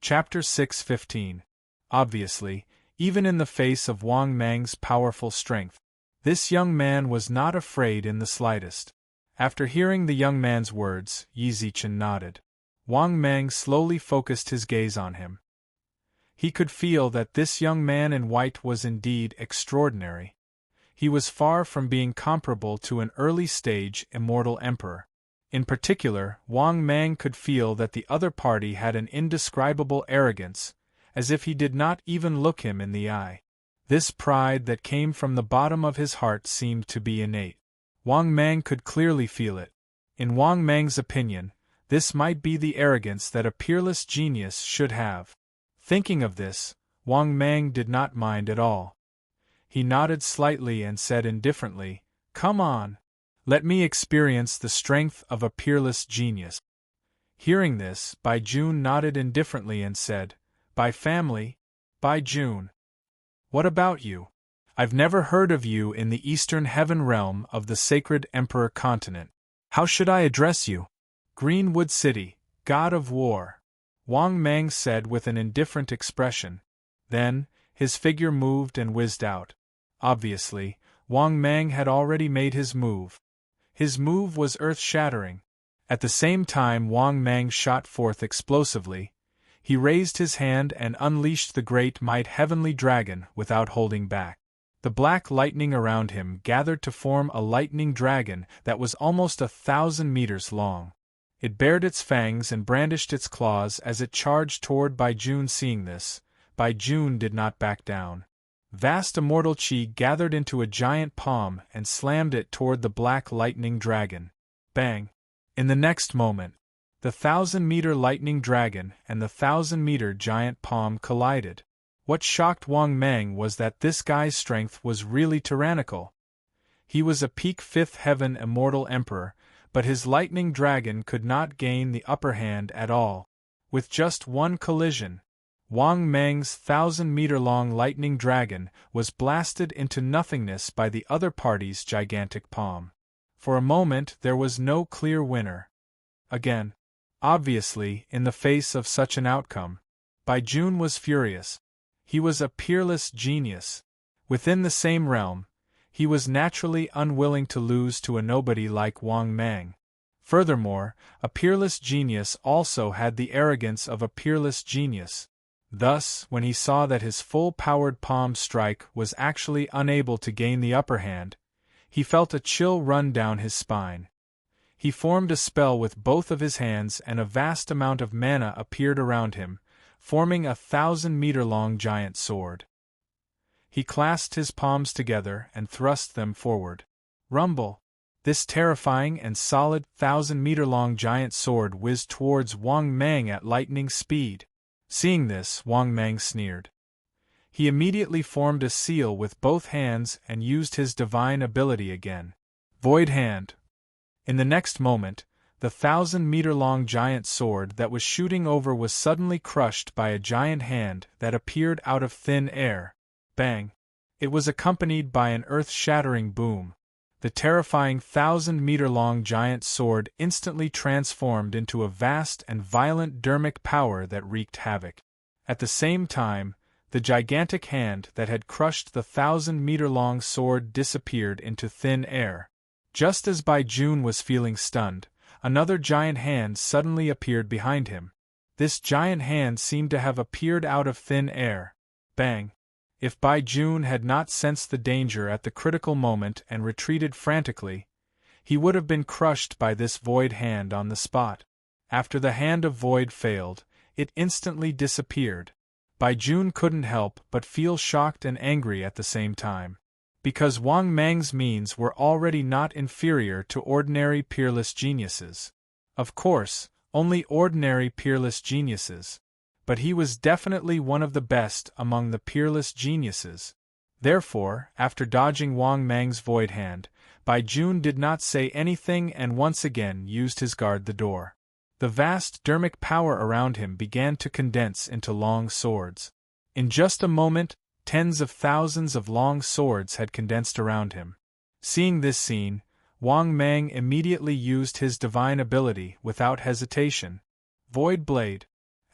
Chapter 6:15. Obviously, even in the face of Wang Mang's powerful strength, this young man was not afraid in the slightest. After hearing the young man's words, Yi Zichen nodded. Wang Mang slowly focused his gaze on him. He could feel that this young man in white was indeed extraordinary. He was far from being comparable to an early-stage immortal emperor. In particular, Wang Mang could feel that the other party had an indescribable arrogance, as if he did not even look him in the eye. This pride that came from the bottom of his heart seemed to be innate. Wang Mang could clearly feel it. In Wang Mang's opinion, this might be the arrogance that a peerless genius should have. Thinking of this, Wang Mang did not mind at all. He nodded slightly and said indifferently, "Come on. Let me experience the strength of a peerless genius." Hearing this, Bai Jun nodded indifferently and said, "Bai family, Bai Jun. What about you? I've never heard of you in the Eastern Heaven realm of the Sacred Emperor continent. How should I address you?" "Greenwood City, God of War," Wang Mang said with an indifferent expression. Then, his figure moved and whizzed out. Obviously, Wang Mang had already made his move. His move was earth-shattering. At the same time Wang Mang shot forth explosively, he raised his hand and unleashed the great might heavenly dragon without holding back. The black lightning around him gathered to form a lightning dragon that was almost 1,000 meters long. It bared its fangs and brandished its claws as it charged toward Bai Jun. Seeing this, Bai Jun did not back down. Vast immortal chi gathered into a giant palm and slammed it toward the black lightning dragon. Bang! In the next moment, the 1,000-meter lightning dragon and the 1,000-meter giant palm collided. What shocked Wang Mang was that this guy's strength was really tyrannical. He was a peak fifth heaven immortal emperor, but his lightning dragon could not gain the upper hand at all. With just one collision, Wang Mang's 1,000-meter-long lightning dragon was blasted into nothingness by the other party's gigantic palm. For a moment there was no clear winner. Again, obviously, in the face of such an outcome, Bai Jun was furious. He was a peerless genius. Within the same realm, he was naturally unwilling to lose to a nobody like Wang Mang. Furthermore, a peerless genius also had the arrogance of a peerless genius. Thus, when he saw that his full-powered palm strike was actually unable to gain the upper hand, he felt a chill run down his spine. He formed a spell with both of his hands and a vast amount of mana appeared around him, forming a 1,000-meter-long giant sword. He clasped his palms together and thrust them forward. Rumble! This terrifying and solid 1,000-meter-long giant sword whizzed towards Wang Mang at lightning speed. Seeing this, Wang Mang sneered. He immediately formed a seal with both hands and used his divine ability again. Void Hand! In the next moment, the 1,000-meter-long giant sword that was shooting over was suddenly crushed by a giant hand that appeared out of thin air. Bang! It was accompanied by an earth-shattering boom. The terrifying 1,000-meter-long giant sword instantly transformed into a vast and violent dermic power that wreaked havoc. At the same time, the gigantic hand that had crushed the 1,000-meter-long sword disappeared into thin air. Just as Bai Jun was feeling stunned, another giant hand suddenly appeared behind him. This giant hand seemed to have appeared out of thin air. Bang! If Bai Jun had not sensed the danger at the critical moment and retreated frantically, he would have been crushed by this void hand on the spot. After the hand of void failed, it instantly disappeared. Bai Jun couldn't help but feel shocked and angry at the same time. Because Wang Mang's means were already not inferior to ordinary peerless geniuses. Of course, only ordinary peerless geniuses. But he was definitely one of the best among the peerless geniuses. Therefore, after dodging Wang Mang's void hand, Bai Jun did not say anything and once again used his guard the door. The vast dermic power around him began to condense into long swords. In just a moment, tens of thousands of long swords had condensed around him. Seeing this scene, Wang Mang immediately used his divine ability without hesitation. Void Blade.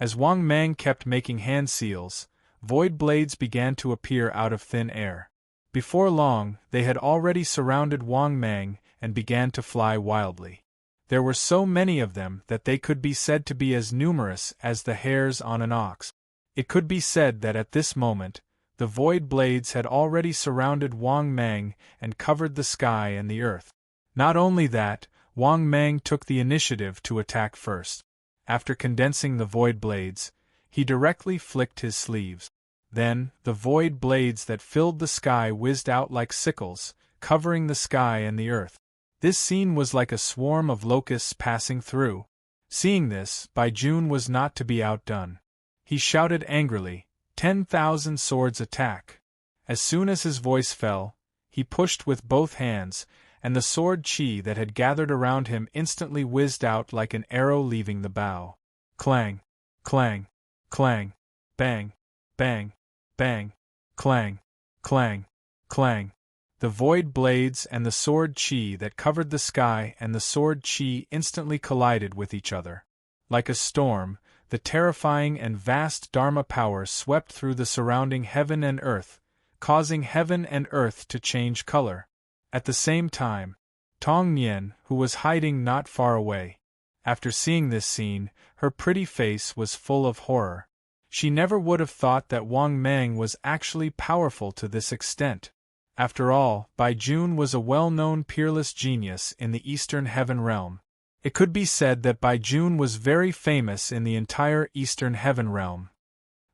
As Wang Mang kept making hand seals, void blades began to appear out of thin air. Before long, they had already surrounded Wang Mang and began to fly wildly. There were so many of them that they could be said to be as numerous as the hairs on an ox. It could be said that at this moment, the void blades had already surrounded Wang Mang and covered the sky and the earth. Not only that, Wang Mang took the initiative to attack first. After condensing the void blades, he directly flicked his sleeves. Then, the void blades that filled the sky whizzed out like sickles, covering the sky and the earth. This scene was like a swarm of locusts passing through. Seeing this, Baijun was not to be outdone. He shouted angrily, 10,000 swords attack! As soon as his voice fell, he pushed with both hands, and the sword chi that had gathered around him instantly whizzed out like an arrow leaving the bow. Clang! Clang! Clang! Bang! Bang! Bang! Clang! Clang! Clang! The void blades and the sword chi that covered the sky and the sword chi instantly collided with each other. Like a storm, the terrifying and vast Dharma power swept through the surrounding heaven and earth, causing heaven and earth to change color. At the same time, Tong Nian, who was hiding not far away, after seeing this scene, her pretty face was full of horror. She never would have thought that Wang Mang was actually powerful to this extent. After all, Baijun was a well-known peerless genius in the Eastern Heaven realm. It could be said that Baijun was very famous in the entire Eastern Heaven realm.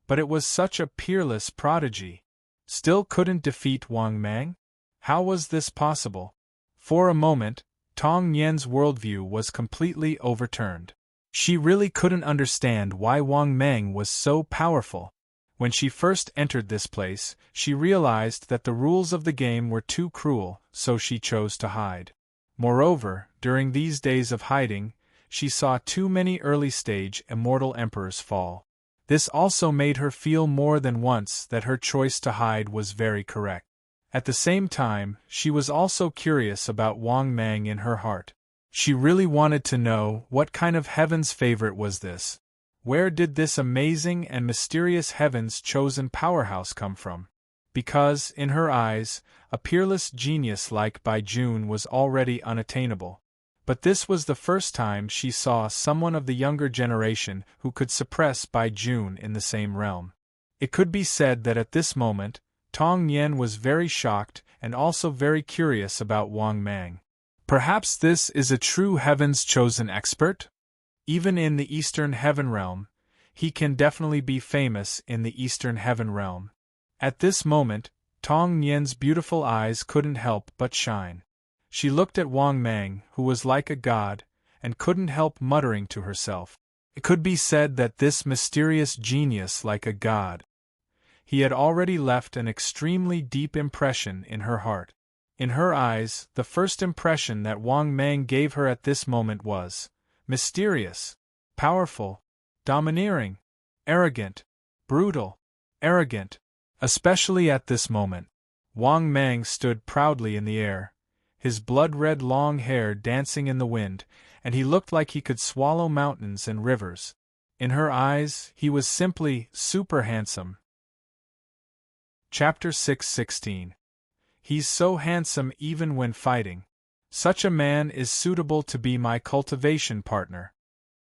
But it was such a peerless prodigy. Still couldn't defeat Wang Mang? How was this possible? For a moment, Tong Nian's worldview was completely overturned. She really couldn't understand why Wang Mang was so powerful. When she first entered this place, she realized that the rules of the game were too cruel, so she chose to hide. Moreover, during these days of hiding, she saw too many early-stage immortal emperors fall. This also made her feel more than once that her choice to hide was very correct. At the same time, she was also curious about Wang Mang in her heart. She really wanted to know what kind of heaven's favorite was this. Where did this amazing and mysterious heaven's chosen powerhouse come from? Because, in her eyes, a peerless genius like Baijun was already unattainable. But this was the first time she saw someone of the younger generation who could suppress Baijun in the same realm. It could be said that at this moment, Tong Nian was very shocked and also very curious about Wang Mang. Perhaps this is a true heaven's chosen expert? Even in the Eastern Heaven realm, he can definitely be famous in the Eastern Heaven realm. At this moment, Tong Nian's beautiful eyes couldn't help but shine. She looked at Wang Mang, who was like a god, and couldn't help muttering to herself. It could be said that this mysterious genius like a god. He had already left an extremely deep impression in her heart. In her eyes, the first impression that Wang Mang gave her at this moment was mysterious, powerful, domineering, arrogant, brutal, arrogant. Especially at this moment, Wang Mang stood proudly in the air, his blood-red long hair dancing in the wind, and he looked like he could swallow mountains and rivers. In her eyes, he was simply super handsome. Chapter 6:16. He's so handsome even when fighting. Such a man is suitable to be my cultivation partner.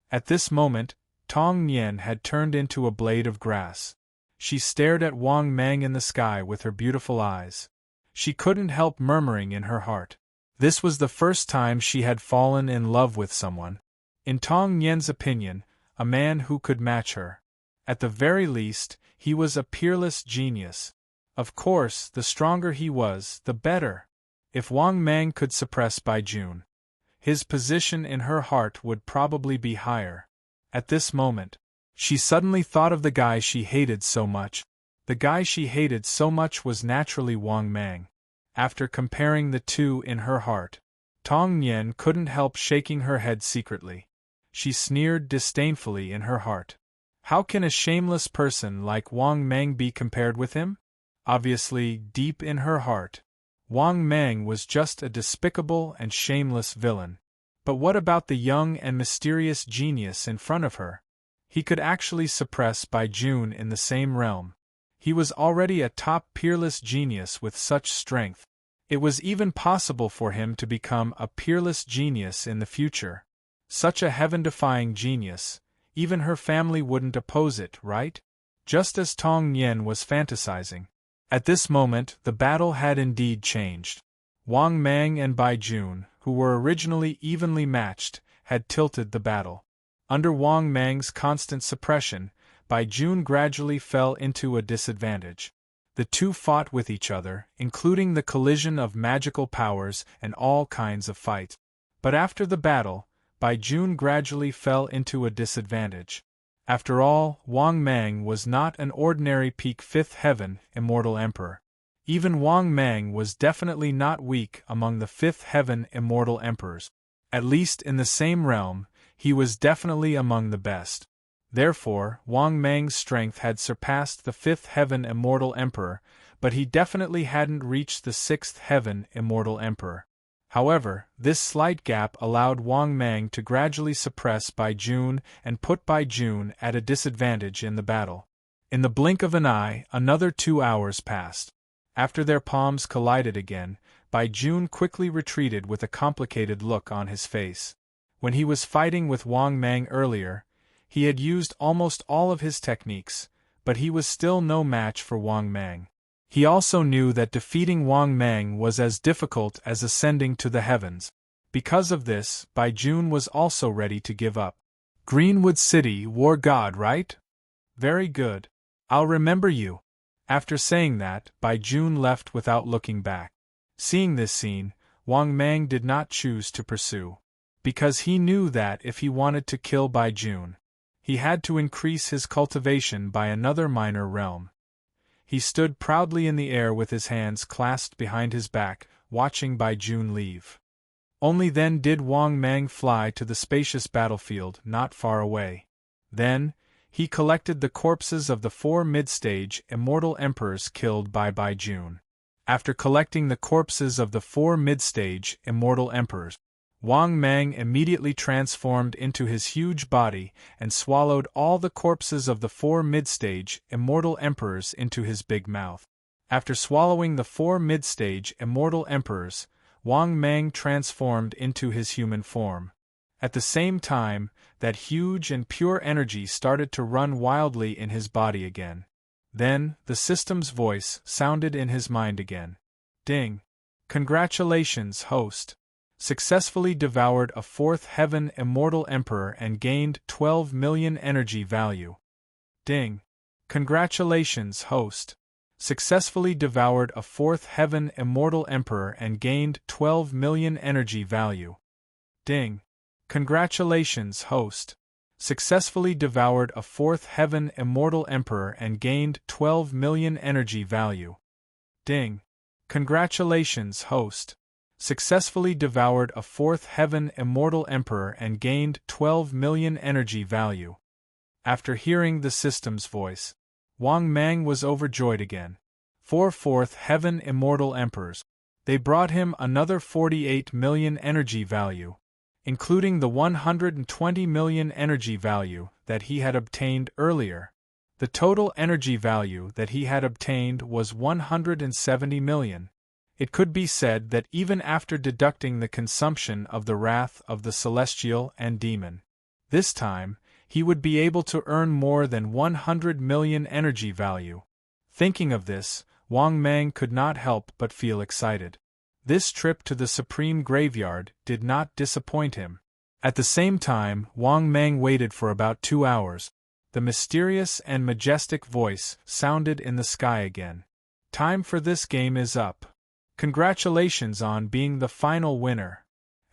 At this moment, Tong Nian had turned into a blade of grass. She stared at Wang Mang in the sky with her beautiful eyes. She couldn't help murmuring in her heart. This was the first time she had fallen in love with someone. In Tong Nian's opinion, a man who could match her. At the very least, he was a peerless genius. Of course, the stronger he was, the better. If Wang Mang could suppress Baijun, his position in her heart would probably be higher. At this moment, she suddenly thought of the guy she hated so much. The guy she hated so much was naturally Wang Mang. After comparing the two in her heart, Tong Nian couldn't help shaking her head secretly. She sneered disdainfully in her heart. How can a shameless person like Wang Mang be compared with him? Obviously, deep in her heart, Wang Mang was just a despicable and shameless villain. But what about the young and mysterious genius in front of her? he could actually suppress Baijun in the same realm. He was already a top peerless genius with such strength. It was even possible for him to become a peerless genius in the future. Such a heaven-defying genius, even her family wouldn't oppose it, right? Just as Tong Nian was fantasizing. At this moment, the battle had indeed changed. Wang Mang and Baijun, who were originally evenly matched, had tilted the battle. Under Wang Mang's constant suppression, Baijun gradually fell into a disadvantage. The two fought with each other, including the collision of magical powers and all kinds of fights. But after the battle, Baijun gradually fell into a disadvantage. After all, Wang Mang was not an ordinary peak fifth heaven immortal emperor. Even Wang Mang was definitely not weak among the fifth heaven immortal emperors. At least in the same realm, he was definitely among the best. Therefore, Wang Mang's strength had surpassed the fifth heaven immortal emperor, but he definitely hadn't reached the sixth heaven immortal emperor. However, this slight gap allowed Wang Mang to gradually suppress Baijun and put Baijun at a disadvantage in the battle. In the blink of an eye, another 2 hours passed. After their palms collided again, Baijun quickly retreated with a complicated look on his face. When he was fighting with Wang Mang earlier, he had used almost all of his techniques, but he was still no match for Wang Mang. He also knew that defeating Wang Mang was as difficult as ascending to the heavens. Because of this, Baijun was also ready to give up. Greenwood City War God, right? Very good. I'll remember you. After saying that, Baijun left without looking back. Seeing this scene, Wang Mang did not choose to pursue. Because he knew that if he wanted to kill Baijun, he had to increase his cultivation by another minor realm. He stood proudly in the air with his hands clasped behind his back, watching Baijun leave. Only then did Wang Mang fly to the spacious battlefield not far away. Then, he collected the corpses of the 4 mid-stage immortal emperors killed by Baijun. After collecting the corpses of the 4 mid-stage immortal emperors, Wang Mang immediately transformed into his huge body and swallowed all the corpses of the 4 mid-stage immortal emperors into his big mouth. After swallowing the 4 mid-stage immortal emperors, Wang Mang transformed into his human form. At the same time, that huge and pure energy started to run wildly in his body again. Then, the system's voice sounded in his mind again. Ding! Congratulations, host! Successfully devoured a 4th heaven immortal emperor and gained 12 million energy value. Ding! Congratulations, host! Successfully devoured a 4th heaven immortal emperor and gained 12 million energy value. Ding! Congratulations, host! Successfully devoured a 4th heaven immortal emperor and gained 12 million energy value. Ding! Congratulations, host! Successfully devoured a 4th heaven immortal emperor and gained 12 million energy value. After hearing the system's voice, Wang Mang was overjoyed again. 4 4th heaven immortal emperors. They brought him another 48 million energy value, including the 120 million energy value that he had obtained earlier. The total energy value that he had obtained was 170 million. It could be said that even after deducting the consumption of the wrath of the celestial and demon, this time, he would be able to earn more than 100 million energy value. Thinking of this, Wang Mang could not help but feel excited. This trip to the Supreme Graveyard did not disappoint him. At the same time, Wang Mang waited for about 2 hours. The mysterious and majestic voice sounded in the sky again. Time for this game is up. Congratulations on being the final winner.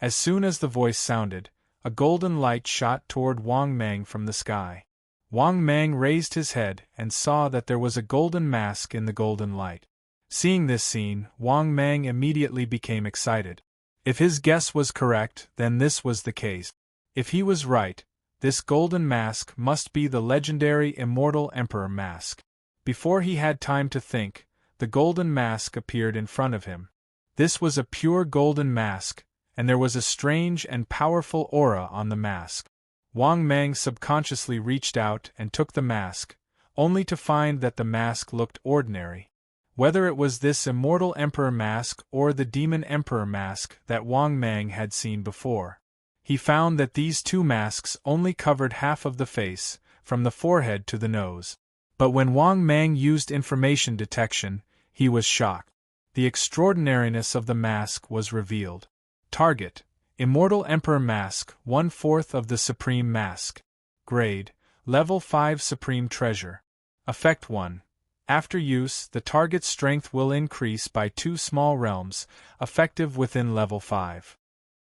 As soon as the voice sounded, a golden light shot toward Wang Mang from the sky. Wang Mang raised his head and saw that there was a golden mask in the golden light. Seeing this scene, Wang Mang immediately became excited. If his guess was correct, then this was the case. If he was right, this golden mask must be the legendary Immortal Emperor mask. Before he had time to think, the golden mask appeared in front of him. This was a pure golden mask, and there was a strange and powerful aura on the mask. Wang Mang subconsciously reached out and took the mask, only to find that the mask looked ordinary. Whether it was this immortal emperor mask or the demon emperor mask that Wang Mang had seen before, he found that these two masks only covered half of the face, from the forehead to the nose. But when Wang Mang used information detection, he was shocked. The extraordinariness of the mask was revealed. Target: Immortal Emperor Mask, 1/4 of the Supreme Mask. Grade: Level 5 Supreme Treasure. Effect 1. After use, the target's strength will increase by 2 small realms, effective within level 5.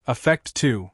Effect 2.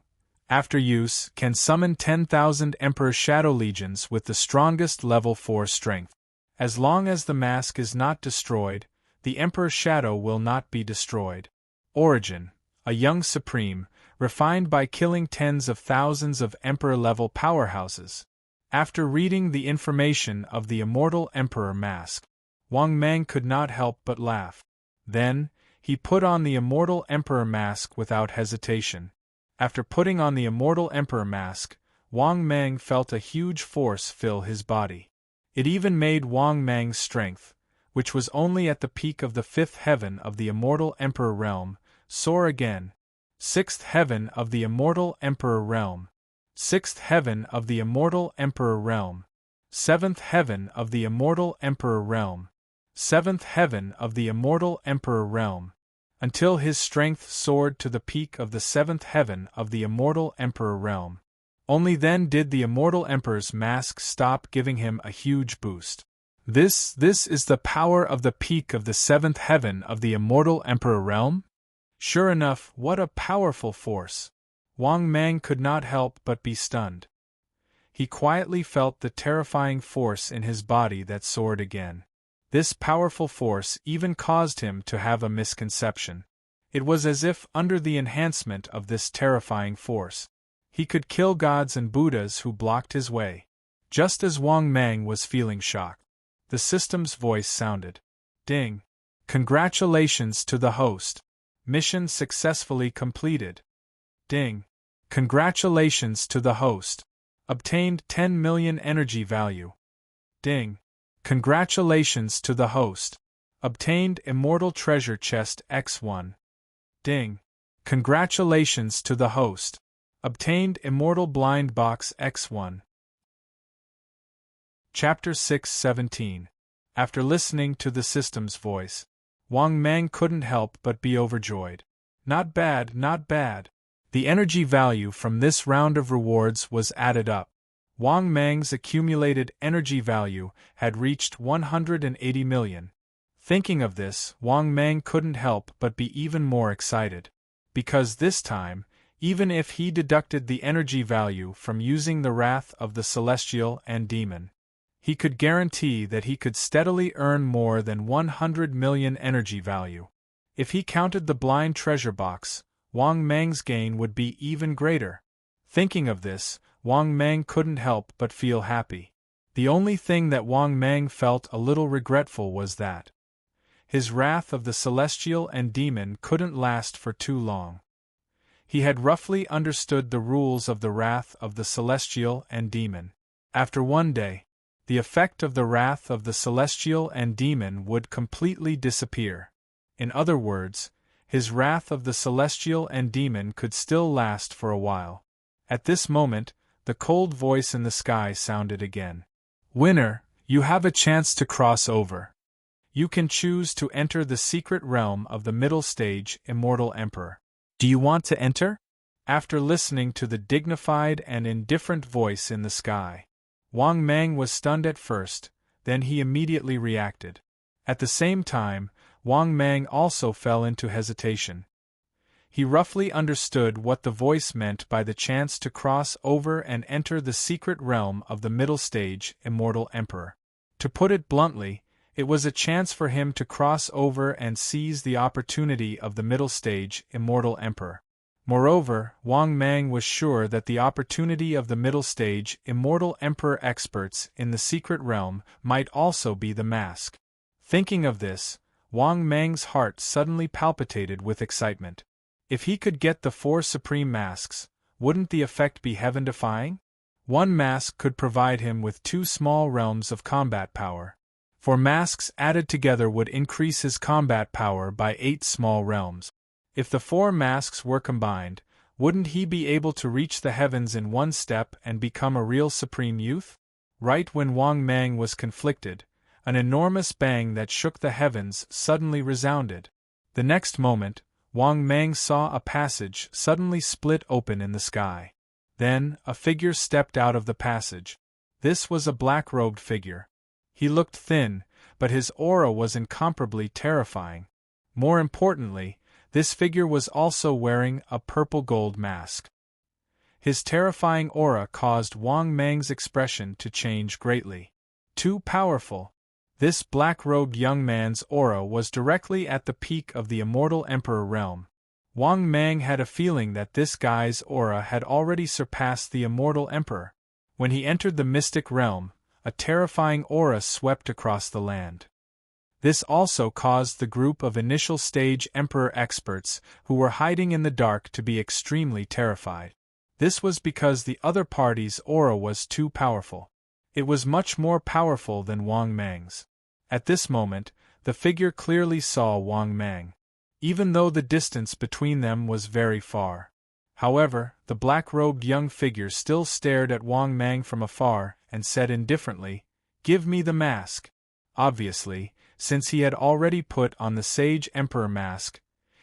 After use, can summon 10,000 Emperor Shadow Legions with the strongest level 4 strength. As long as the mask is not destroyed, the Emperor Shadow will not be destroyed. Origin: a young Supreme, refined by killing tens of thousands of Emperor-level powerhouses. After reading the information of the Immortal Emperor Mask, Wang Mang could not help but laugh. Then, he put on the Immortal Emperor Mask without hesitation. After putting on the Immortal Emperor Mask, Wang Mang felt a huge force fill his body. It even made Wang Mang's strength, which was only at the peak of the 5th heaven of the Immortal Emperor Realm, soar again. 6th heaven of the Immortal Emperor Realm. 6th heaven of the Immortal Emperor Realm. 7th heaven of the Immortal Emperor Realm. 7th heaven of the Immortal Emperor Realm, until his strength soared to the peak of the 7th heaven of the Immortal Emperor Realm. Only then did the Immortal Emperor's mask stop giving him a huge boost. This is the power of the peak of the 7th heaven of the Immortal Emperor Realm? Sure enough, what a powerful force! Wang Mang could not help but be stunned. He quietly felt the terrifying force in his body that soared again. This powerful force even caused him to have a misconception. It was as if, under the enhancement of this terrifying force, he could kill gods and Buddhas who blocked his way. Just as Wang Mang was feeling shocked, the system's voice sounded. Ding! Congratulations to the host! Mission successfully completed. Ding! Congratulations to the host! Obtained 10 million energy value. Ding! Congratulations to the host! Obtained Immortal Treasure Chest X1. Ding! Congratulations to the host! Obtained Immortal Blind Box X1. Chapter 6:17. After listening to the system's voice, Wang Mang couldn't help but be overjoyed. Not bad, not bad. The energy value from this round of rewards was added up. Wang Mang's accumulated energy value had reached 180 million. Thinking of this, Wang Mang couldn't help but be even more excited. Because this time, even if he deducted the energy value from using the wrath of the celestial and demon, he could guarantee that he could steadily earn more than 100 million energy value. If he counted the blind treasure box, Wang Mang's gain would be even greater. Thinking of this, Wang Mang couldn't help but feel happy. The only thing that Wang Mang felt a little regretful was that his wrath of the celestial and demon couldn't last for too long. He had roughly understood the rules of the wrath of the celestial and demon. After one day, the effect of the wrath of the celestial and demon would completely disappear. In other words, his wrath of the celestial and demon could still last for a while. At this moment, the cold voice in the sky sounded again. Winner, you have a chance to cross over. You can choose to enter the secret realm of the middle stage, Immortal Emperor. Do you want to enter? After listening to the dignified and indifferent voice in the sky, Wang Mang was stunned at first, then he immediately reacted. At the same time, Wang Mang also fell into hesitation. He roughly understood what the voice meant by the chance to cross over and enter the secret realm of the middle stage, Immortal Emperor. To put it bluntly, it was a chance for him to cross over and seize the opportunity of the middle stage, Immortal Emperor. Moreover, Wang Mang was sure that the opportunity of the middle stage, Immortal Emperor experts in the secret realm might also be the mask. Thinking of this, Wang Mang's heart suddenly palpitated with excitement. If he could get the 4 supreme masks, wouldn't the effect be heaven-defying? One mask could provide him with 2 small realms of combat power. 4 masks added together would increase his combat power by 8 small realms. If the 4 masks were combined, wouldn't he be able to reach the heavens in one step and become a real supreme youth? Right when Wang Mang was conflicted, an enormous bang that shook the heavens suddenly resounded. The next moment, Wang Mang saw a passage suddenly split open in the sky. Then, a figure stepped out of the passage. This was a black-robed figure. He looked thin, but his aura was incomparably terrifying. More importantly, this figure was also wearing a purple-gold mask. His terrifying aura caused Wang Mang's expression to change greatly. Too powerful. This black-robed young man's aura was directly at the peak of the Immortal Emperor realm. Wang Mang had a feeling that this guy's aura had already surpassed the Immortal Emperor. When he entered the mystic realm, a terrifying aura swept across the land. This also caused the group of initial stage Emperor experts who were hiding in the dark to be extremely terrified. This was because the other party's aura was too powerful. It was much more powerful than Wang Mang's. At this moment, the figure clearly saw Wang Mang, even though the distance between them was very far. However, the black-robed young figure still stared at Wang Mang from afar and said indifferently, "Give me the mask." Obviously, since he had already put on the Sage Emperor mask,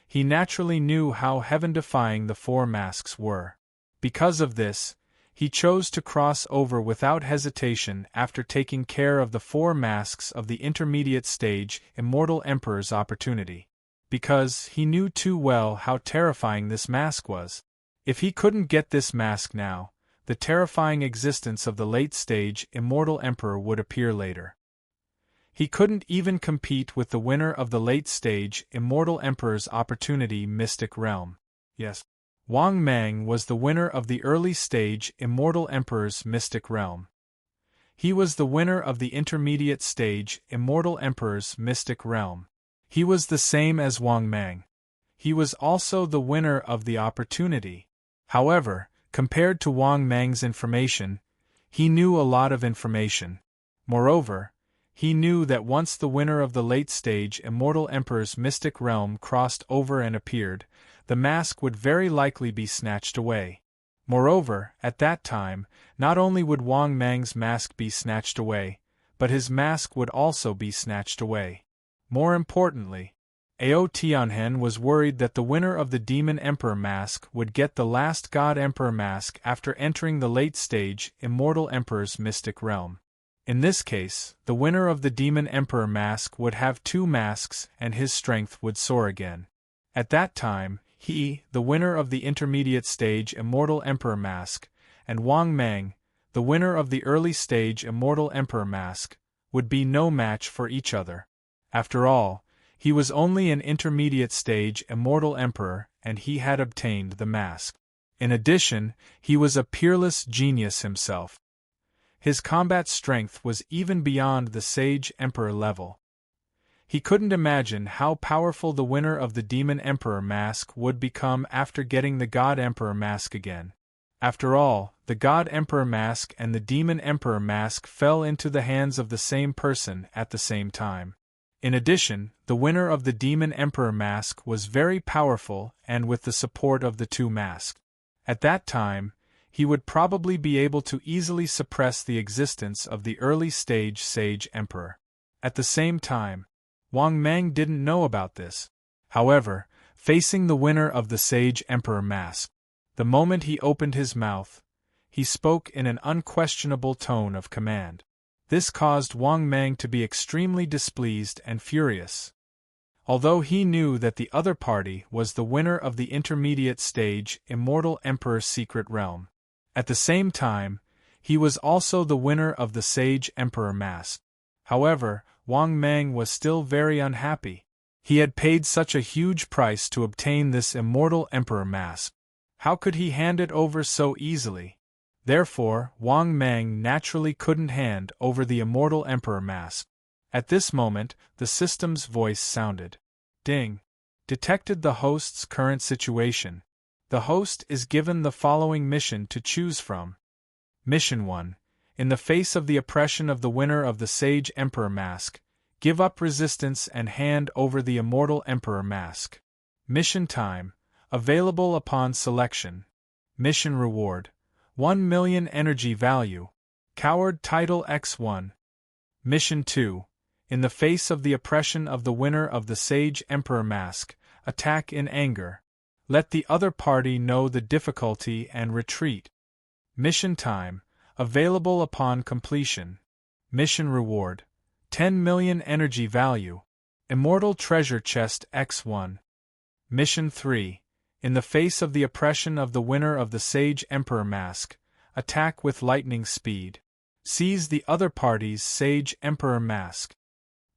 he naturally knew how heaven-defying the 4 masks were. Because of this, he chose to cross over without hesitation after taking care of the 4 masks of the intermediate stage Immortal Emperor's opportunity. Because he knew too well how terrifying this mask was. If he couldn't get this mask now, the terrifying existence of the late-stage Immortal Emperor would appear later. He couldn't even compete with the winner of the late-stage Immortal Emperor's opportunity Mystic Realm. Yes, Wang Mang was the winner of the early-stage Immortal Emperor's Mystic Realm. He was the winner of the intermediate-stage Immortal Emperor's Mystic Realm. He was the same as Wang Mang. He was also the winner of the opportunity. However, compared to Wang Mang's information, he knew a lot of information. Moreover, he knew that once the winner of the late-stage Immortal Emperor's Mystic Realm crossed over and appeared, the mask would very likely be snatched away. Moreover, at that time, not only would Wang Mang's mask be snatched away, but his mask would also be snatched away. More importantly, Ao Tianhen was worried that the winner of the Demon Emperor mask would get the last God Emperor mask after entering the late-stage Immortal Emperor's Mystic Realm. In this case, the winner of the Demon Emperor mask would have 2 masks and his strength would soar again. At that time, he, the winner of the intermediate stage Immortal Emperor mask, and Wang Mang, the winner of the early stage Immortal Emperor mask, would be no match for each other. After all, he was only an intermediate stage Immortal Emperor and he had obtained the mask. In addition, he was a peerless genius himself. His combat strength was even beyond the Sage Emperor level. He couldn't imagine how powerful the winner of the Demon Emperor mask would become after getting the God Emperor mask again. After all, the God Emperor mask and the Demon Emperor mask fell into the hands of the same person at the same time. In addition, the winner of the Demon Emperor mask was very powerful and with the support of the 2 masks. At that time, he would probably be able to easily suppress the existence of the early-stage Sage Emperor. At the same time, Wang Mang didn't know about this. However, facing the winner of the Sage Emperor mask, the moment he opened his mouth, he spoke in an unquestionable tone of command. This caused Wang Mang to be extremely displeased and furious. Although he knew that the other party was the winner of the intermediate stage Immortal Emperor's Secret Realm. At the same time, he was also the winner of the Sage Emperor mask. However, Wang Mang was still very unhappy. He had paid such a huge price to obtain this Immortal Emperor mask. How could he hand it over so easily? Therefore, Wang Mang naturally couldn't hand over the Immortal Emperor mask. At this moment, the system's voice sounded. Ding. Detected the host's current situation. The host is given the following mission to choose from. Mission 1. In the face of the oppression of the winner of the Sage Emperor Mask, give up resistance and hand over the Immortal Emperor Mask. Mission time. Available upon selection. Mission reward. 1 million energy value. Coward title X1. Mission 2. In the face of the oppression of the winner of the Sage Emperor Mask, attack in anger. Let the other party know the difficulty and retreat. Mission time. Available upon completion. Mission reward. 10 million energy value. Immortal treasure chest X1. Mission 3. In the face of the oppression of the winner of the Sage Emperor Mask, attack with lightning speed. Seize the other party's Sage Emperor Mask.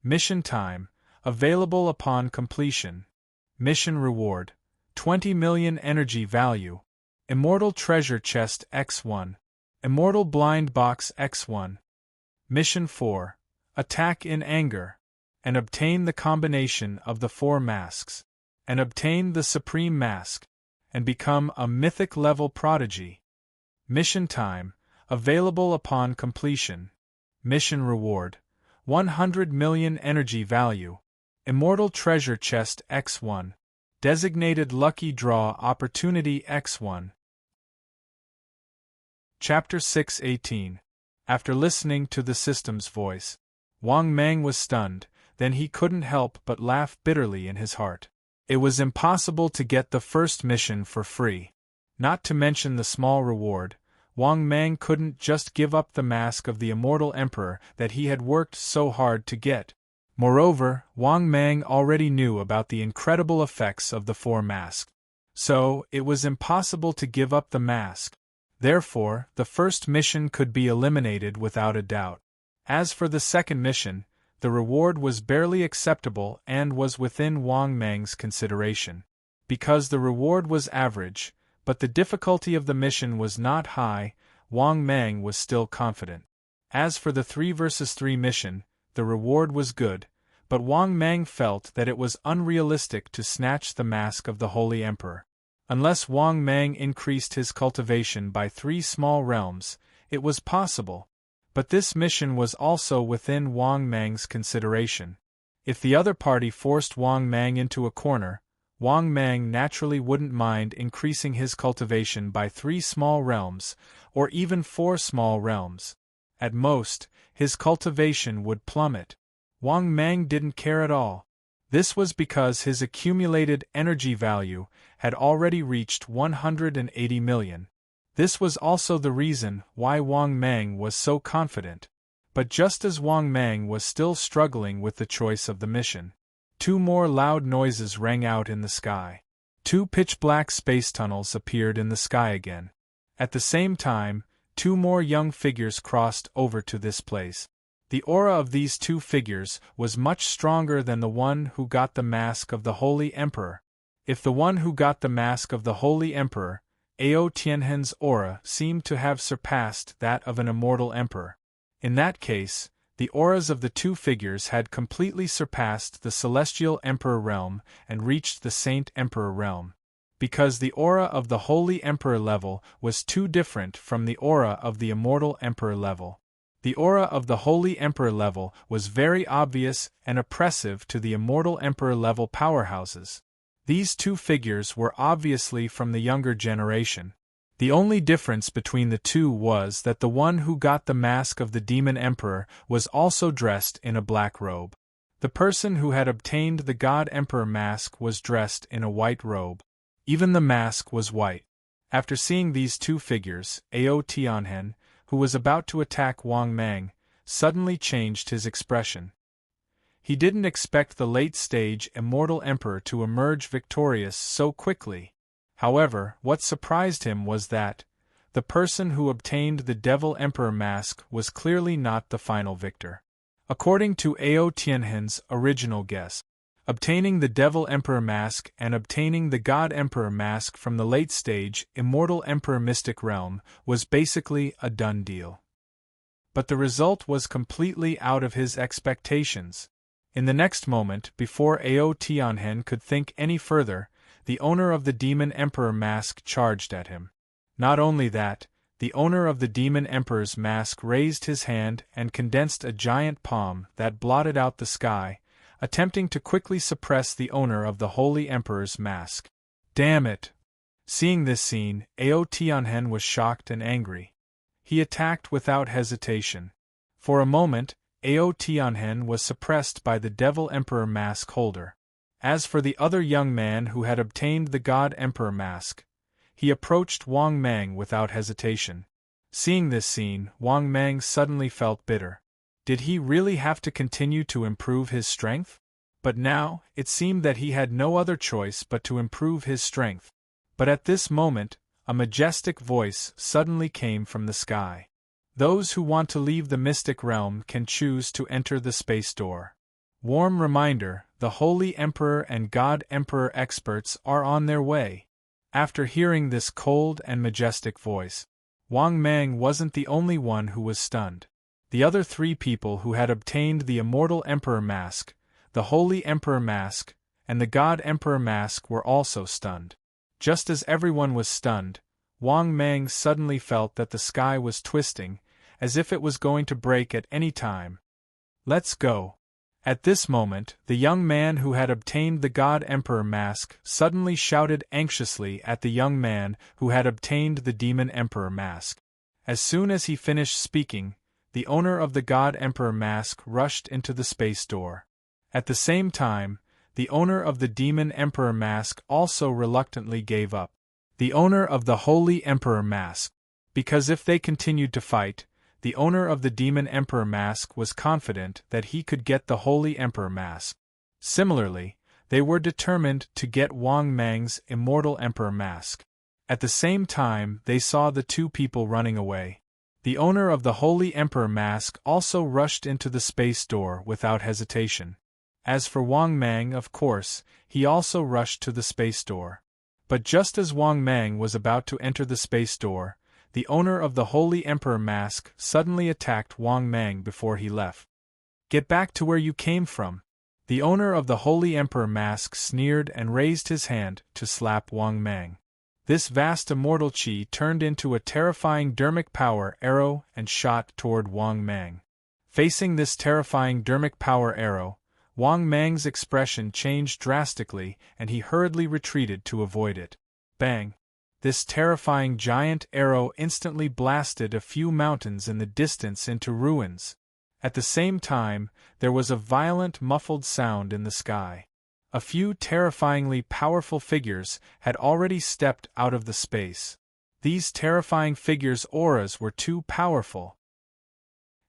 Mission time. Available upon completion. Mission reward. 20 million energy value. Immortal treasure chest X1. Immortal blind box X1. Mission 4. Attack in anger. And obtain the combination of the 4 masks. And obtain the Supreme Mask. And become a mythic level prodigy. Mission time. Available upon completion. Mission reward. 100 million energy value. Immortal treasure chest X1. Designated lucky draw opportunity X1. Chapter 6:18. After listening to the system's voice, Wang Mang was stunned, then he couldn't help but laugh bitterly in his heart. It was impossible to get the first mission for free. Not to mention the small reward, Wang Mang couldn't just give up the mask of the Immortal Emperor that he had worked so hard to get. Moreover, Wang Mang already knew about the incredible effects of the 4 masks. So, it was impossible to give up the mask. Therefore, the first mission could be eliminated without a doubt. As for the second mission, the reward was barely acceptable and was within Wang Mang's consideration. Because the reward was average, but the difficulty of the mission was not high, Wang Mang was still confident. As for the 3 vs 3 mission, the reward was good, but Wang Mang felt that it was unrealistic to snatch the mask of the Holy Emperor. Unless Wang Mang increased his cultivation by 3 small realms, it was possible. But this mission was also within Wang Mang's consideration. If the other party forced Wang Mang into a corner, Wang Mang naturally wouldn't mind increasing his cultivation by 3 small realms, or even 4 small realms. At most, his cultivation would plummet. Wang Mang didn't care at all. This was because his accumulated energy value had already reached 180 million. This was also the reason why Wang Mang was so confident. But just as Wang Mang was still struggling with the choice of the mission, 2 more loud noises rang out in the sky. 2 pitch-black space tunnels appeared in the sky again. At the same time, 2 more young figures crossed over to this place. The aura of these 2 figures was much stronger than the one who got the mask of the Holy Emperor. If the one who got the mask of the Holy Emperor, Ao Tianhen's aura seemed to have surpassed that of an immortal emperor. In that case, the auras of the 2 figures had completely surpassed the Celestial Emperor realm and reached the Saint Emperor realm. Because the aura of the Holy Emperor level was too different from the aura of the Immortal Emperor level. The aura of the Holy Emperor level was very obvious and oppressive to the Immortal Emperor level powerhouses. These 2 figures were obviously from the younger generation. The only difference between the 2 was that the one who got the mask of the Demon Emperor was also dressed in a black robe. The person who had obtained the God Emperor mask was dressed in a white robe. Even the mask was white. After seeing these 2 figures, Ao Tianhen, who was about to attack Wang Mang, suddenly changed his expression. He didn't expect the late-stage Immortal Emperor to emerge victorious so quickly. However, what surprised him was that the person who obtained the Devil Emperor mask was clearly not the final victor. According to Ao Tianhen's original guess, obtaining the Devil Emperor mask and obtaining the God Emperor mask from the late-stage Immortal Emperor Mystic Realm was basically a done deal. But the result was completely out of his expectations. In the next moment, before Ao Tianhen could think any further, the owner of the Demon Emperor mask charged at him. Not only that, the owner of the Demon Emperor's mask raised his hand and condensed a giant palm that blotted out the sky, attempting to quickly suppress the owner of the Holy Emperor's mask. Damn it! Seeing this scene, Ao Tianhen was shocked and angry. He attacked without hesitation. For a moment, Ao Tianhen was suppressed by the Devil Emperor mask holder. As for the other young man who had obtained the God Emperor mask, he approached Wang Mang without hesitation. Seeing this scene, Wang Mang suddenly felt bitter. Did he really have to continue to improve his strength? But now, it seemed that he had no other choice but to improve his strength. But at this moment, a majestic voice suddenly came from the sky. Those who want to leave the mystic realm can choose to enter the space door. Warm reminder, the Holy Emperor and God Emperor experts are on their way. After hearing this cold and majestic voice, Wang Mang wasn't the only one who was stunned. The other three people who had obtained the Immortal Emperor mask, the Holy Emperor mask, and the God Emperor mask were also stunned. Just as everyone was stunned, Wang Mang suddenly felt that the sky was twisting, as if it was going to break at any time. Let's go. At this moment, the young man who had obtained the God Emperor mask suddenly shouted anxiously at the young man who had obtained the Demon Emperor mask. As soon as he finished speaking, the owner of the God Emperor mask rushed into the space door. At the same time, the owner of the Demon Emperor mask also reluctantly gave up. The owner of the Holy Emperor mask. Because if they continued to fight, the owner of the Demon Emperor mask was confident that he could get the Holy Emperor mask. Similarly, they were determined to get Wang Mang's Immortal Emperor mask. At the same time, they saw the two people running away. The owner of the Holy Emperor mask also rushed into the space door without hesitation. As for Wang Mang, of course, he also rushed to the space door. But just as Wang Mang was about to enter the space door, the owner of the Holy Emperor mask suddenly attacked Wang Mang before he left. Get back to where you came from. The owner of the Holy Emperor mask sneered and raised his hand to slap Wang Mang. This vast immortal chi turned into a terrifying dermic power arrow and shot toward Wang Mang. Facing this terrifying dermic power arrow, Wang Mang's expression changed drastically and he hurriedly retreated to avoid it. Bang! This terrifying giant arrow instantly blasted a few mountains in the distance into ruins. At the same time, there was a violent muffled sound in the sky. A few terrifyingly powerful figures had already stepped out of the space. These terrifying figures' auras were too powerful.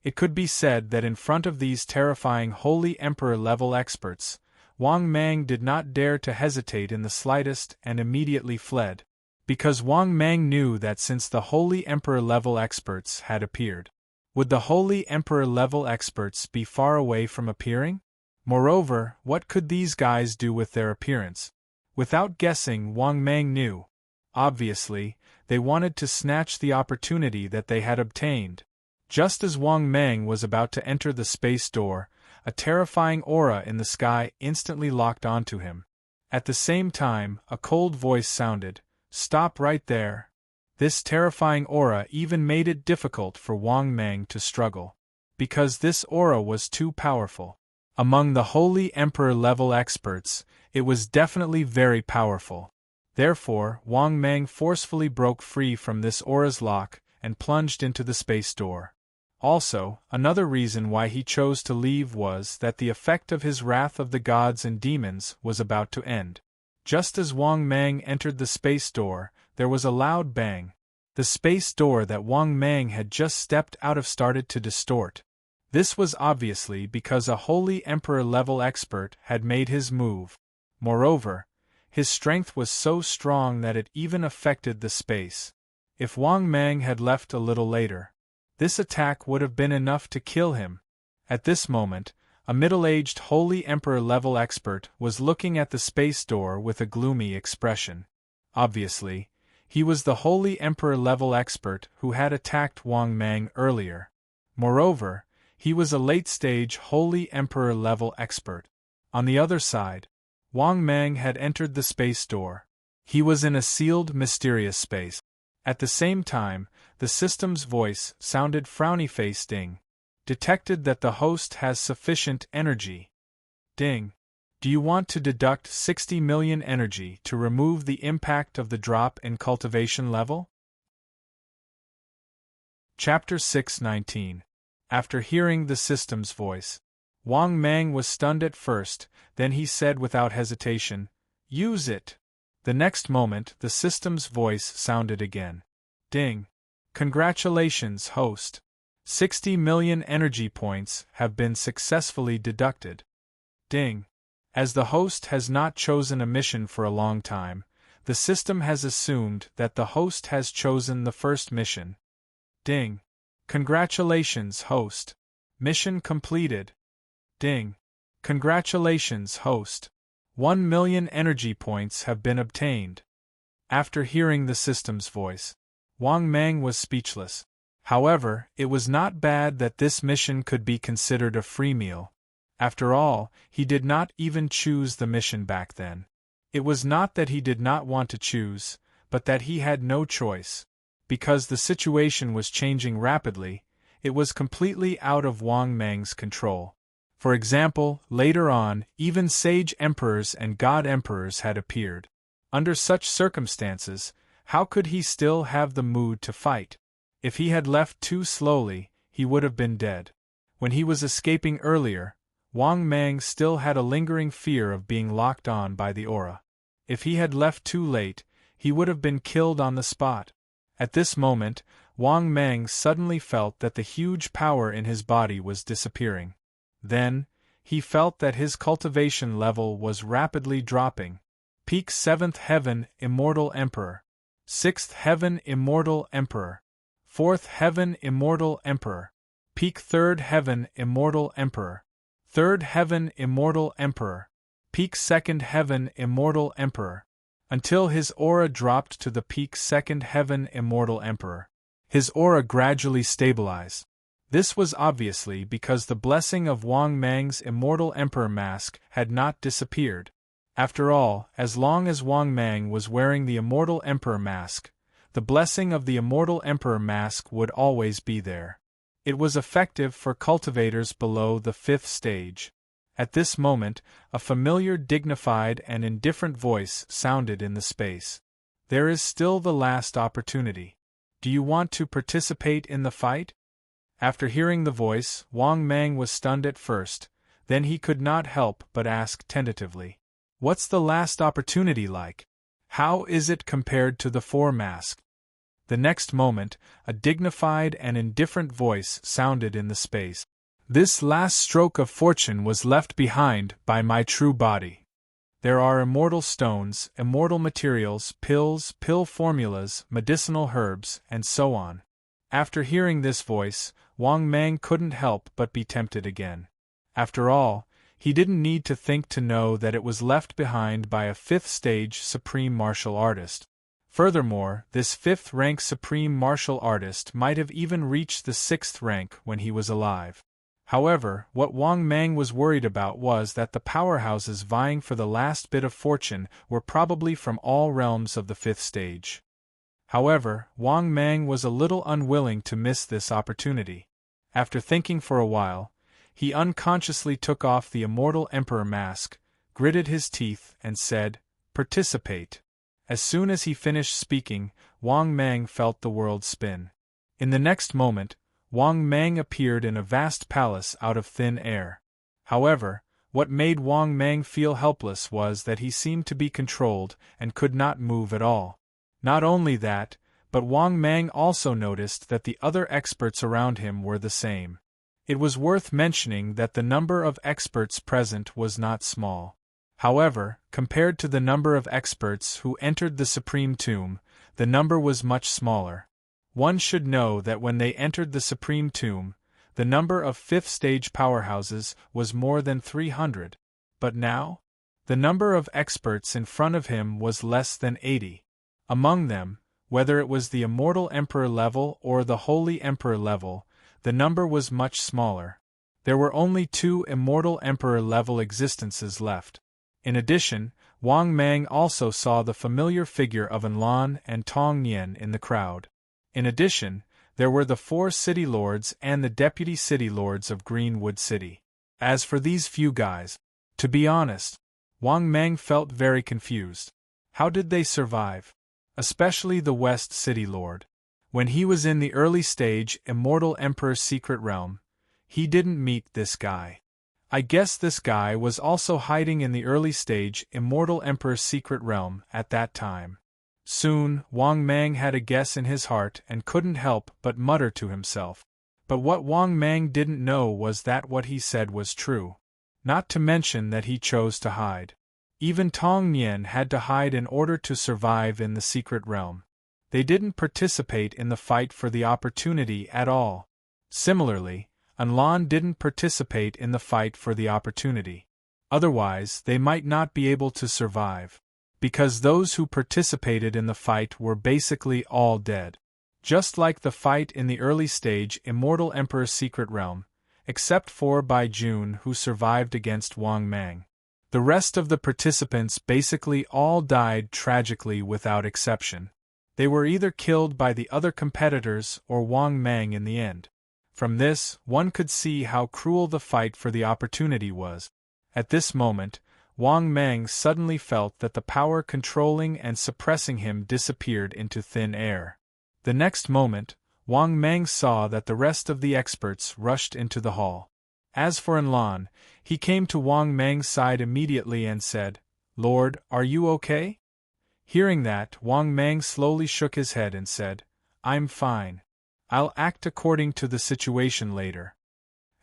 It could be said that in front of these terrifying Holy Emperor-level experts, Wang Mang did not dare to hesitate in the slightest and immediately fled. Because Wang Mang knew that since the Holy Emperor-level experts had appeared, would the Holy Emperor-level experts be far away from appearing? Moreover, what could these guys do with their appearance? Without guessing, Wang Mang knew. Obviously, they wanted to snatch the opportunity that they had obtained. Just as Wang Mang was about to enter the space door, a terrifying aura in the sky instantly locked onto him. At the same time, a cold voice sounded, "Stop right there." This terrifying aura even made it difficult for Wang Mang to struggle. Because this aura was too powerful. Among the Holy Emperor-level experts, it was definitely very powerful. Therefore, Wang Mang forcefully broke free from this aura's lock and plunged into the space door. Also, another reason why he chose to leave was that the effect of his wrath of the gods and demons was about to end. Just as Wang Mang entered the space door, there was a loud bang. The space door that Wang Mang had just stepped out of started to distort. This was obviously because a Holy Emperor-level expert had made his move. Moreover, his strength was so strong that it even affected the space. If Wang Mang had left a little later, this attack would have been enough to kill him. At this moment, a middle-aged Holy Emperor-level expert was looking at the space door with a gloomy expression. Obviously, he was the Holy Emperor-level expert who had attacked Wang Mang earlier. Moreover, he was a late-stage Holy Emperor-level expert. On the other side, Wang Mang had entered the space door. He was in a sealed, mysterious space. At the same time, the system's voice sounded frowny-faced. Ding. Detected that the host has sufficient energy. Ding. Do you want to deduct 60 million energy to remove the impact of the drop in cultivation level? Chapter 619. After hearing the system's voice, Wang Mang was stunned at first, then he said without hesitation, "Use it." The next moment, the system's voice sounded again. Ding. Congratulations, host. 60 million energy points have been successfully deducted. Ding. As the host has not chosen a mission for a long time, the system has assumed that the host has chosen the first mission. Ding. Congratulations, host. Mission completed. Ding. Congratulations, host. 1 million energy points have been obtained. After hearing the system's voice, Wang Mang was speechless. However, it was not bad that this mission could be considered a free meal. After all, he did not even choose the mission back then. It was not that he did not want to choose, but that he had no choice. Because the situation was changing rapidly, it was completely out of Wang Mang's control. For example, later on, even sage emperors and god emperors had appeared. Under such circumstances, how could he still have the mood to fight? If he had left too slowly, he would have been dead. When he was escaping earlier, Wang Mang still had a lingering fear of being locked on by the aura. If he had left too late, he would have been killed on the spot. At this moment, Wang Mang suddenly felt that the huge power in his body was disappearing. Then, he felt that his cultivation level was rapidly dropping. Peak 7th Heaven, Immortal Emperor. 6th Heaven, Immortal Emperor. 4th Heaven, Immortal Emperor. Peak 3rd Heaven, Immortal Emperor. 3rd Heaven, Immortal Emperor. Peak 2nd Heaven, Immortal Emperor. Until his aura dropped to the peak 2nd Heaven, Immortal Emperor. His aura gradually stabilized. This was obviously because the blessing of Wang Mang's Immortal Emperor mask had not disappeared. After all, as long as Wang Mang was wearing the Immortal Emperor mask, the blessing of the Immortal Emperor mask would always be there. It was effective for cultivators below the 5th stage. At this moment, a familiar, dignified, and indifferent voice sounded in the space. There is still the last opportunity. Do you want to participate in the fight? After hearing the voice, Wang Mang was stunned at first, then he could not help but ask tentatively, "What's the last opportunity like? How is it compared to the 4 mask?" The next moment, a dignified and indifferent voice sounded in the space. "This last stroke of fortune was left behind by my true body. There are immortal stones, immortal materials, pills, pill formulas, medicinal herbs, and so on." After hearing this voice, Wang Mang couldn't help but be tempted again. After all, he didn't need to think to know that it was left behind by a 5th stage supreme martial artist. Furthermore, this 5th rank supreme martial artist might have even reached the 6th rank when he was alive. However, what Wang Mang was worried about was that the powerhouses vying for the last bit of fortune were probably from all realms of the 5th stage. However, Wang Mang was a little unwilling to miss this opportunity. After thinking for a while, he unconsciously took off the Immortal Emperor mask, gritted his teeth, and said, "Participate." As soon as he finished speaking, Wang Mang felt the world spin. In the next moment, Wang Mang appeared in a vast palace out of thin air. However, what made Wang Mang feel helpless was that he seemed to be controlled and could not move at all. Not only that, but Wang Mang also noticed that the other experts around him were the same. It was worth mentioning that the number of experts present was not small. However, compared to the number of experts who entered the Supreme Tomb, the number was much smaller. One should know that when they entered the Supreme Tomb, the number of 5th stage powerhouses was more than 300. But now? The number of experts in front of him was less than 80. Among them, whether it was the Immortal Emperor level or the Holy Emperor level, the number was much smaller. There were only 2 Immortal Emperor level existences left. In addition, Wang Mang also saw the familiar figure of Anlan and Tong Nian in the crowd. In addition, there were the 4 city lords and the deputy city lords of Greenwood City. As for these few guys, to be honest, Wang Mang felt very confused. How did they survive? Especially the West City Lord. When he was in the early stage Immortal Emperor's secret realm, he didn't meet this guy. I guess this guy was also hiding in the early stage Immortal Emperor's secret realm at that time. Soon, Wang Mang had a guess in his heart and couldn't help but mutter to himself. But what Wang Mang didn't know was that what he said was true. Not to mention that he chose to hide. Even Tong Nian had to hide in order to survive in the secret realm. They didn't participate in the fight for the opportunity at all. Similarly, Anlan didn't participate in the fight for the opportunity. Otherwise, they might not be able to survive. Because those who participated in the fight were basically all dead. Just like the fight in the early stage Immortal Emperor's secret realm, except for Bai Jun who survived against Wang Mang. The rest of the participants basically all died tragically without exception. They were either killed by the other competitors or Wang Mang in the end. From this, one could see how cruel the fight for the opportunity was. At this moment, Wang Mang suddenly felt that the power controlling and suppressing him disappeared into thin air. The next moment, Wang Mang saw that the rest of the experts rushed into the hall. As for Anlan, he came to Wang Mang's side immediately and said, "Lord, are you okay?" Hearing that, Wang Mang slowly shook his head and said, "I'm fine. I'll act according to the situation later."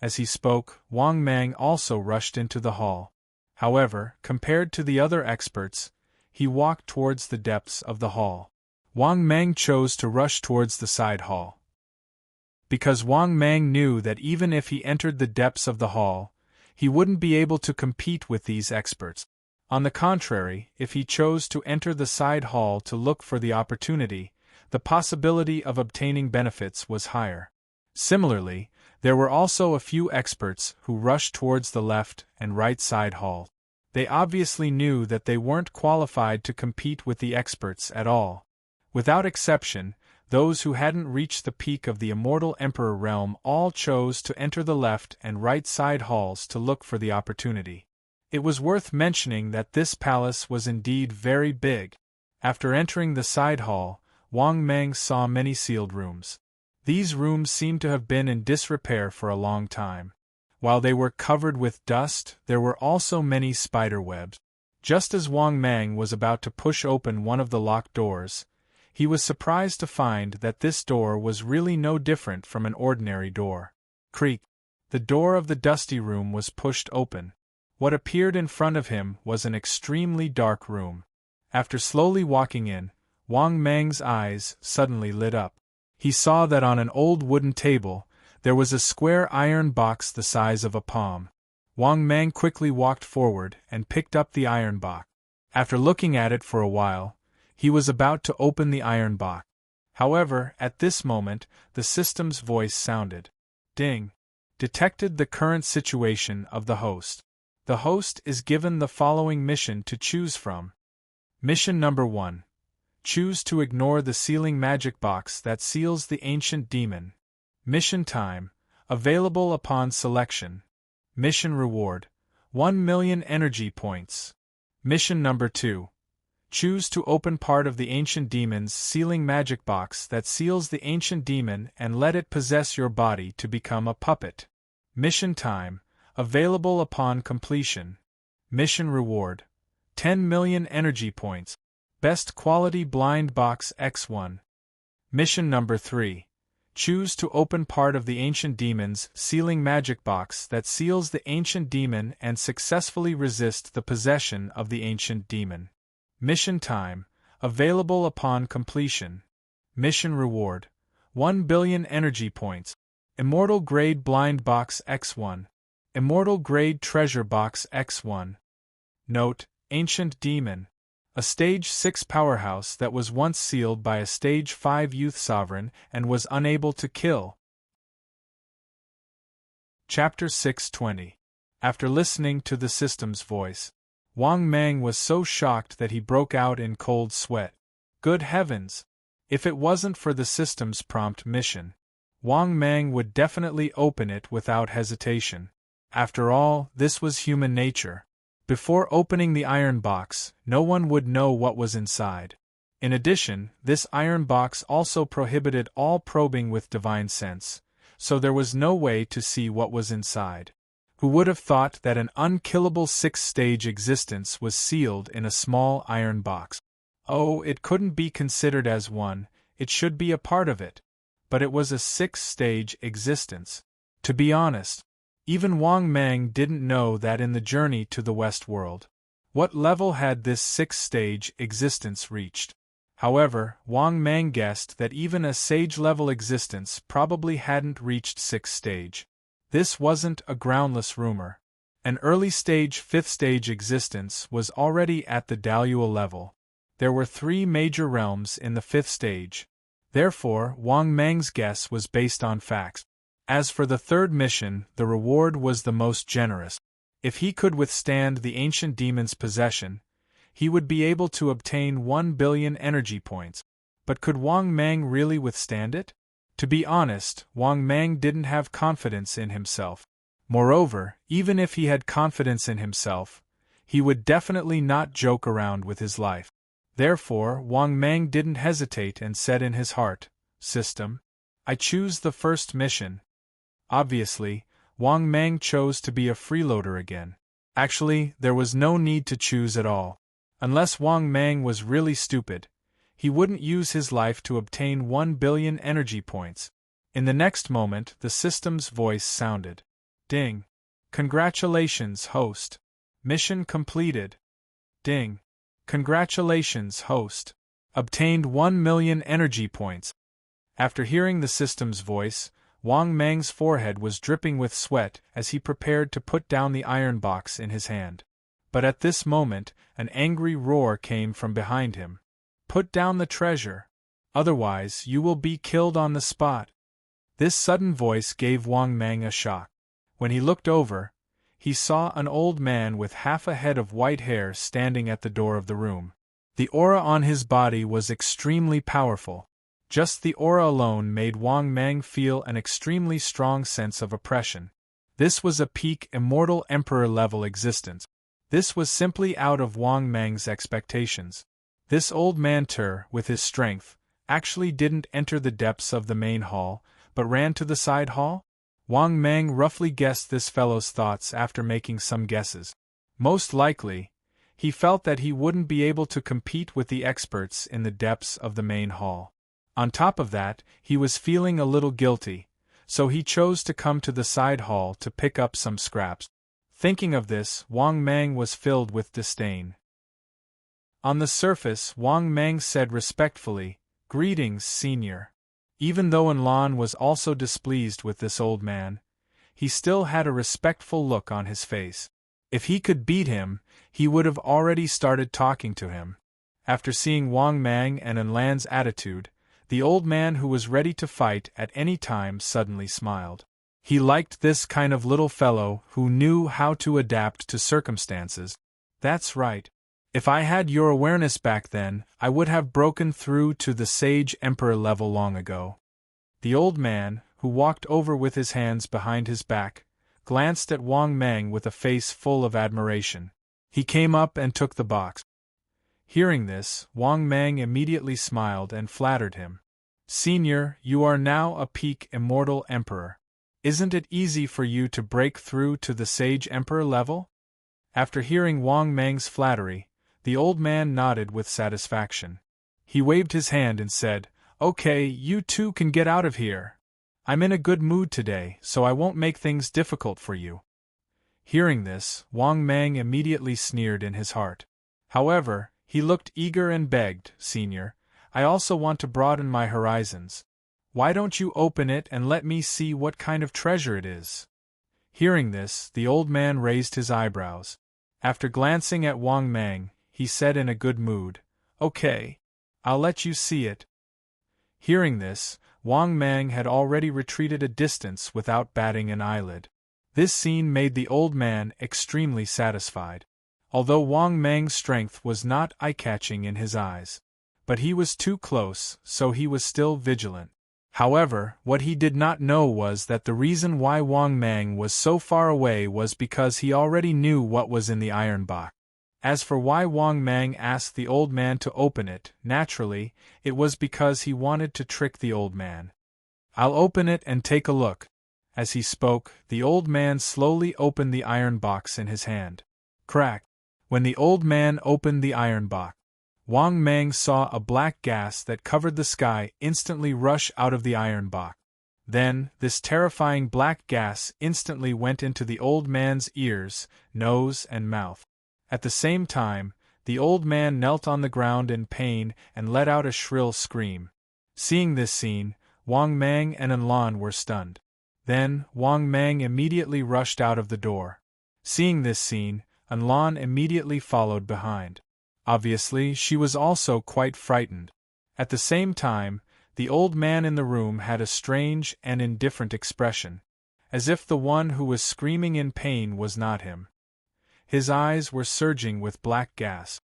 As he spoke, Wang Mang also rushed into the hall. However, compared to the other experts, he walked towards the depths of the hall. Wang Mang chose to rush towards the side hall. Because Wang Mang knew that even if he entered the depths of the hall, he wouldn't be able to compete with these experts. On the contrary, if he chose to enter the side hall to look for the opportunity, the possibility of obtaining benefits was higher. Similarly, there were also a few experts who rushed towards the left and right side hall. They obviously knew that they weren't qualified to compete with the experts at all. Without exception, those who hadn't reached the peak of the Immortal Emperor realm all chose to enter the left and right side halls to look for the opportunity. It was worth mentioning that this palace was indeed very big. After entering the side hall, Wang Mang saw many sealed rooms. These rooms seemed to have been in disrepair for a long time. While they were covered with dust, there were also many spider webs. Just as Wang Mang was about to push open one of the locked doors, he was surprised to find that this door was really no different from an ordinary door. Creak! The door of the dusty room was pushed open. What appeared in front of him was an extremely dark room. After slowly walking in, Wang Mang's eyes suddenly lit up. He saw that on an old wooden table, there was a square iron box the size of a palm. Wang Mang quickly walked forward and picked up the iron box. After looking at it for a while, he was about to open the iron box. However, at this moment, the system's voice sounded. Ding! Detected the current situation of the host. The host is given the following mission to choose from. Mission number 1. Choose to ignore the sealing magic box that seals the ancient demon. Mission time, available upon selection. Mission reward, 1 million energy points. Mission number 2. Choose to open part of the ancient demon's sealing magic box that seals the ancient demon and let it possess your body to become a puppet. Mission time, available upon completion. Mission reward, 10 million energy points. Best quality blind box X1. Mission number 3. Choose to open part of the ancient demon's sealing magic box that seals the ancient demon and successfully resist the possession of the ancient demon. Mission time, available upon completion. Mission reward, 1 billion energy points. Immortal Grade Blind Box X1. Immortal Grade Treasure Box X1. Note: Ancient Demon. A Stage 6 powerhouse that was once sealed by a Stage 5 youth sovereign and was unable to kill. Chapter 620. After listening to the system's voice, Wang Mang was so shocked that he broke out in cold sweat. Good heavens! If it wasn't for the system's prompt mission, Wang Mang would definitely open it without hesitation. After all, this was human nature. Before opening the iron box, no one would know what was inside. In addition, this iron box also prohibited all probing with divine sense, so there was no way to see what was inside. Who would have thought that an unkillable six-stage existence was sealed in a small iron box? Oh, it couldn't be considered as one, it should be a part of it. But it was a six-stage existence. To be honest, even Wang Mang didn't know that in the journey to the West World. What level had this six-stage existence reached? However, Wang Mang guessed that even a sage-level existence probably hadn't reached sixth stage. This wasn't a groundless rumor. An early-stage fifth-stage existence was already at the Daluo level. There were 3 major realms in the fifth stage. Therefore, Wang Mang's guess was based on facts. As for the third mission, the reward was the most generous. If he could withstand the ancient demon's possession, he would be able to obtain 1 billion energy points. But could Wang Mang really withstand it? To be honest, Wang Mang didn't have confidence in himself. Moreover, even if he had confidence in himself, he would definitely not joke around with his life. Therefore, Wang Mang didn't hesitate and said in his heart, "System, I choose the first mission." Obviously, Wang Mang chose to be a freeloader again. Actually, there was no need to choose at all. Unless Wang Mang was really stupid, he wouldn't use his life to obtain 1 billion energy points. In the next moment, the system's voice sounded. Ding. Congratulations, host. Mission completed. Ding. Congratulations, host. Obtained 1 million energy points. After hearing the system's voice, Wang Mang's forehead was dripping with sweat as he prepared to put down the iron box in his hand. But at this moment, an angry roar came from behind him. Put down the treasure. Otherwise, you will be killed on the spot. This sudden voice gave Wang Mang a shock. When he looked over, he saw an old man with half a head of white hair standing at the door of the room. The aura on his body was extremely powerful. Just the aura alone made Wang Mang feel an extremely strong sense of oppression. This was a peak immortal emperor level existence. This was simply out of Wang Mang's expectations. This old man, with his strength, actually didn't enter the depths of the main hall, but ran to the side hall? Wang Mang roughly guessed this fellow's thoughts after making some guesses. Most likely, he felt that he wouldn't be able to compete with the experts in the depths of the main hall. On top of that, he was feeling a little guilty, so he chose to come to the side hall to pick up some scraps. Thinking of this, Wang Mang was filled with disdain. On the surface, Wang Mang said respectfully, "Greetings, senior." Even though Enlon was also displeased with this old man, he still had a respectful look on his face. If he could beat him, he would have already started talking to him. After seeing Wang Mang and Enlan's attitude, the old man who was ready to fight at any time suddenly smiled. He liked this kind of little fellow who knew how to adapt to circumstances. That's right. If I had your awareness back then, I would have broken through to the Sage Emperor level long ago. The old man, who walked over with his hands behind his back, glanced at Wang Mang with a face full of admiration. He came up and took the box. Hearing this, Wang Mang immediately smiled and flattered him. "Senior, you are now a peak immortal emperor. Isn't it easy for you to break through to the Sage Emperor level?" After hearing Wang Mang's flattery, the old man nodded with satisfaction. He waved his hand and said, "Okay, you two can get out of here. I'm in a good mood today, so I won't make things difficult for you." Hearing this, Wang Mang immediately sneered in his heart. However, he looked eager and begged, "Senior, I also want to broaden my horizons. Why don't you open it and let me see what kind of treasure it is?" Hearing this, the old man raised his eyebrows. After glancing at Wang Mang, he said in a good mood, "Okay, I'll let you see it." Hearing this, Wang Mang had already retreated a distance without batting an eyelid. This scene made the old man extremely satisfied. although Wang Mang's strength was not eye-catching in his eyes. But he was too close, so he was still vigilant. However, what he did not know was that the reason why Wang Mang was so far away was because he already knew what was in the iron box. As for why Wang Mang asked the old man to open it, naturally, it was because he wanted to trick the old man. "I'll open it and take a look." As he spoke, the old man slowly opened the iron box in his hand. Crack! When the old man opened the iron box, Wang Mang saw a black gas that covered the sky instantly rush out of the iron box. Then, this terrifying black gas instantly went into the old man's ears, nose, and mouth. At the same time, the old man knelt on the ground in pain and let out a shrill scream. Seeing this scene, Wang Mang and Anlan were stunned. Then, Wang Mang immediately rushed out of the door. Seeing this scene, Anlan immediately followed behind. Obviously, she was also quite frightened. At the same time, the old man in the room had a strange and indifferent expression, as if the one who was screaming in pain was not him. His eyes were surging with black gas.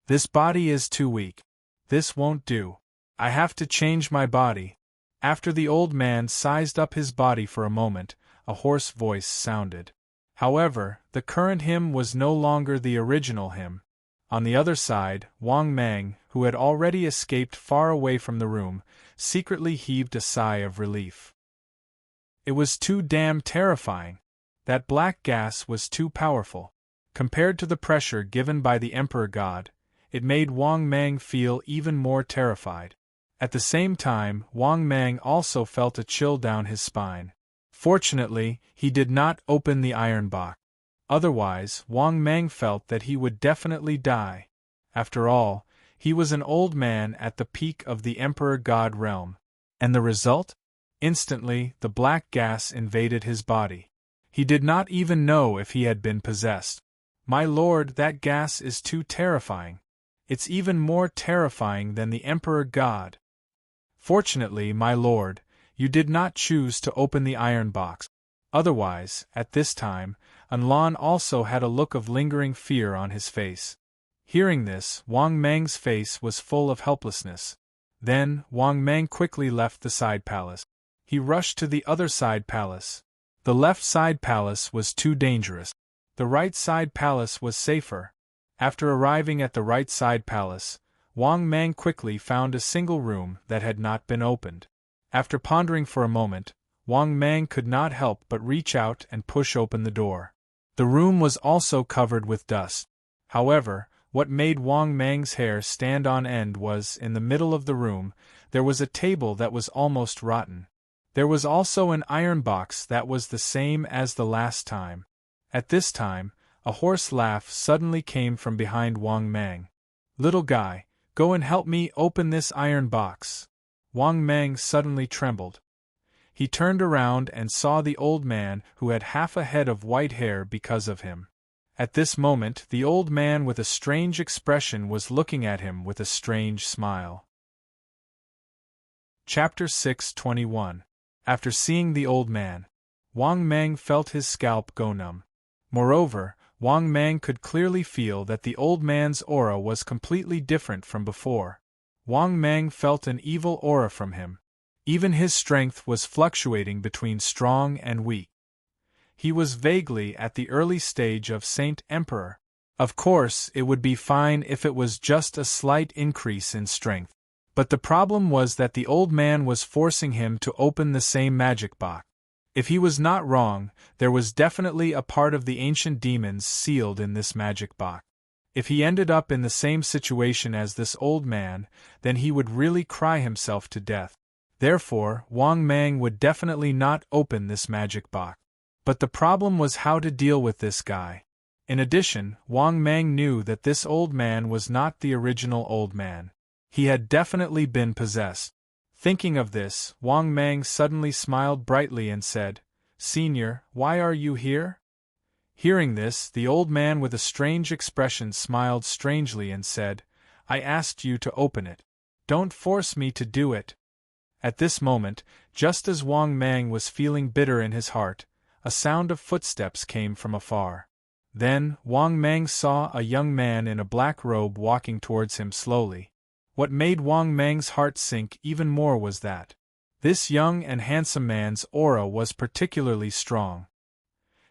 "This body is too weak. This won't do. I have to change my body." After the old man sized up his body for a moment, a hoarse voice sounded. However, the current hymn was no longer the original hymn. On the other side, Wang Mang, who had already escaped far away from the room, secretly heaved a sigh of relief. It was too damn terrifying. That black gas was too powerful. Compared to the pressure given by the Emperor God, it made Wang Mang feel even more terrified. At the same time, Wang Mang also felt a chill down his spine. Fortunately, he did not open the iron box. Otherwise, Wang Mang felt that he would definitely die. After all, he was an old man at the peak of the Emperor God realm. And the result? Instantly, the black gas invaded his body. He did not even know if he had been possessed. "My lord, that gas is too terrifying. It's even more terrifying than the Emperor God." "Fortunately, my lord, you did not choose to open the iron box. Otherwise, at this time, Anlan also had a look of lingering fear on his face." Hearing this, Wang Mang's face was full of helplessness. Then, Wang Mang quickly left the side palace. He rushed to the other side palace. The left side palace was too dangerous. The right side palace was safer. After arriving at the right side palace, Wang Mang quickly found a single room that had not been opened. After pondering for a moment, Wang Mang could not help but reach out and push open the door. The room was also covered with dust. However, what made Wang Mang's hair stand on end was, in the middle of the room, there was a table that was almost rotten. There was also an iron box that was the same as the last time. At this time, a hoarse laugh suddenly came from behind Wang Mang. "Little guy, go and help me open this iron box." Wang Mang suddenly trembled. He turned around and saw the old man who had half a head of white hair because of him. At this moment, the old man with a strange expression was looking at him with a strange smile. Chapter 6:21. After seeing the old man, Wang Mang felt his scalp go numb. Moreover, Wang Mang could clearly feel that the old man's aura was completely different from before. Wang Mang felt an evil aura from him. Even his strength was fluctuating between strong and weak. He was vaguely at the early stage of Saint Emperor. Of course, it would be fine if it was just a slight increase in strength. But the problem was that the old man was forcing him to open the same magic box. If he was not wrong, there was definitely a part of the ancient demons sealed in this magic box. If he ended up in the same situation as this old man, then he would really cry himself to death. Therefore, Wang Mang would definitely not open this magic box. But the problem was how to deal with this guy. In addition, Wang Mang knew that this old man was not the original old man. He had definitely been possessed. Thinking of this, Wang Mang suddenly smiled brightly and said, "Senior, why are you here?" Hearing this, the old man with a strange expression smiled strangely and said, "I asked you to open it. Don't force me to do it." At this moment, just as Wang Mang was feeling bitter in his heart, a sound of footsteps came from afar. Then, Wang Mang saw a young man in a black robe walking towards him slowly. What made Wang Mang's heart sink even more was that this young and handsome man's aura was particularly strong.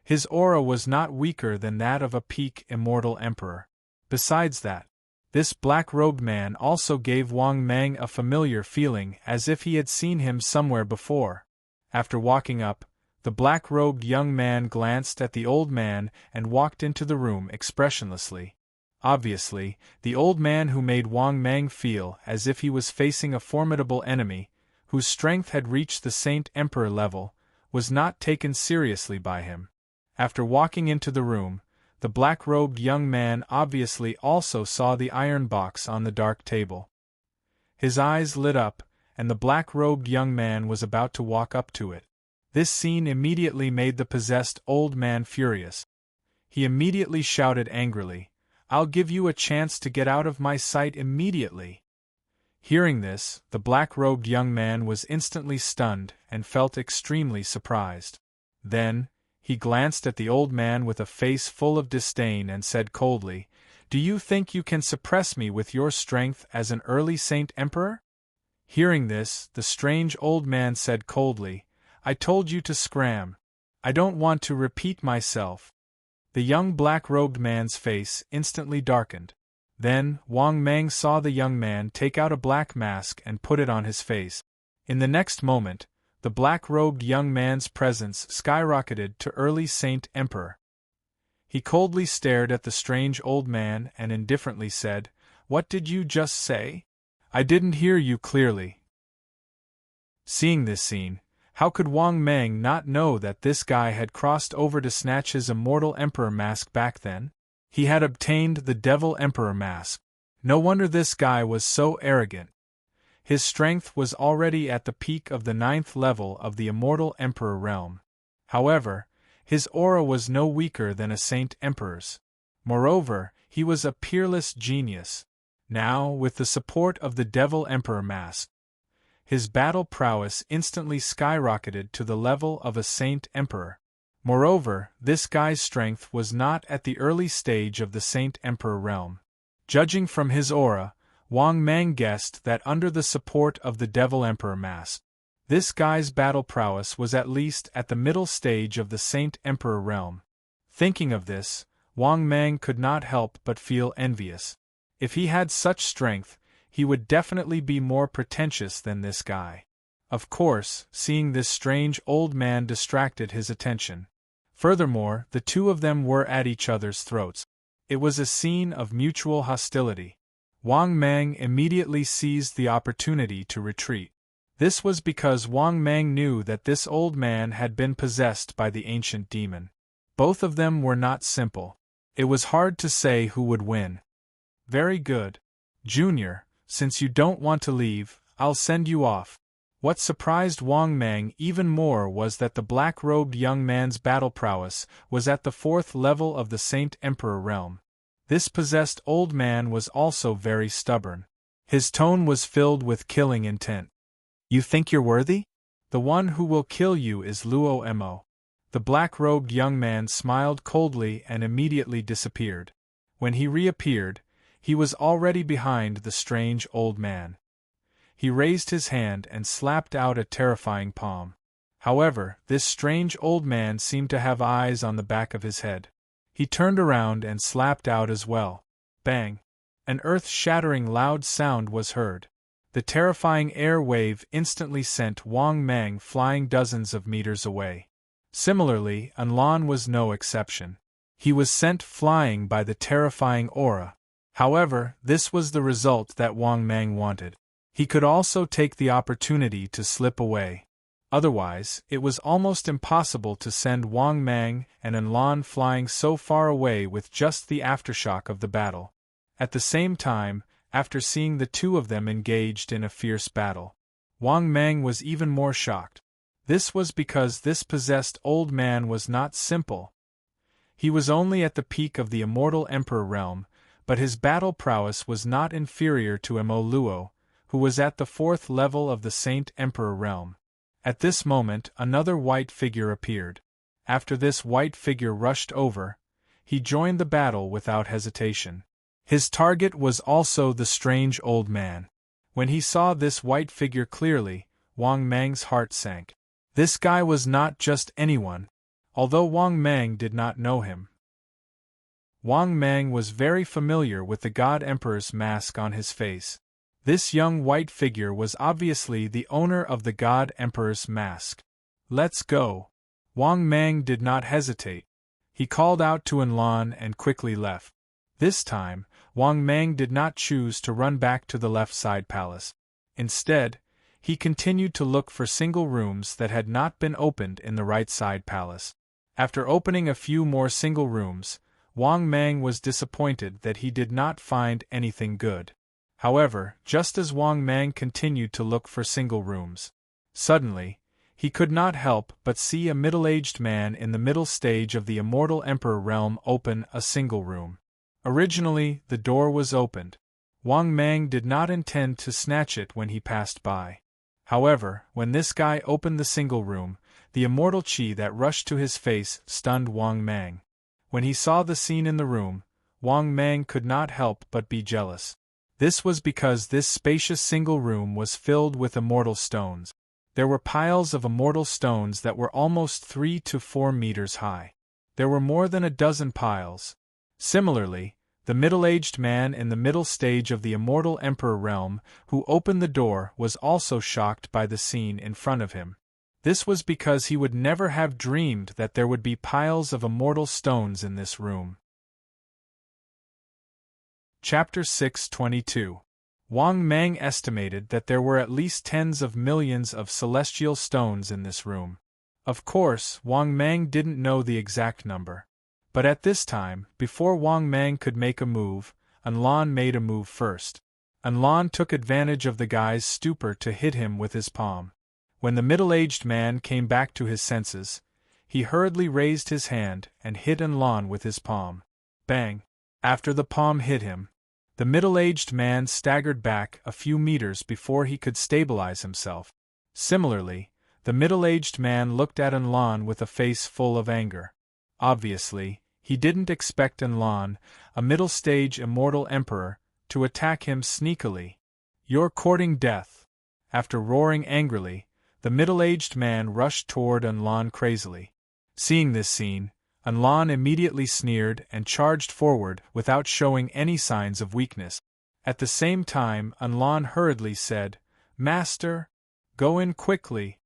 His aura was not weaker than that of a peak immortal emperor. Besides that, this black-robed man also gave Wang Mang a familiar feeling as if he had seen him somewhere before. After walking up, the black-robed young man glanced at the old man and walked into the room expressionlessly. Obviously, the old man who made Wang Mang feel as if he was facing a formidable enemy, whose strength had reached the Saint Emperor level, was not taken seriously by him. After walking into the room, the black-robed young man obviously also saw the iron box on the dark table. His eyes lit up, and the black-robed young man was about to walk up to it. This scene immediately made the possessed old man furious. He immediately shouted angrily, "I'll give you a chance to get out of my sight immediately." Hearing this, the black-robed young man was instantly stunned and felt extremely surprised. Then, he glanced at the old man with a face full of disdain and said coldly, "Do you think you can suppress me with your strength as an early Saint Emperor?" Hearing this, the strange old man said coldly, "I told you to scram. I don't want to repeat myself." The young black-robed man's face instantly darkened. Then, Wang Mang saw the young man take out a black mask and put it on his face. In the next moment, the black-robed young man's presence skyrocketed to early Saint Emperor. He coldly stared at the strange old man and indifferently said, "What did you just say? I didn't hear you clearly." Seeing this scene, how could Wang Mang not know that this guy had crossed over to snatch his immortal emperor mask back then? He had obtained the Devil Emperor mask. No wonder this guy was so arrogant. His strength was already at the peak of the 9th level of the immortal emperor realm. However, his aura was no weaker than a Saint Emperor's. Moreover, he was a peerless genius. Now, with the support of the Devil Emperor mask, his battle prowess instantly skyrocketed to the level of a Saint Emperor. Moreover, this guy's strength was not at the early stage of the Saint Emperor realm. Judging from his aura, Wang Mang guessed that under the support of the Devil Emperor mask, this guy's battle prowess was at least at the middle stage of the Saint Emperor realm. Thinking of this, Wang Mang could not help but feel envious. If he had such strength, he would definitely be more pretentious than this guy. Of course, seeing this strange old man distracted his attention. Furthermore, the two of them were at each other's throats. It was a scene of mutual hostility. Wang Mang immediately seized the opportunity to retreat. This was because Wang Mang knew that this old man had been possessed by the ancient demon. Both of them were not simple. It was hard to say who would win. "Very good. Junior, since you don't want to leave, I'll send you off." What surprised Wang Mang even more was that the black-robed young man's battle prowess was at the 4th level of the Saint Emperor realm. This possessed old man was also very stubborn. His tone was filled with killing intent. "You think you're worthy? The one who will kill you is Luo Mo." The black-robed young man smiled coldly and immediately disappeared. When he reappeared, he was already behind the strange old man. He raised his hand and slapped out a terrifying palm. However, this strange old man seemed to have eyes on the back of his head. He turned around and slapped out as well. Bang! An earth-shattering loud sound was heard. The terrifying air wave instantly sent Wang Mang flying dozens of meters away. Similarly, Anlan was no exception. He was sent flying by the terrifying aura. However, this was the result that Wang Mang wanted. He could also take the opportunity to slip away. Otherwise, it was almost impossible to send Wang Mang and Anlan flying so far away with just the aftershock of the battle. At the same time, after seeing the two of them engaged in a fierce battle, Wang Mang was even more shocked. This was because this possessed old man was not simple. He was only at the peak of the immortal emperor realm, but his battle prowess was not inferior to Mo Luo, who was at the 4th level of the Saint Emperor realm. At this moment, another white figure appeared. After this white figure rushed over, he joined the battle without hesitation. His target was also the strange old man. When he saw this white figure clearly, Wang Mang's heart sank. This guy was not just anyone, although Wang Mang did not know him. Wang Mang was very familiar with the God Emperor's mask on his face. This young white figure was obviously the owner of the God Emperor's mask. "Let's go." Wang Mang did not hesitate. He called out to Enlon and quickly left. This time, Wang Mang did not choose to run back to the left side palace. Instead, he continued to look for single rooms that had not been opened in the right side palace. After opening a few more single rooms, Wang Mang was disappointed that he did not find anything good. However, just as Wang Mang continued to look for single rooms, suddenly, he could not help but see a middle-aged man in the middle stage of the Immortal Emperor realm open a single room. Originally, the door was opened. Wang Mang did not intend to snatch it when he passed by. However, when this guy opened the single room, the immortal chi that rushed to his face stunned Wang Mang. When he saw the scene in the room, Wang Mang could not help but be jealous. This was because this spacious single room was filled with immortal stones. There were piles of immortal stones that were almost 3 to 4 meters high. There were more than a dozen piles. Similarly, the middle-aged man in the middle stage of the Immortal Emperor realm, who opened the door, was also shocked by the scene in front of him. This was because he would never have dreamed that there would be piles of immortal stones in this room. Chapter 622. Wang Mang estimated that there were at least tens of millions of celestial stones in this room. Of course, Wang Mang didn't know the exact number. But at this time, before Wang Mang could make a move, Enlon made a move first. Enlon took advantage of the guy's stupor to hit him with his palm. When the middle-aged man came back to his senses, he hurriedly raised his hand and hit Enlon with his palm. Bang! After the palm hit him, the middle-aged man staggered back a few meters before he could stabilize himself. Similarly, the middle-aged man looked at Enlon with a face full of anger. Obviously, he didn't expect Enlon, a middle-stage immortal emperor, to attack him sneakily. "You're courting death." After roaring angrily, the middle-aged man rushed toward Enlon crazily. Seeing this scene, Enlon immediately sneered and charged forward without showing any signs of weakness. At the same time, Enlon hurriedly said, "Master, go in quickly."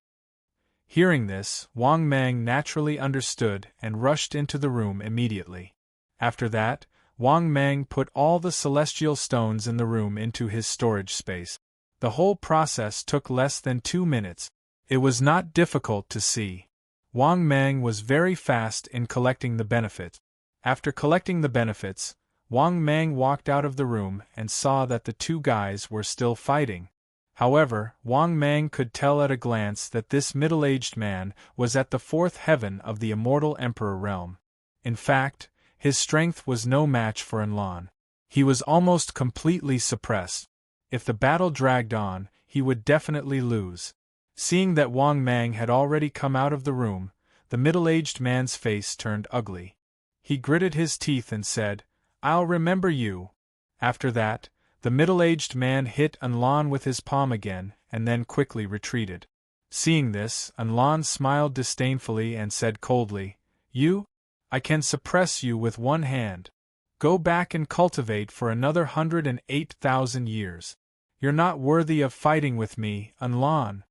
Hearing this, Wang Mang naturally understood and rushed into the room immediately. After that, Wang Mang put all the celestial stones in the room into his storage space. The whole process took less than 2 minutes. It was not difficult to see. Wang Mang was very fast in collecting the benefits. After collecting the benefits, Wang Mang walked out of the room and saw that the two guys were still fighting. However, Wang Mang could tell at a glance that this middle-aged man was at the 4th heaven of the Immortal Emperor realm. In fact, his strength was no match for Enlon. He was almost completely suppressed. If the battle dragged on, he would definitely lose. Seeing that Wang Mang had already come out of the room, the middle-aged man's face turned ugly. He gritted his teeth and said, "I'll remember you." After that, the middle-aged man hit Enlon with his palm again, and then quickly retreated. Seeing this, Enlon smiled disdainfully and said coldly, "You? I can suppress you with one hand. Go back and cultivate for another 108,000 years. You're not worthy of fighting with me, Enlon."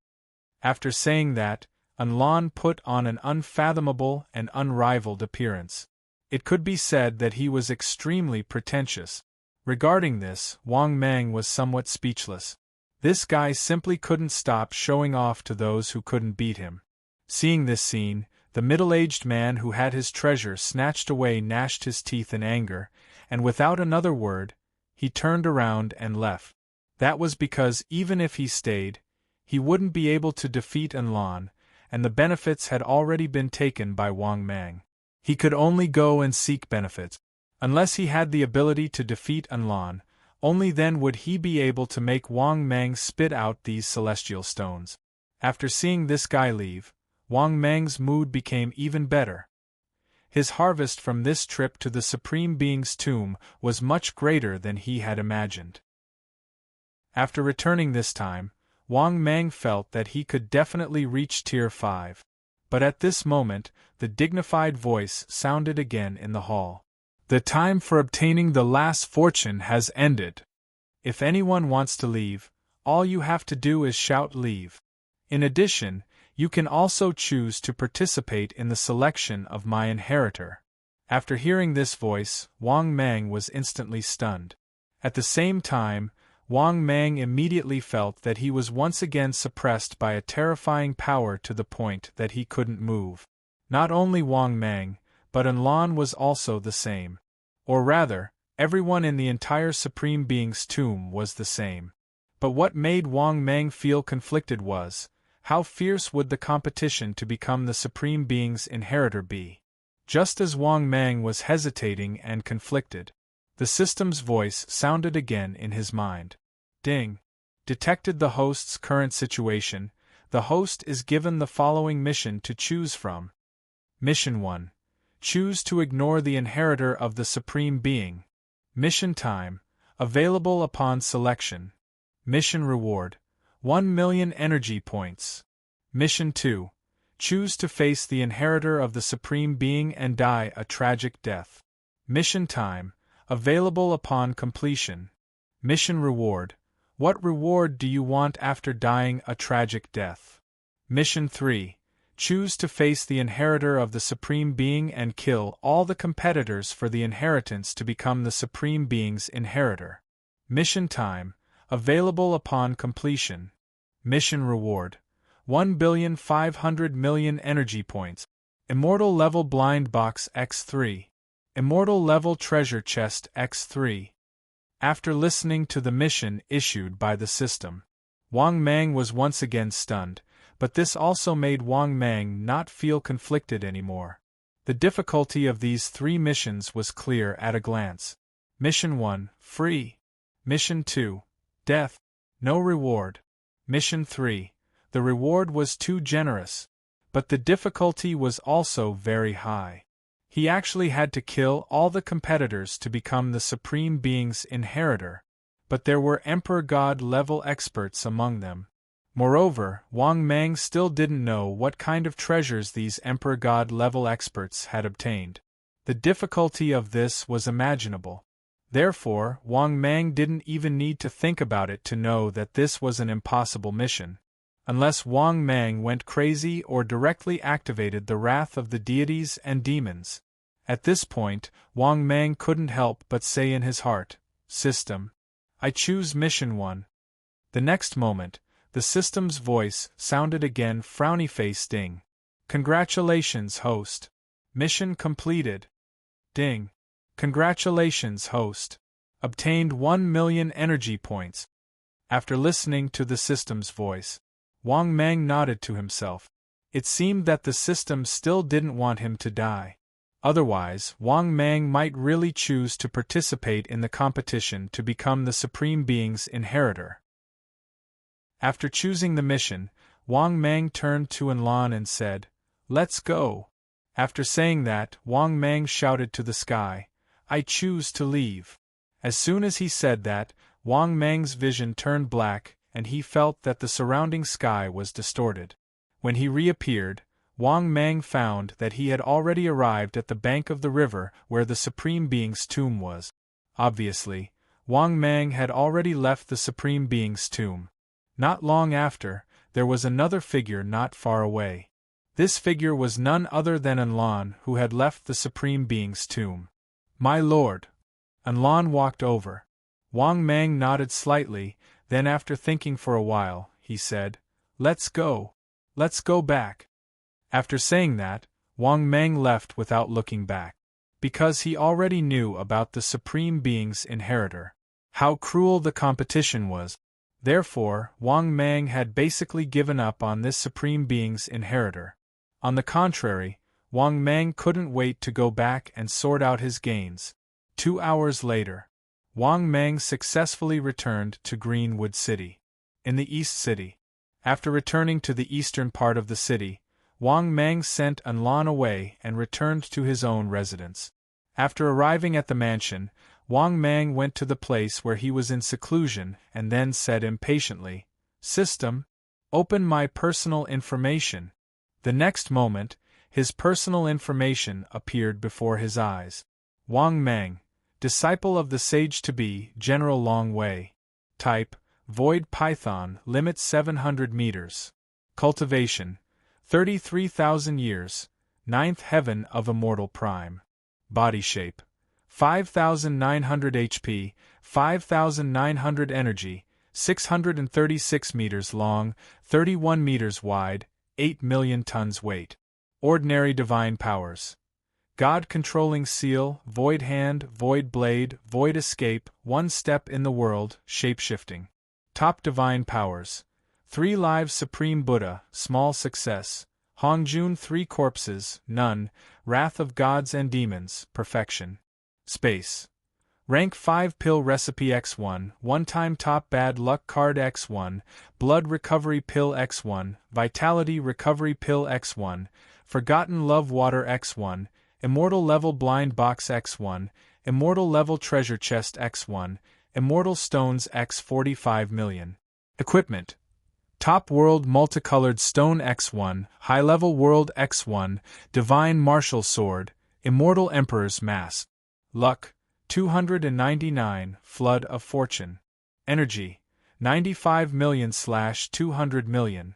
After saying that, Enlon put on an unfathomable and unrivaled appearance. It could be said that he was extremely pretentious. Regarding this, Wang Mang was somewhat speechless. This guy simply couldn't stop showing off to those who couldn't beat him. Seeing this scene, the middle-aged man who had his treasure snatched away gnashed his teeth in anger, and without another word, he turned around and left. That was because even if he stayed, he wouldn't be able to defeat Enlon, and the benefits had already been taken by Wang Mang. He could only go and seek benefits. Unless he had the ability to defeat Enlon, only then would he be able to make Wang Mang spit out these celestial stones. After seeing this guy leave, Wang Mang's mood became even better. His harvest from this trip to the Supreme Being's tomb was much greater than he had imagined. After returning this time, Wang Mang felt that he could definitely reach Tier 5. But at this moment, the dignified voice sounded again in the hall. The time for obtaining the last fortune has ended. If anyone wants to leave, all you have to do is shout leave. In addition, you can also choose to participate in the selection of my inheritor. After hearing this voice, Wang Mang was instantly stunned. At the same time, Wang Mang immediately felt that he was once again suppressed by a terrifying power to the point that he couldn't move. Not only Wang Mang, but Enlon was also the same. Or rather, everyone in the entire Supreme Being's tomb was the same. But what made Wang Mang feel conflicted was, how fierce would the competition to become the Supreme Being's inheritor be? Just as Wang Mang was hesitating and conflicted, the system's voice sounded again in his mind. Ding! Detected the host's current situation. The host is given the following mission to choose from. Mission 1. Choose to ignore the inheritor of the Supreme Being. Mission time. Available upon selection. Mission reward. 1,000,000 energy points. Mission 2. Choose to face the inheritor of the Supreme Being and die a tragic death. Mission time. Available upon completion. Mission reward. What reward do you want after dying a tragic death? Mission 3. Choose to face the inheritor of the Supreme Being and kill all the competitors for the inheritance to become the Supreme Being's inheritor. Mission time. Available upon completion. Mission reward. 1,500,000,000 energy points. Immortal level blind box X3. Immortal level treasure chest X3. After listening to the mission issued by the system, Wang Mang was once again stunned, but this also made Wang Mang not feel conflicted anymore. The difficulty of these 3 missions was clear at a glance. Mission 1, free. Mission 2, death, no reward. Mission 3, the reward was too generous, but the difficulty was also very high. He actually had to kill all the competitors to become the Supreme Being's inheritor, but there were Emperor God level experts among them. Moreover, Wang Mang still didn't know what kind of treasures these Emperor God level experts had obtained. The difficulty of this was imaginable. Therefore, Wang Mang didn't even need to think about it to know that this was an impossible mission. Unless Wang Mang went crazy or directly activated the wrath of the deities and demons. At this point, Wang Mang couldn't help but say in his heart, System, I choose Mission 1. The next moment, the system's voice sounded again frowny-faced ding. Congratulations, host. Mission completed. Ding. Congratulations, host. Obtained 1,000,000 energy points. After listening to the system's voice, Wang Mang nodded to himself. It seemed that the system still didn't want him to die. Otherwise, Wang Mang might really choose to participate in the competition to become the Supreme Being's inheritor. After choosing the mission, Wang Mang turned to Enlon and said, Let's go. After saying that, Wang Mang shouted to the sky, I choose to leave. As soon as he said that, Wang Mang's vision turned black, and he felt that the surrounding sky was distorted. When he reappeared, Wang Mang found that he had already arrived at the bank of the river where the Supreme Being's tomb was. Obviously, Wang Mang had already left the Supreme Being's tomb. Not long after, there was another figure not far away. This figure was none other than Enlon, who had left the Supreme Being's tomb. My lord. Enlon walked over. Wang Mang nodded slightly, then after thinking for a while, he said, Let's go. Let's go back. After saying that, Wang Mang left without looking back. Because he already knew about the Supreme Being's inheritor. How cruel the competition was. Therefore, Wang Mang had basically given up on this Supreme Being's inheritor. On the contrary, Wang Mang couldn't wait to go back and sort out his gains. 2 hours later, Wang Mang successfully returned to Greenwood City. In the East City. After returning to the eastern part of the city, Wang Mang sent Anlan away and returned to his own residence. After arriving at the mansion, Wang Mang went to the place where he was in seclusion and then said impatiently, "System, open my personal information." The next moment, his personal information appeared before his eyes. Wang Mang, disciple of the sage-to-be General Long Wei. Type, Void Python, limit 700 meters. Cultivation, 33,000 years, 9th heaven of Immortal Prime. Body shape, 5,900 HP, 5,900 energy, 636 meters long, 31 meters wide, 8 million tons weight. Ordinary divine powers. God-controlling seal, void hand, void blade, void escape, one step in the world, shape-shifting. Top divine powers. 3 lives supreme Buddha, small success. Hongjun 3 corpses, none, wrath of gods and demons, perfection. Space. Rank 5 pill recipe X1, one-time top bad luck card X1, blood recovery pill X1, vitality recovery pill X1, forgotten love water X1, immortal level blind box X1, immortal level treasure chest X1, immortal stones X 45 million. Equipment. Top world multicolored stone X1, high level world X1, divine martial sword, immortal emperor's mask. Luck, 299, flood of fortune. Energy, 95 million/200 million.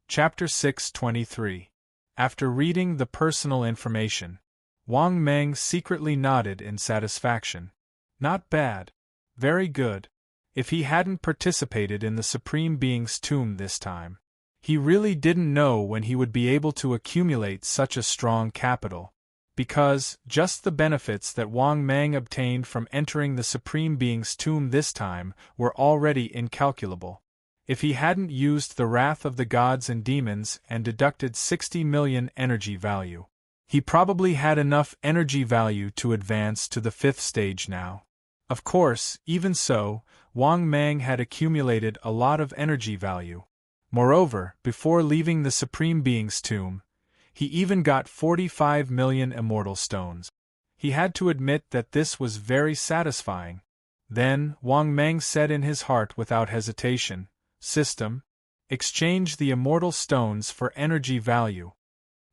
Chapter 623. After reading the personal information, Wang Mang secretly nodded in satisfaction. Not bad. Very good. If he hadn't participated in the Supreme Being's tomb this time, he really didn't know when he would be able to accumulate such a strong capital. Because, just the benefits that Wang Mang obtained from entering the Supreme Being's tomb this time were already incalculable. If he hadn't used the wrath of the gods and demons and deducted 60 million energy value, he probably had enough energy value to advance to the 5th stage now. Of course, even so, Wang Mang had accumulated a lot of energy value. Moreover, before leaving the Supreme Being's tomb, he even got 45 million immortal stones. He had to admit that this was very satisfying. Then, Wang Mang said in his heart without hesitation, "System, exchange the immortal stones for energy value."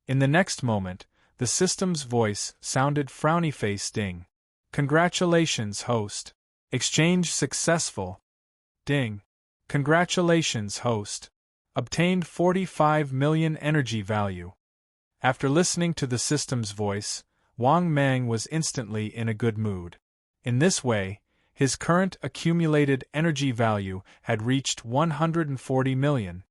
In the next moment, the system's voice sounded frowny-faced ding. "Congratulations, host. Exchange successful." Ding. "Congratulations, host. Obtained 45 million energy value." After listening to the system's voice, Wang Mang was instantly in a good mood. In this way, his current accumulated energy value had reached 140 million.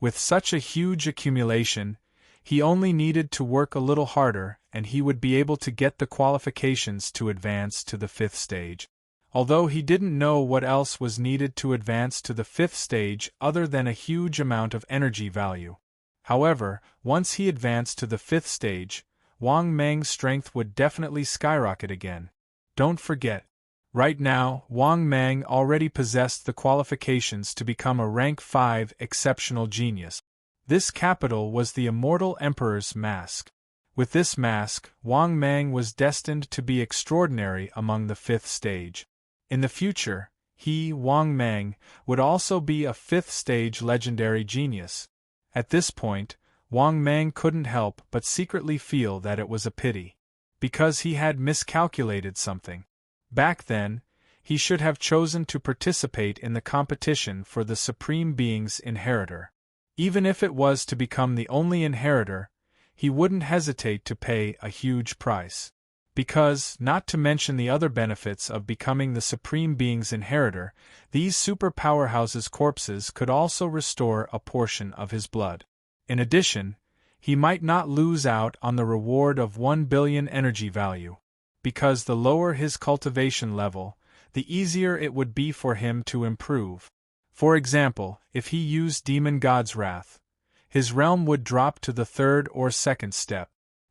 With such a huge accumulation, he only needed to work a little harder and he would be able to get the qualifications to advance to the 5th stage. Although he didn't know what else was needed to advance to the 5th stage other than a huge amount of energy value. However, once he advanced to the 5th stage, Wang Mang's strength would definitely skyrocket again. Don't forget, right now, Wang Mang already possessed the qualifications to become a rank 5 exceptional genius. This capital was the Immortal Emperor's mask. With this mask, Wang Mang was destined to be extraordinary among the 5th stage. In the future, he, Wang Mang, would also be a 5th stage legendary genius. At this point, Wang Mang couldn't help but secretly feel that it was a pity. Because he had miscalculated something. Back then, he should have chosen to participate in the competition for the Supreme Being's inheritor. Even if it was to become the only inheritor, he wouldn't hesitate to pay a huge price. Because, not to mention the other benefits of becoming the Supreme Being's inheritor, these super powerhouses' corpses could also restore a portion of his blood. In addition, he might not lose out on the reward of 1 billion energy value. Because the lower his cultivation level, the easier it would be for him to improve. For example, if he used Demon God's Wrath, his realm would drop to the 3rd or 2nd step.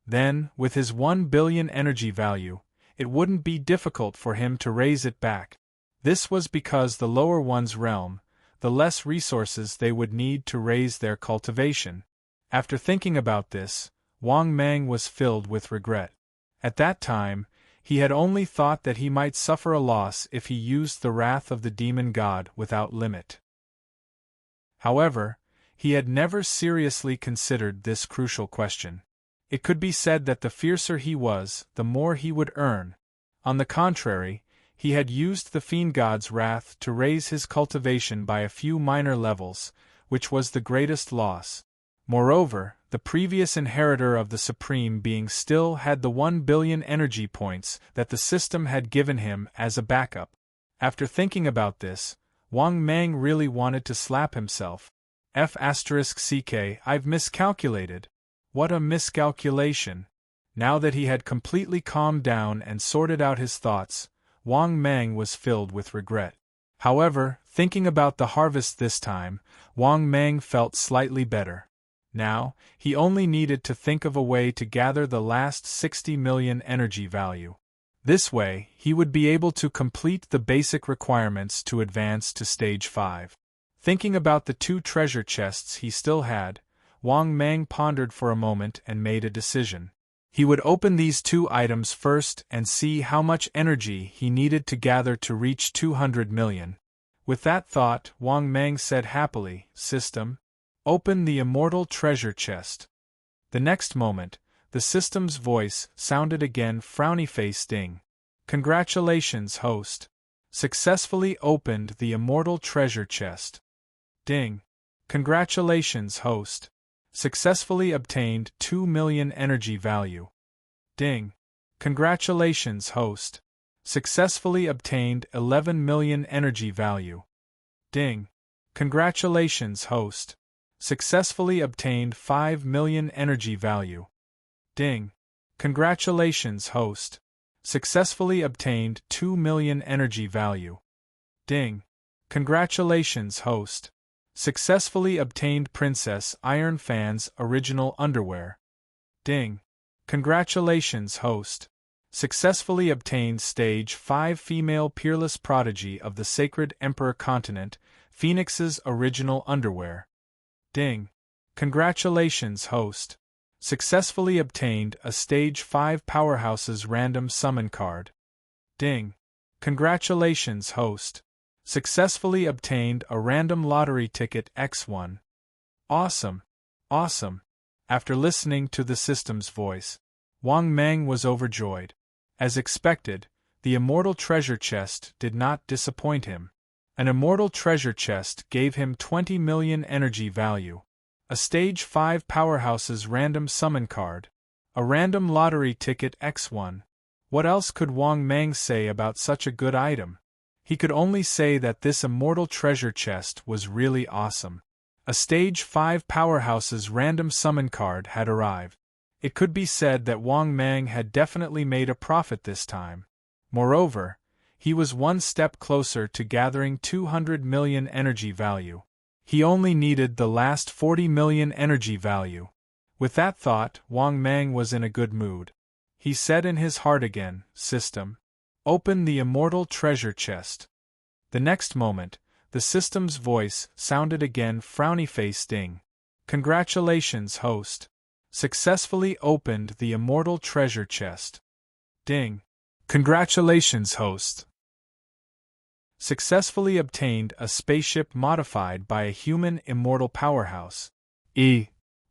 Then, with his 1 billion energy value, it wouldn't be difficult for him to raise it back. This was because the lower one's realm, the less resources they would need to raise their cultivation. After thinking about this, Wang Mang was filled with regret. At that time, he had only thought that he might suffer a loss if he used the wrath of the demon god without limit. However, he had never seriously considered this crucial question. It could be said that the fiercer he was, the more he would earn. On the contrary, he had used the fiend god's wrath to raise his cultivation by a few minor levels, which was the greatest loss. Moreover, the previous inheritor of the Supreme Being still had the 1 billion energy points that the system had given him as a backup. After thinking about this, Wang Mang really wanted to slap himself. I've miscalculated. What a miscalculation. Now that he had completely calmed down and sorted out his thoughts, Wang Mang was filled with regret. However, thinking about the harvest this time, Wang Mang felt slightly better. Now, he only needed to think of a way to gather the last 60 million energy value. This way, he would be able to complete the basic requirements to advance to Stage 5. Thinking about the 2 treasure chests he still had, Wang Mang pondered for a moment and made a decision. He would open these 2 items first and see how much energy he needed to gather to reach 200 million. With that thought, Wang Mang said happily, "System, open the immortal treasure chest." The next moment, the system's voice sounded again, frowny-faced ding. "Congratulations, host. Successfully opened the immortal treasure chest." Ding. "Congratulations, host. Successfully obtained 2 million energy value." Ding. "Congratulations, host. Successfully obtained 11 million energy value." Ding. "Congratulations, host. Successfully obtained 5 million energy value." Ding. "Congratulations, host. Successfully obtained 2 million energy value." Ding. "Congratulations, host. Successfully obtained Princess Iron Fan's original underwear." Ding. "Congratulations, host. Successfully obtained Stage 5 Female Peerless Prodigy of the Sacred Emperor Continent, Phoenix's original underwear." Ding. "Congratulations, host. Successfully obtained a Stage 5 Powerhouse's random summon card." Ding. "Congratulations, host. Successfully obtained a random lottery ticket X1. Awesome! Awesome!" After listening to the system's voice, Wang Mang was overjoyed. As expected, the immortal treasure chest did not disappoint him. An immortal treasure chest gave him 20 million energy value, a Stage 5 Powerhouse's random summon card, a random lottery ticket X1. What else could Wang Mang say about such a good item? He could only say that this immortal treasure chest was really awesome. A Stage 5 Powerhouse's random summon card had arrived. It could be said that Wang Mang had definitely made a profit this time. Moreover, he was one step closer to gathering 200 million energy value. He only needed the last 40 million energy value. With that thought, Wang Mang was in a good mood. He said in his heart again, "System, open the immortal treasure chest." The next moment, the system's voice sounded again, frowny-faced ding. "Congratulations, host. Successfully opened the immortal treasure chest." Ding. "Congratulations, host. Successfully obtained a spaceship modified by a human immortal powerhouse."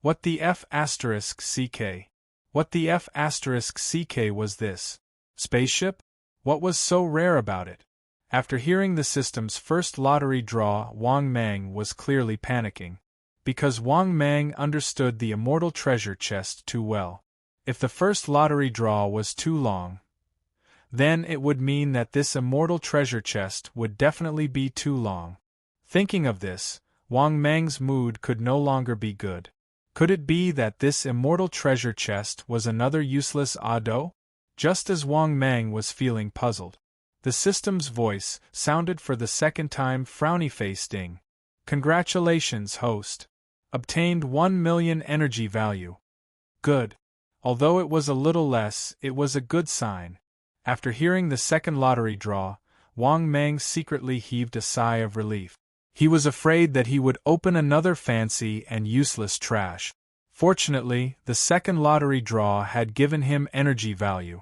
What the F***CK? What the F***CK was this? Spaceship? What was so rare about it? After hearing the system's first lottery draw, Wang Mang was clearly panicking. Because Wang Mang understood the immortal treasure chest too well. If the first lottery draw was too long, then it would mean that this immortal treasure chest would definitely be too long. Thinking of this, Wang Mang's mood could no longer be good. Could it be that this immortal treasure chest was another useless ado? Just as Wang Mang was feeling puzzled, the system's voice sounded for the second time, frowny-faced ding. "Congratulations, host. Obtained 1 million energy value." Good. Although it was a little less, it was a good sign. After hearing the second lottery draw, Wang Mang secretly heaved a sigh of relief. He was afraid that he would open another fancy and useless trash. Fortunately, the second lottery draw had given him energy value.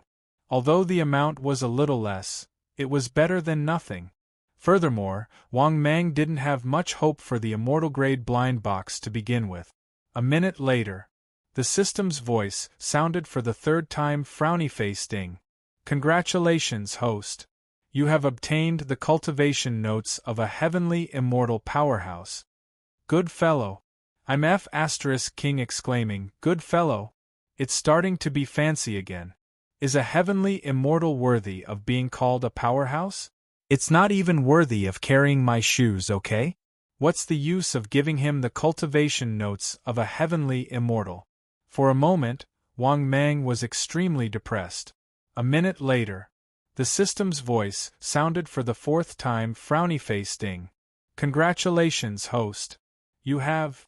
Although the amount was a little less, it was better than nothing. Furthermore, Wang Mang didn't have much hope for the immortal grade blind box to begin with. A minute later, the system's voice sounded for the third time. Frowny face ding. Congratulations, host. You have obtained the cultivation notes of a heavenly immortal powerhouse. Good fellow. I'm F** King exclaiming, good fellow. It's starting to be fancy again. Is a heavenly immortal worthy of being called a powerhouse? It's not even worthy of carrying my shoes, okay? What's the use of giving him the cultivation notes of a heavenly immortal? For a moment, Wang Mang was extremely depressed. A minute later, the system's voice sounded for the fourth time. Frowny face ding. Congratulations, host. You have.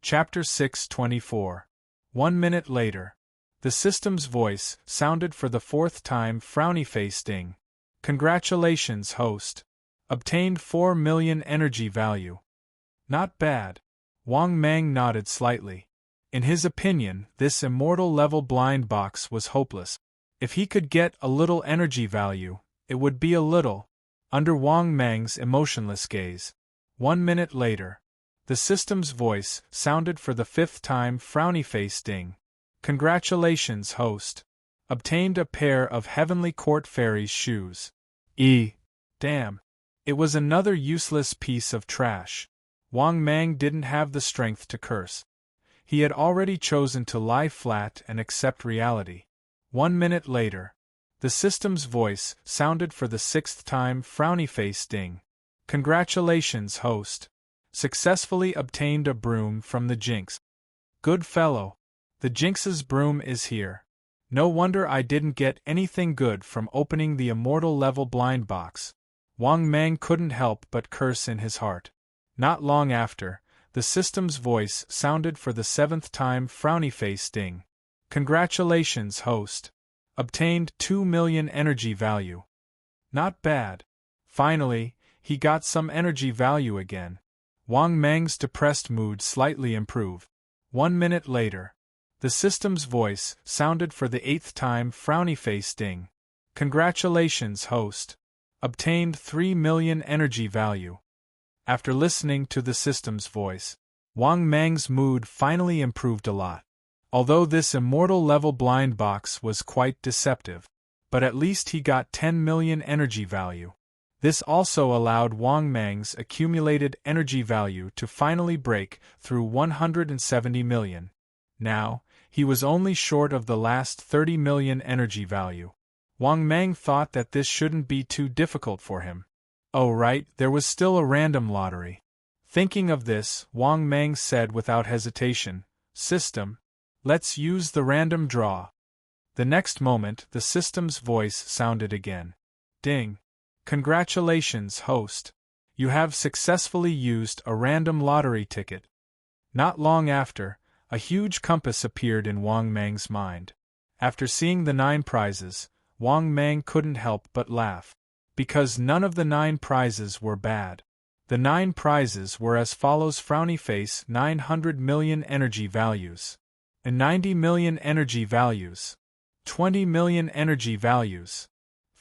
Chapter 624. 1 minute later, the system's voice sounded for the fourth time. Frowny face ding. Congratulations, host. Obtained 4 million energy value. Not bad. Wang Mang nodded slightly. In his opinion, this immortal level blind box was hopeless. If he could get a little energy value, it would be a little. Under Wang Mang's emotionless gaze. 1 minute later, the system's voice sounded for the fifth time. Frowny face ding. Congratulations, host. Obtained a pair of Heavenly Court Fairies shoes. Damn. It was another useless piece of trash. Wang Mang didn't have the strength to curse. He had already chosen to lie flat and accept reality. 1 minute later, the system's voice sounded for the sixth time. Frowny face ding. Congratulations, host. Successfully obtained a broom from the Jinx. Good fellow. The Jinx's broom is here. No wonder I didn't get anything good from opening the immortal level blind box. Wang Mang couldn't help but curse in his heart. Not long after, the system's voice sounded for the seventh time. Frowny face ding. Congratulations, host. Obtained 2 million energy value. Not bad. Finally, he got some energy value again. Wang Mang's depressed mood slightly improved. 1 minute later, the system's voice sounded for the eighth time. Frowny face ding. Congratulations, host. Obtained 3 million energy value. After listening to the system's voice, Wang Mang's mood finally improved a lot. Although this immortal level blind box was quite deceptive, but at least he got 10 million energy value. This also allowed Wang Mang's accumulated energy value to finally break through 170 million. Now, he was only short of the last 30 million energy value. Wang Mang thought that this shouldn't be too difficult for him. Oh right, there was still a random lottery. Thinking of this, Wang Mang said without hesitation, System, let's use the random draw. The next moment, the system's voice sounded again. Ding. Congratulations, host. You have successfully used a random lottery ticket. Not long after, a huge compass appeared in Wang Mang's mind. After seeing the 9 prizes, Wang Mang couldn't help but laugh. Because none of the 9 prizes were bad. The 9 prizes were as follows: Frowny face, 900 million energy values. And 90 million energy values. 20 million energy values.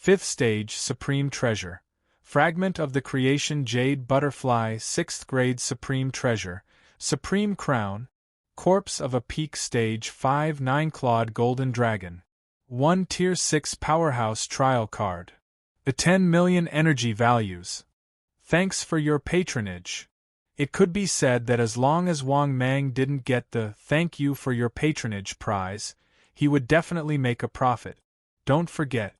5th stage Supreme Treasure. Fragment of the Creation Jade Butterfly. 6th grade Supreme Treasure. Supreme Crown. Corpse of a Peak Stage 5 9-clawed Golden Dragon. 1 Tier 6 Powerhouse Trial Card. The 10 million energy values. Thanks for your patronage. It could be said that as long as Wang Mang didn't get the "thank you for your patronage" prize, he would definitely make a profit. Don't forget.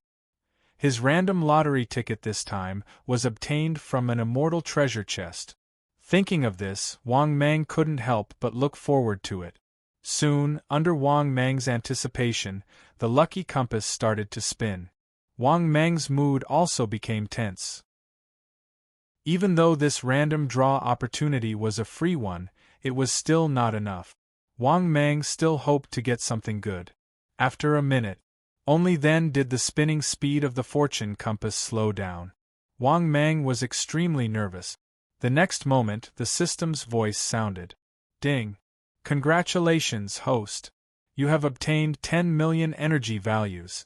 His random lottery ticket this time was obtained from an immortal treasure chest. Thinking of this, Wang Mang couldn't help but look forward to it. Soon, under Wang Mang's anticipation, the lucky compass started to spin. Wang Mang's mood also became tense. Even though this random draw opportunity was a free one, it was still not enough. Wang Mang still hoped to get something good. After a minute, only then did the spinning speed of the fortune compass slow down. Wang Mang was extremely nervous. The next moment, the system's voice sounded. Ding. Congratulations, host. You have obtained 10 million energy values.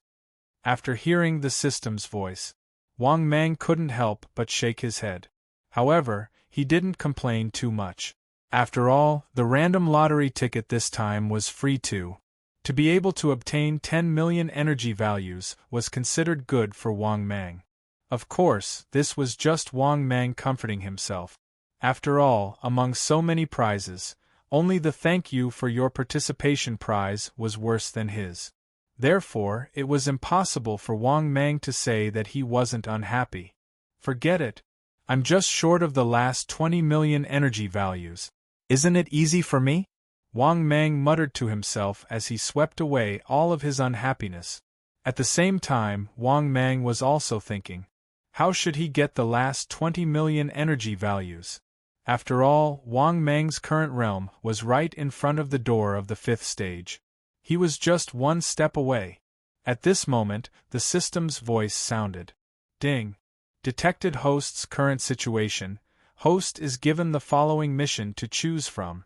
After hearing the system's voice, Wang Mang couldn't help but shake his head. However, he didn't complain too much. After all, the random lottery ticket this time was free too. To be able to obtain 10 million energy values was considered good for Wang Mang. Of course, this was just Wang Mang comforting himself. After all, among so many prizes, only the thank you for your participation prize was worse than his. Therefore, it was impossible for Wang Mang to say that he wasn't unhappy. Forget it. I'm just short of the last 20 million energy values. Isn't it easy for me? Wang Mang muttered to himself as he swept away all of his unhappiness. At the same time, Wang Mang was also thinking, how should he get the last 20 million energy values? After all, Wang Mang's current realm was right in front of the door of the 5th stage. He was just one step away. At this moment, the system's voice sounded. Ding. Detected host's current situation. Host is given the following mission to choose from.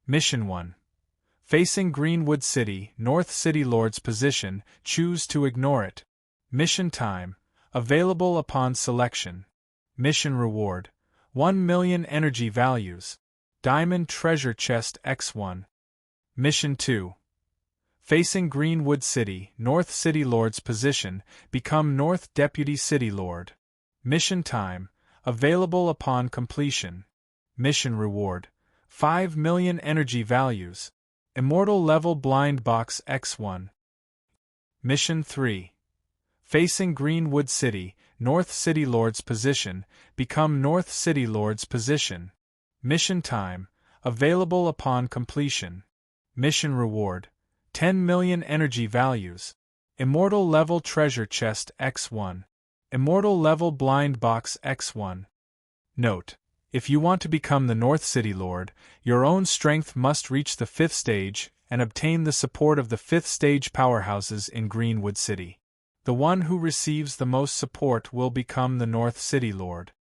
Mission 1. Facing Greenwood City, North City Lord's position, choose to ignore it. Mission time. Available upon selection. Mission reward. 1 million energy values. Diamond Treasure Chest X1. Mission 2. Facing Greenwood City, North City Lord's position, become North Deputy City Lord. Mission time. Available upon completion. Mission reward. 5 million energy values. Immortal Level Blind Box X1. Mission 3. Facing Greenwood City, North City Lord's position, become North City Lord's position. Mission time. Available upon completion. Mission reward. 10 million energy values. Immortal Level Treasure Chest X1. Immortal Level Blind Box X1. Note: if you want to become the North City Lord, your own strength must reach the 5th stage and obtain the support of the 5th stage powerhouses in Greenwood City. The one who receives the most support will become the North City Lord.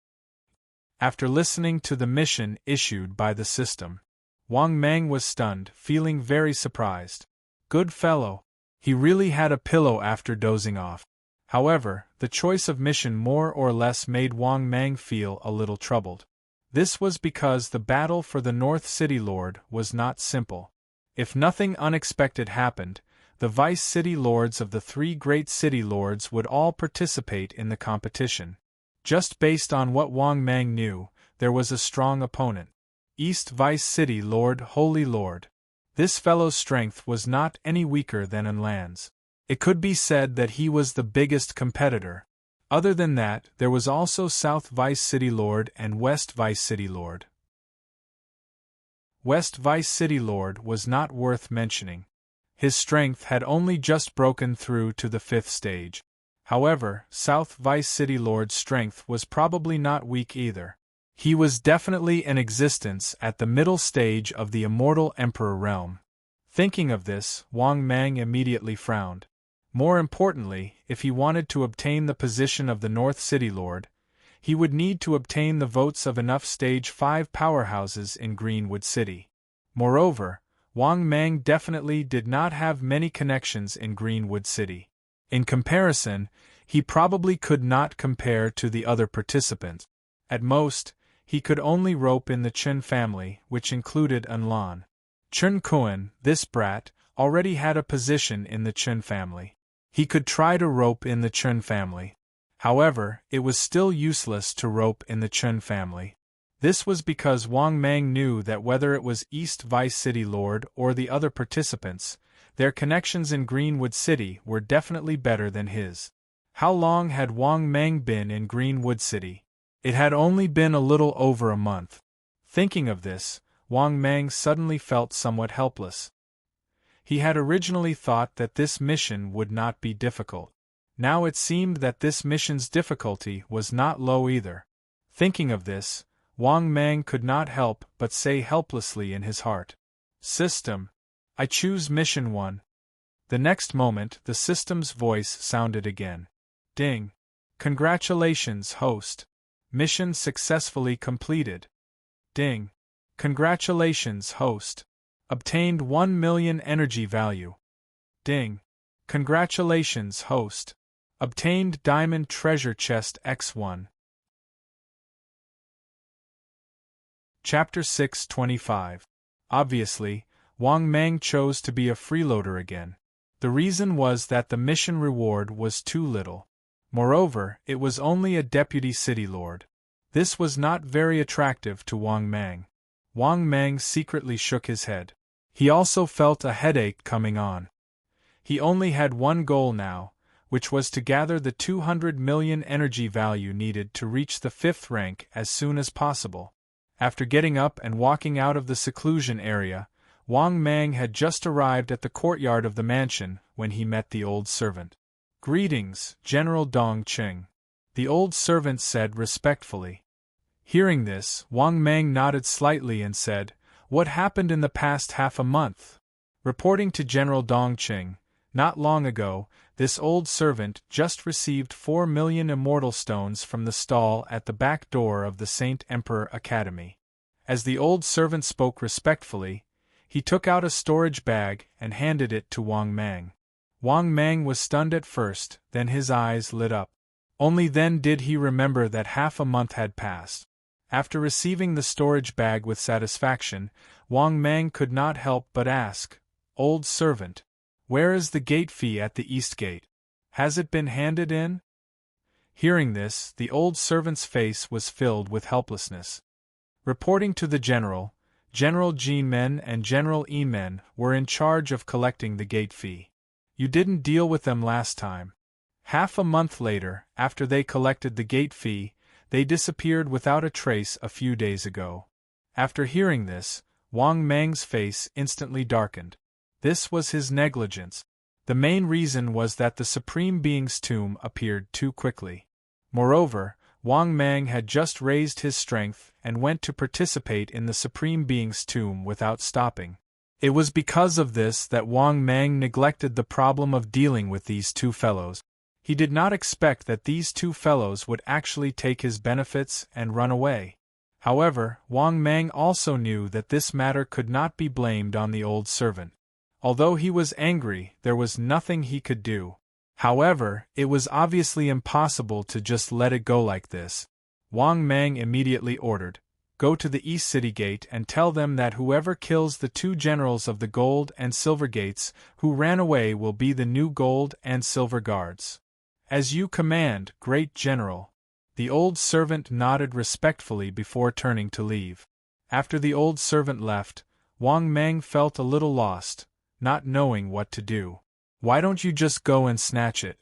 After listening to the mission issued by the system, Wang Mang was stunned, feeling very surprised. Good fellow. He really had a pillow after dozing off. However, the choice of mission more or less made Wang Mang feel a little troubled. This was because the battle for the North City Lord was not simple. If nothing unexpected happened, the Vice City Lords of the 3 Great City Lords would all participate in the competition. Just based on what Wang Mang knew, there was a strong opponent. East Vice City Lord Holy Lord. This fellow's strength was not any weaker than Enlan's. It could be said that he was the biggest competitor. Other than that, there was also South Vice City Lord and West Vice City Lord. West Vice City Lord was not worth mentioning. His strength had only just broken through to the 5th stage. However, South Vice City Lord's strength was probably not weak either. He was definitely in existence at the middle stage of the Immortal Emperor realm. Thinking of this, Wang Mang immediately frowned. More importantly, if he wanted to obtain the position of the North City Lord, he would need to obtain the votes of enough Stage 5 powerhouses in Greenwood City. Moreover, Wang Mang definitely did not have many connections in Greenwood City. In comparison, he probably could not compare to the other participants. At most, he could only rope in the Chen family, which included Anlan. Chen Kuan, this brat, already had a position in the Chen family. He could try to rope in the Chen family. However, it was still useless to rope in the Chen family. This was because Wang Mang knew that whether it was East Vice City Lord or the other participants, their connections in Greenwood City were definitely better than his. How long had Wang Mang been in Greenwood City? It had only been a little over a month. Thinking of this, Wang Mang suddenly felt somewhat helpless. He had originally thought that this mission would not be difficult. Now it seemed that this mission's difficulty was not low either. Thinking of this, Wang Mang could not help but say helplessly in his heart, "System, I choose Mission 1. The next moment, the system's voice sounded again. Ding. Congratulations, host. Mission successfully completed. Ding. Congratulations, host. Obtained 1 million energy value. Ding. Congratulations, host. Obtained Diamond Treasure Chest X1. Chapter 625. Obviously, Wang Mang chose to be a freeloader again. The reason was that the mission reward was too little. Moreover, it was only a deputy city lord. This was not very attractive to Wang Mang. Wang Mang secretly shook his head. He also felt a headache coming on. He only had one goal now, which was to gather the 200 million energy value needed to reach the 5th rank as soon as possible. After getting up and walking out of the seclusion area, Wang Mang had just arrived at the courtyard of the mansion when he met the old servant. "Greetings, General Dong Qing," the old servant said respectfully. Hearing this, Wang Mang nodded slightly and said, "What happened in the past half a month?" Reporting to General Dong Qing, not long ago, this old servant just received 4 million immortal stones from the stall at the back door of the Saint Emperor Academy. As the old servant spoke respectfully, he took out a storage bag and handed it to Wang Mang. Wang Mang was stunned at first, then his eyes lit up. Only then did he remember that half a month had passed. After receiving the storage bag with satisfaction, Wang Mang could not help but ask, "Old servant, where is the gate fee at the east gate? Has it been handed in?" Hearing this, the old servant's face was filled with helplessness. Reporting to the general, General G-Men and General E-Men were in charge of collecting the gate fee. "You didn't deal with them last time." Half a month later, after they collected the gate fee, they disappeared without a trace a few days ago. After hearing this, Wang Mang's face instantly darkened. This was his negligence. The main reason was that the Supreme Being's tomb appeared too quickly. Moreover, Wang Mang had just raised his strength and went to participate in the Supreme Being's tomb without stopping. It was because of this that Wang Mang neglected the problem of dealing with these two fellows. He did not expect that these two fellows would actually take his benefits and run away. However, Wang Mang also knew that this matter could not be blamed on the old servant. Although he was angry, there was nothing he could do. However, it was obviously impossible to just let it go like this. Wang Mang immediately ordered, "Go to the East City Gate and tell them that whoever kills the 2 generals of the Gold and Silver Gates who ran away will be the new Gold and Silver Guards." "As you command, great general." The old servant nodded respectfully before turning to leave. After the old servant left, Wang Mang felt a little lost, not knowing what to do. "Why don't you just go and snatch it?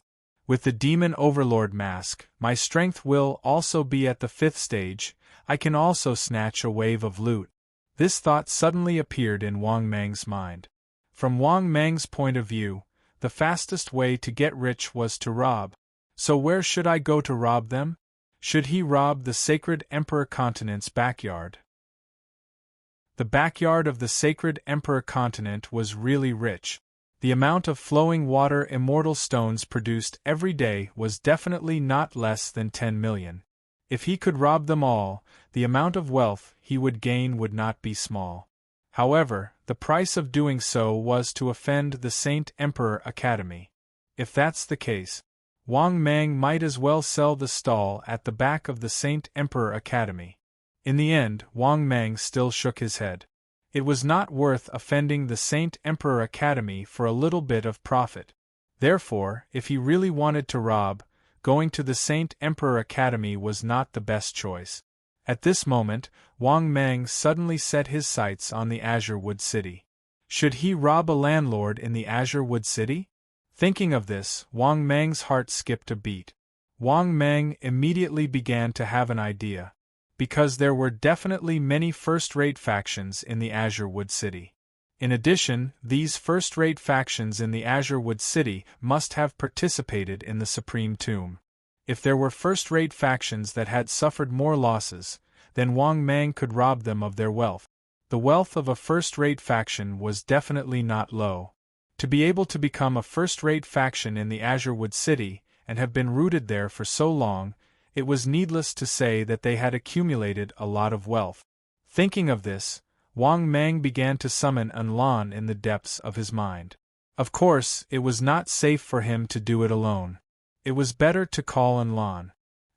With the Demon Overlord mask, my strength will also be at the 5th stage. I can also snatch a wave of loot." This thought suddenly appeared in Wang Mang's mind. From Wang Mang's point of view, the fastest way to get rich was to rob. So where should I go to rob them? Should he rob the Sacred Emperor Continent's backyard? The backyard of the Sacred Emperor Continent was really rich. The amount of flowing water immortal stones produced every day was definitely not less than 10 million. If he could rob them all, the amount of wealth he would gain would not be small. However, the price of doing so was to offend the Saint Emperor Academy. If that's the case, Wang Mang might as well sell the stall at the back of the Saint Emperor Academy. In the end, Wang Mang still shook his head. It was not worth offending the Saint Emperor Academy for a little bit of profit. Therefore, if he really wanted to rob, going to the Saint Emperor Academy was not the best choice. At this moment, Wang Mang suddenly set his sights on the Azure Wood City. Should he rob a landlord in the Azure Wood City? Thinking of this, Wang Mang's heart skipped a beat. Wang Mang immediately began to have an idea. Because there were definitely many first-rate factions in the Azure Wood City. In addition, these first-rate factions in the Azure Wood City must have participated in the Supreme Tomb. If there were first-rate factions that had suffered more losses, then Wang Mang could rob them of their wealth. The wealth of a first-rate faction was definitely not low. To be able to become a first-rate faction in the Azure Wood City, and have been rooted there for so long, it was needless to say that they had accumulated a lot of wealth. Thinking of this, Wang Mang began to summon Enlil in the depths of his mind. Of course, it was not safe for him to do it alone. It was better to call Enlil.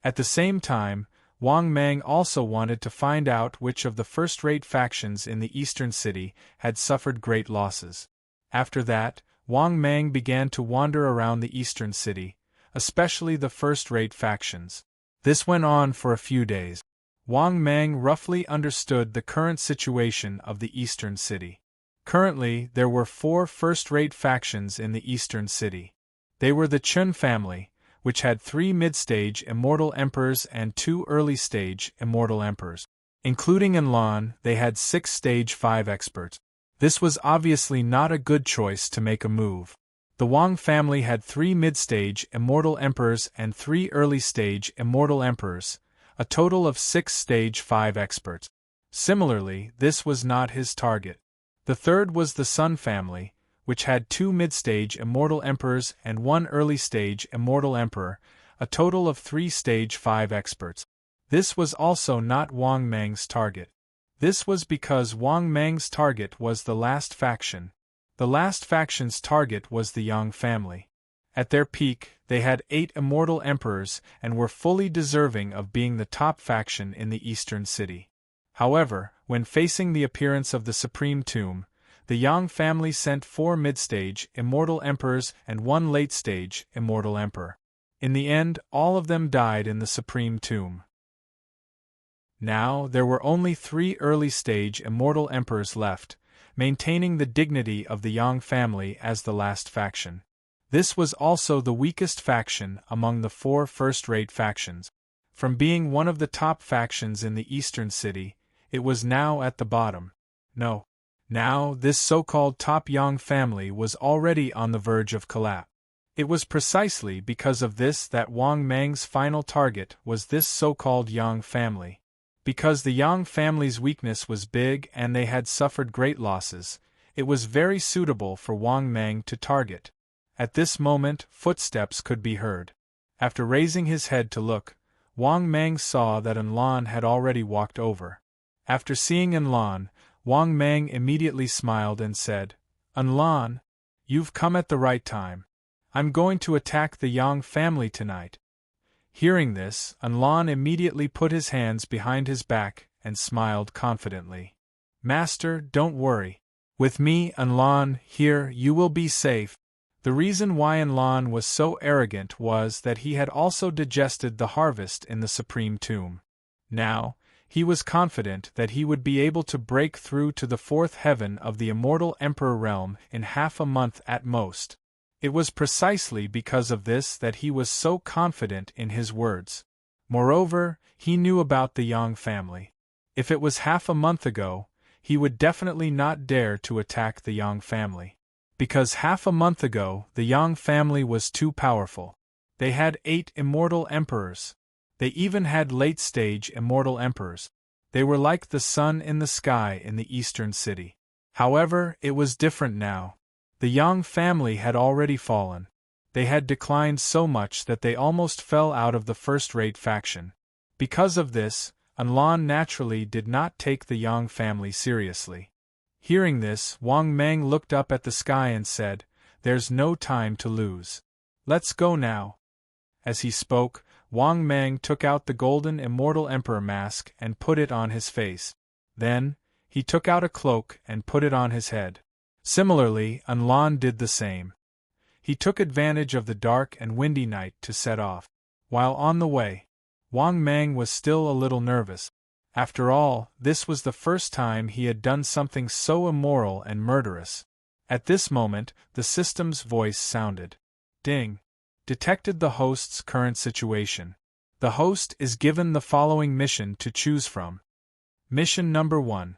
At the same time, Wang Mang also wanted to find out which of the first-rate factions in the eastern city had suffered great losses. After that, Wang Mang began to wander around the eastern city, especially the first-rate factions. This went on for a few days. Wang Mang roughly understood the current situation of the eastern city. Currently, there were 4 first-rate factions in the eastern city. They were the Chun family, which had 3 mid-stage immortal emperors and 2 early-stage immortal emperors. Including Enlil, they had 6 stage 5 experts. This was obviously not a good choice to make a move. The Wang family had 3 mid-stage immortal emperors and 3 early-stage immortal emperors, a total of 6 stage 5 experts. Similarly, this was not his target. The third was the Sun family, which had 2 mid-stage immortal emperors and 1 early-stage immortal emperor, a total of 3 stage 5 experts. This was also not Wang Mang's target. This was because Wang Mang's target was the last faction. The last faction's target was the Yang family. At their peak, they had 8 immortal emperors and were fully deserving of being the top faction in the eastern city. However, when facing the appearance of the Supreme Tomb, the Yang family sent 4 mid-stage immortal emperors and 1 late-stage immortal emperor. In the end, all of them died in the Supreme Tomb. Now, there were only 3 early-stage immortal emperors left, maintaining the dignity of the Yang family as the last faction. This was also the weakest faction among the 4 first-rate factions. From being one of the top factions in the eastern city, it was now at the bottom. Now, this so-called top Yang family was already on the verge of collapse. It was precisely because of this that Wang Mang's final target was this so-called Yang family. Because the Yang family's weakness was big and they had suffered great losses, it was very suitable for Wang Mang to target. At this moment, footsteps could be heard. After raising his head to look, Wang Mang saw that Enlil had already walked over. After seeing Enlil, Wang Mang immediately smiled and said, "Enlil, you've come at the right time. I'm going to attack the Yang family tonight." Hearing this, Enlil immediately put his hands behind his back and smiled confidently. "Master, don't worry. With me, Enlil, here, you will be safe." The reason why Enlil was so arrogant was that he had also digested the harvest in the Supreme Tomb. Now, he was confident that he would be able to break through to the 4th heaven of the immortal Emperor realm in half a month at most. It was precisely because of this that he was so confident in his words. Moreover, he knew about the Yang family. If it was half a month ago, he would definitely not dare to attack the Yang family. Because half a month ago, the Yang family was too powerful. They had 8 immortal emperors. They even had late-stage immortal emperors. They were like the sun in the sky in the eastern city. However, it was different now. The Yang family had already fallen. They had declined so much that they almost fell out of the first-rate faction. Because of this, Enlil naturally did not take the Yang family seriously. Hearing this, Wang Mang looked up at the sky and said, "There's no time to lose. Let's go now." As he spoke, Wang Mang took out the golden immortal emperor mask and put it on his face. Then, he took out a cloak and put it on his head. Similarly, Enlil did the same. He took advantage of the dark and windy night to set off. While on the way, Wang Mang was still a little nervous. After all, this was the first time he had done something so immoral and murderous. At this moment, the system's voice sounded. Ding! Detected the host's current situation. The host is given the following mission to choose from. Mission number 1.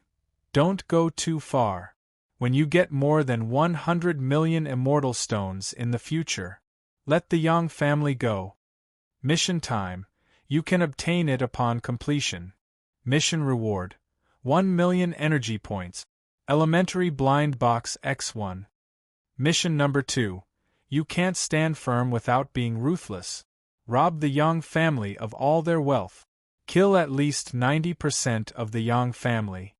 Don't go too far. When you get more than 100 million immortal stones in the future, let the Yang family go. Mission time. You can obtain it upon completion. Mission reward. 1 million energy points. Elementary blind box X1. Mission number 2. You can't stand firm without being ruthless. Rob the Yang family of all their wealth. Kill at least 90% of the Yang family.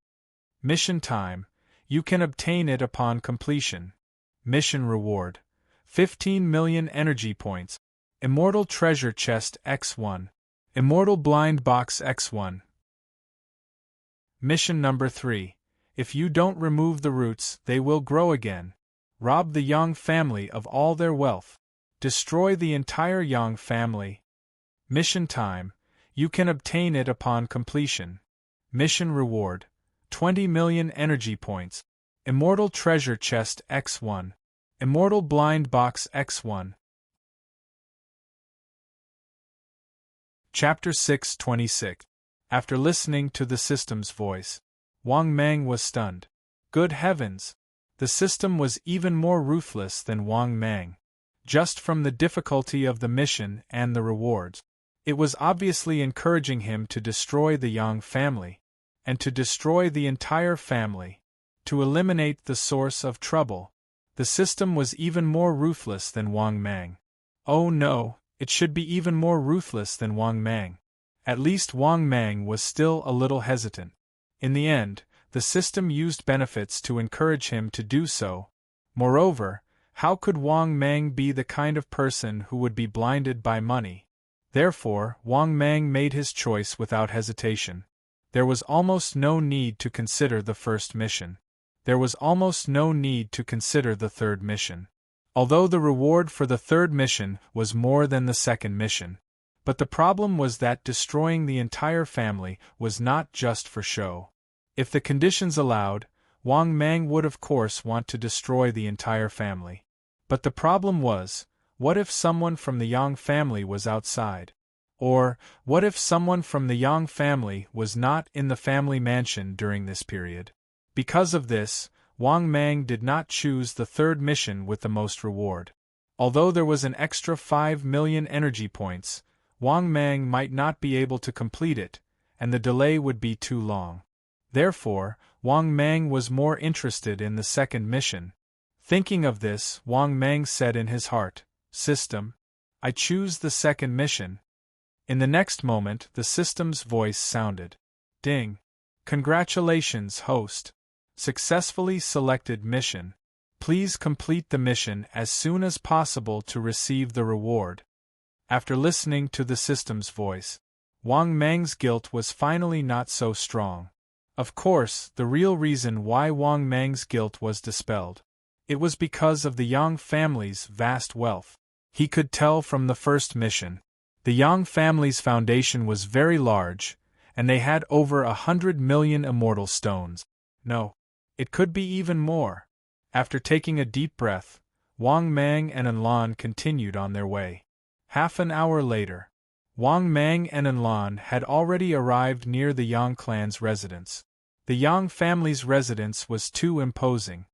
Mission time. You can obtain it upon completion. Mission reward. 15 million energy points. Immortal treasure chest X1. Immortal blind box X1. Mission number 3. If you don't remove the roots, they will grow again. Rob the Yang family of all their wealth. Destroy the entire Yang family. Mission time. You can obtain it upon completion. Mission reward. 20 million energy points. Immortal treasure chest X1. Immortal blind box X1. Chapter 6:26. After listening to the system's voice, Wang Mang was stunned. Good heavens! The system was even more ruthless than Wang Mang. Just from the difficulty of the mission and the rewards, it was obviously encouraging him to destroy the Yang family, and to destroy the entire family, to eliminate the source of trouble. The system was even more ruthless than Wang Mang. Oh no, it should be even more ruthless than Wang Mang. At least Wang Mang was still a little hesitant. In the end, the system used benefits to encourage him to do so. Moreover, how could Wang Mang be the kind of person who would be blinded by money? Therefore, Wang Mang made his choice without hesitation. There was almost no need to consider the first mission. There was almost no need to consider the third mission. Although the reward for the third mission was more than the second mission. But the problem was that destroying the entire family was not just for show. If the conditions allowed, Wang Mang would of course want to destroy the entire family. But the problem was, what if someone from the Yang family was outside? Or, what if someone from the Yang family was not in the family mansion during this period? Because of this, Wang Mang did not choose the third mission with the most reward. Although there was an extra 5 million energy points, Wang Mang might not be able to complete it, and the delay would be too long. Therefore, Wang Mang was more interested in the second mission. Thinking of this, Wang Mang said in his heart, "System, I choose the second mission." In the next moment, the system's voice sounded. Ding! Congratulations, host! Successfully selected mission. Please complete the mission as soon as possible to receive the reward. After listening to the system's voice, Wang Mang's guilt was finally not so strong. Of course, the real reason why Wang Mang's guilt was dispelled. It was because of the Yang family's vast wealth. He could tell from the first mission. The Yang family's foundation was very large, and they had over 100 million immortal stones. No, it could be even more. After taking a deep breath, Wang Mang and Enlan continued on their way. Half an hour later, Wang Mang and Enlan had already arrived near the Yang clan's residence. The Yang family's residence was too imposing.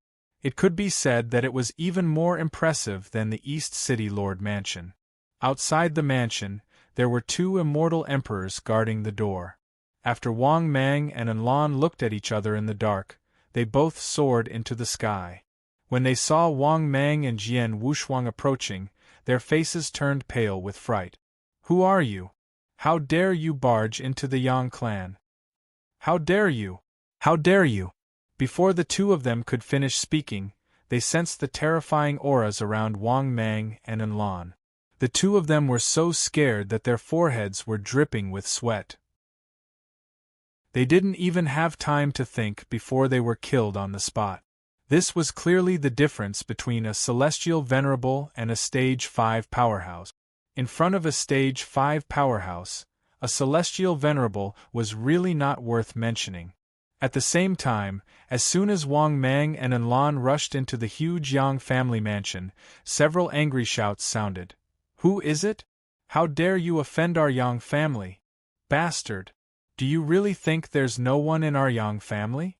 It could be said that it was even more impressive than the East City Lord Mansion. Outside the mansion, there were 2 immortal emperors guarding the door. After Wang Mang and Enlan looked at each other in the dark, they both soared into the sky. When they saw Wang Mang and Jian Wushuang approaching, their faces turned pale with fright. "Who are you? How dare you barge into the Yang clan? How dare you? How dare you?" Before the 2 of them could finish speaking, they sensed the terrifying auras around Wang Mang and Enlan. The 2 of them were so scared that their foreheads were dripping with sweat. They didn't even have time to think before they were killed on the spot. This was clearly the difference between a celestial venerable and a stage 5 powerhouse. In front of a stage 5 powerhouse, a celestial venerable was really not worth mentioning. At the same time, as soon as Wang Mang and Enlan rushed into the huge Yang family mansion, several angry shouts sounded. "Who is it? How dare you offend our Yang family? Bastard! Do you really think there's no one in our Yang family?"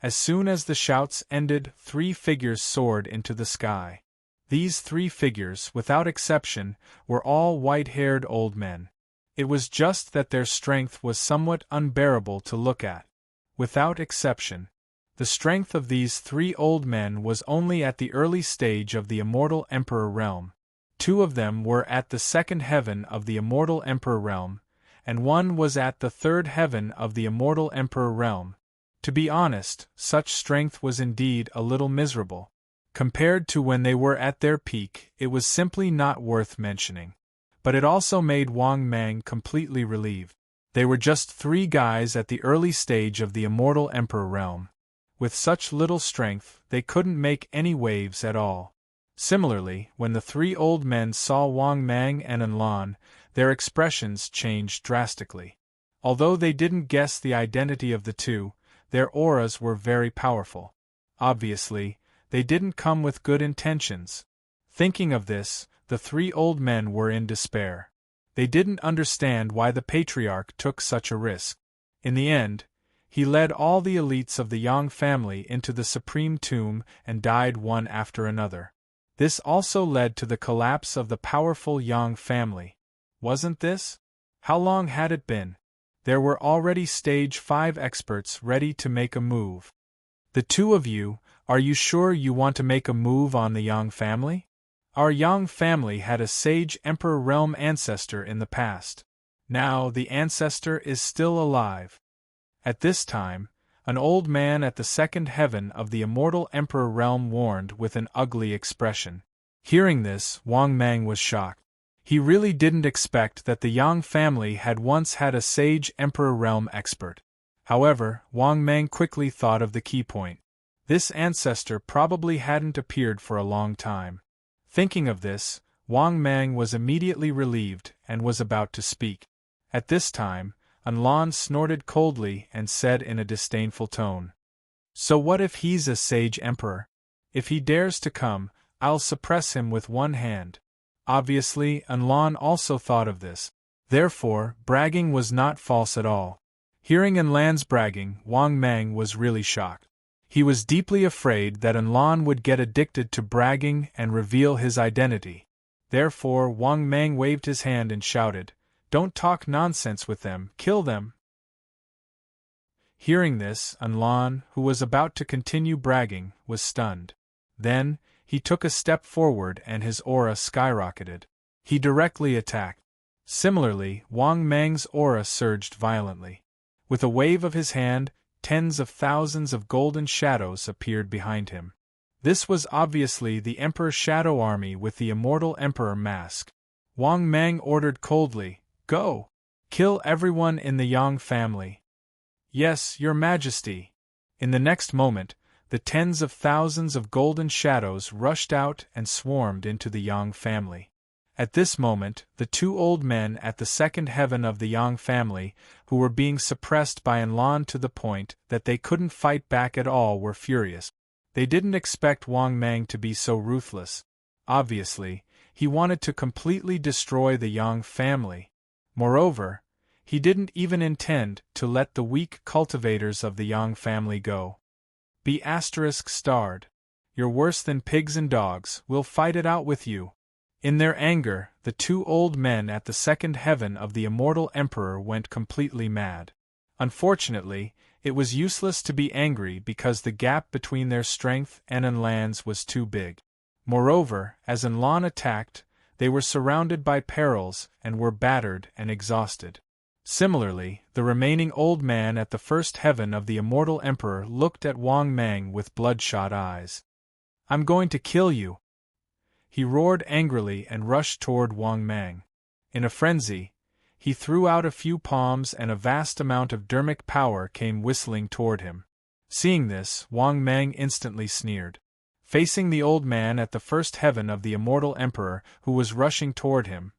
As soon as the shouts ended, 3 figures soared into the sky. These 3 figures, without exception, were all white-haired old men. It was just that their strength was somewhat unbearable to look at. Without exception. The strength of these three old men was only at the early stage of the immortal Emperor realm. Two of them were at the second heaven of the immortal Emperor realm, and one was at the third heaven of the immortal Emperor realm. To be honest, such strength was indeed a little miserable. Compared to when they were at their peak, it was simply not worth mentioning. But it also made Wang Mang completely relieved. They were just three guys at the early stage of the immortal Emperor realm. With such little strength, they couldn't make any waves at all. Similarly, when the three old men saw Wang Mang and Enlon, their expressions changed drastically. Although they didn't guess the identity of the two, their auras were very powerful. Obviously, they didn't come with good intentions. Thinking of this, the three old men were in despair. They didn't understand why the patriarch took such a risk. In the end, he led all the elites of the Yang family into the supreme tomb and died one after another. This also led to the collapse of the powerful Yang family. Wasn't this? How long had it been? There were already stage 5 experts ready to make a move. The two of you, are you sure you want to make a move on the Yang family? Our Yang family had a sage Emperor realm ancestor in the past. Now the ancestor is still alive. At this time, an old man at the second heaven of the immortal Emperor realm warned with an ugly expression. Hearing this, Wang Mang was shocked. He really didn't expect that the Yang family had once had a sage Emperor realm expert. However, Wang Mang quickly thought of the key point. This ancestor probably hadn't appeared for a long time. Thinking of this, Wang Mang was immediately relieved and was about to speak. At this time, Enlon snorted coldly and said in a disdainful tone, "So what if he's a sage emperor? If he dares to come, I'll suppress him with one hand." Obviously, Enlon also thought of this. Therefore, bragging was not false at all. Hearing Enlon's bragging, Wang Mang was really shocked. He was deeply afraid that Enlon would get addicted to bragging and reveal his identity. Therefore, Wang Mang waved his hand and shouted, "Don't talk nonsense with them, kill them." Hearing this, Enlon, who was about to continue bragging, was stunned. Then, he took a step forward and his aura skyrocketed. He directly attacked. Similarly, Wang Mang's aura surged violently. With a wave of his hand, tens of thousands of golden shadows appeared behind him. This was obviously the Emperor's shadow army with the immortal Emperor mask. Wang Mang ordered coldly, "Go! Kill everyone in the Yang family." "Yes, Your Majesty." In the next moment, the tens of thousands of golden shadows rushed out and swarmed into the Yang family. At this moment, the two old men at the second heaven of the Yang family, who were being suppressed by Enlon to the point that they couldn't fight back at all, were furious. They didn't expect Wang Mang to be so ruthless. Obviously, he wanted to completely destroy the Yang family. Moreover, he didn't even intend to let the weak cultivators of the Yang family go. Be ****. You're worse than pigs and dogs, we'll fight it out with you. In their anger, the two old men at the second heaven of the immortal Emperor went completely mad. Unfortunately, it was useless to be angry because the gap between their strength and Enlon's was too big. Moreover, as Enlon attacked, they were surrounded by perils and were battered and exhausted. Similarly, the remaining old man at the first heaven of the immortal Emperor looked at Wang Mang with bloodshot eyes. "I'm going to kill you!" He roared angrily and rushed toward Wang Mang. In a frenzy, he threw out a few palms and a vast amount of dermic power came whistling toward him. Seeing this, Wang Mang instantly sneered. Facing the old man at the first heaven of the immortal Emperor who was rushing toward him,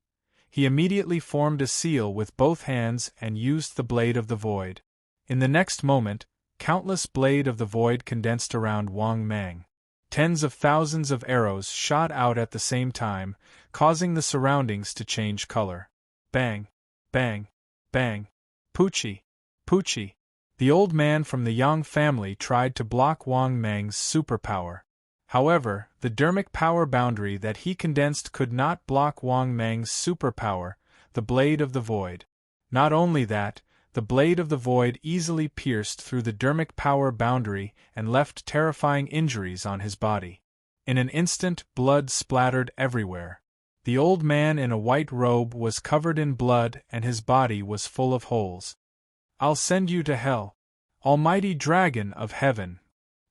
he immediately formed a seal with both hands and used the Blade of the Void. In the next moment, countless Blade of the Void condensed around Wang Mang. Tens of thousands of arrows shot out at the same time, causing the surroundings to change color. Bang! Bang! Bang! Poochie! Poochie! The old man from the Yang family tried to block Wang Mang's superpower. However, the dermic power boundary that he condensed could not block Wang Mang's superpower, the Blade of the Void. Not only that, The blade of the void easily pierced through the dermic power boundary and left terrifying injuries on his body. In an instant, blood splattered everywhere. The old man in a white robe was covered in blood and his body was full of holes. "I'll send you to hell, almighty dragon of heaven!"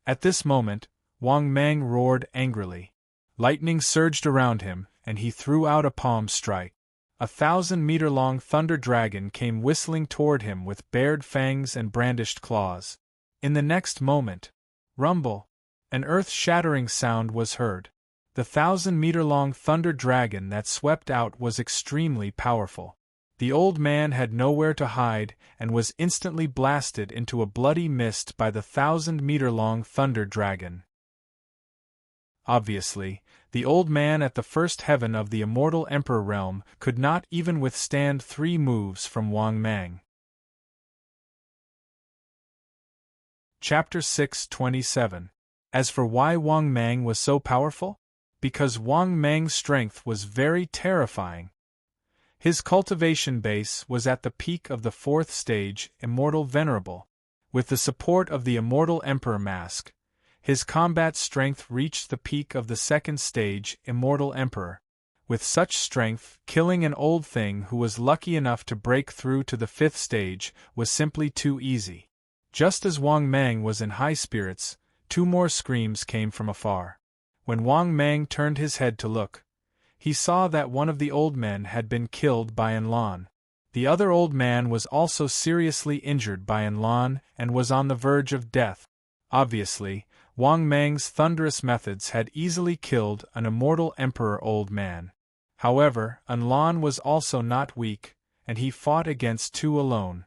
At this moment, Wang Mang roared angrily. Lightning surged around him, and he threw out a palm strike. A 1,000-meter-long thunder dragon came whistling toward him with bared fangs and brandished claws. In the next moment, rumble! An earth-shattering sound was heard. The 1,000-meter-long thunder dragon that swept out was extremely powerful. The old man had nowhere to hide and was instantly blasted into a bloody mist by the 1,000-meter-long thunder dragon. Obviously, the old man at the first heaven of the immortal emperor realm could not even withstand 3 moves from Wang Mang. Chapter 6:27. As for why Wang Mang was so powerful? Because Wang Mang's strength was very terrifying. His cultivation base was at the peak of the 4th stage, Immortal Venerable. With the support of the Immortal Emperor Mask, his combat strength reached the peak of the 2nd stage, Immortal Emperor. With such strength, killing an old thing who was lucky enough to break through to the 5th stage was simply too easy. Just as Wang Mang was in high spirits, 2 more screams came from afar. When Wang Mang turned his head to look, he saw that one of the old men had been killed by Enlan. The other old man was also seriously injured by Enlan and was on the verge of death. Obviously, Wang Mang's thunderous methods had easily killed an immortal emperor old man. However, Enlan was also not weak, and he fought against 2 alone.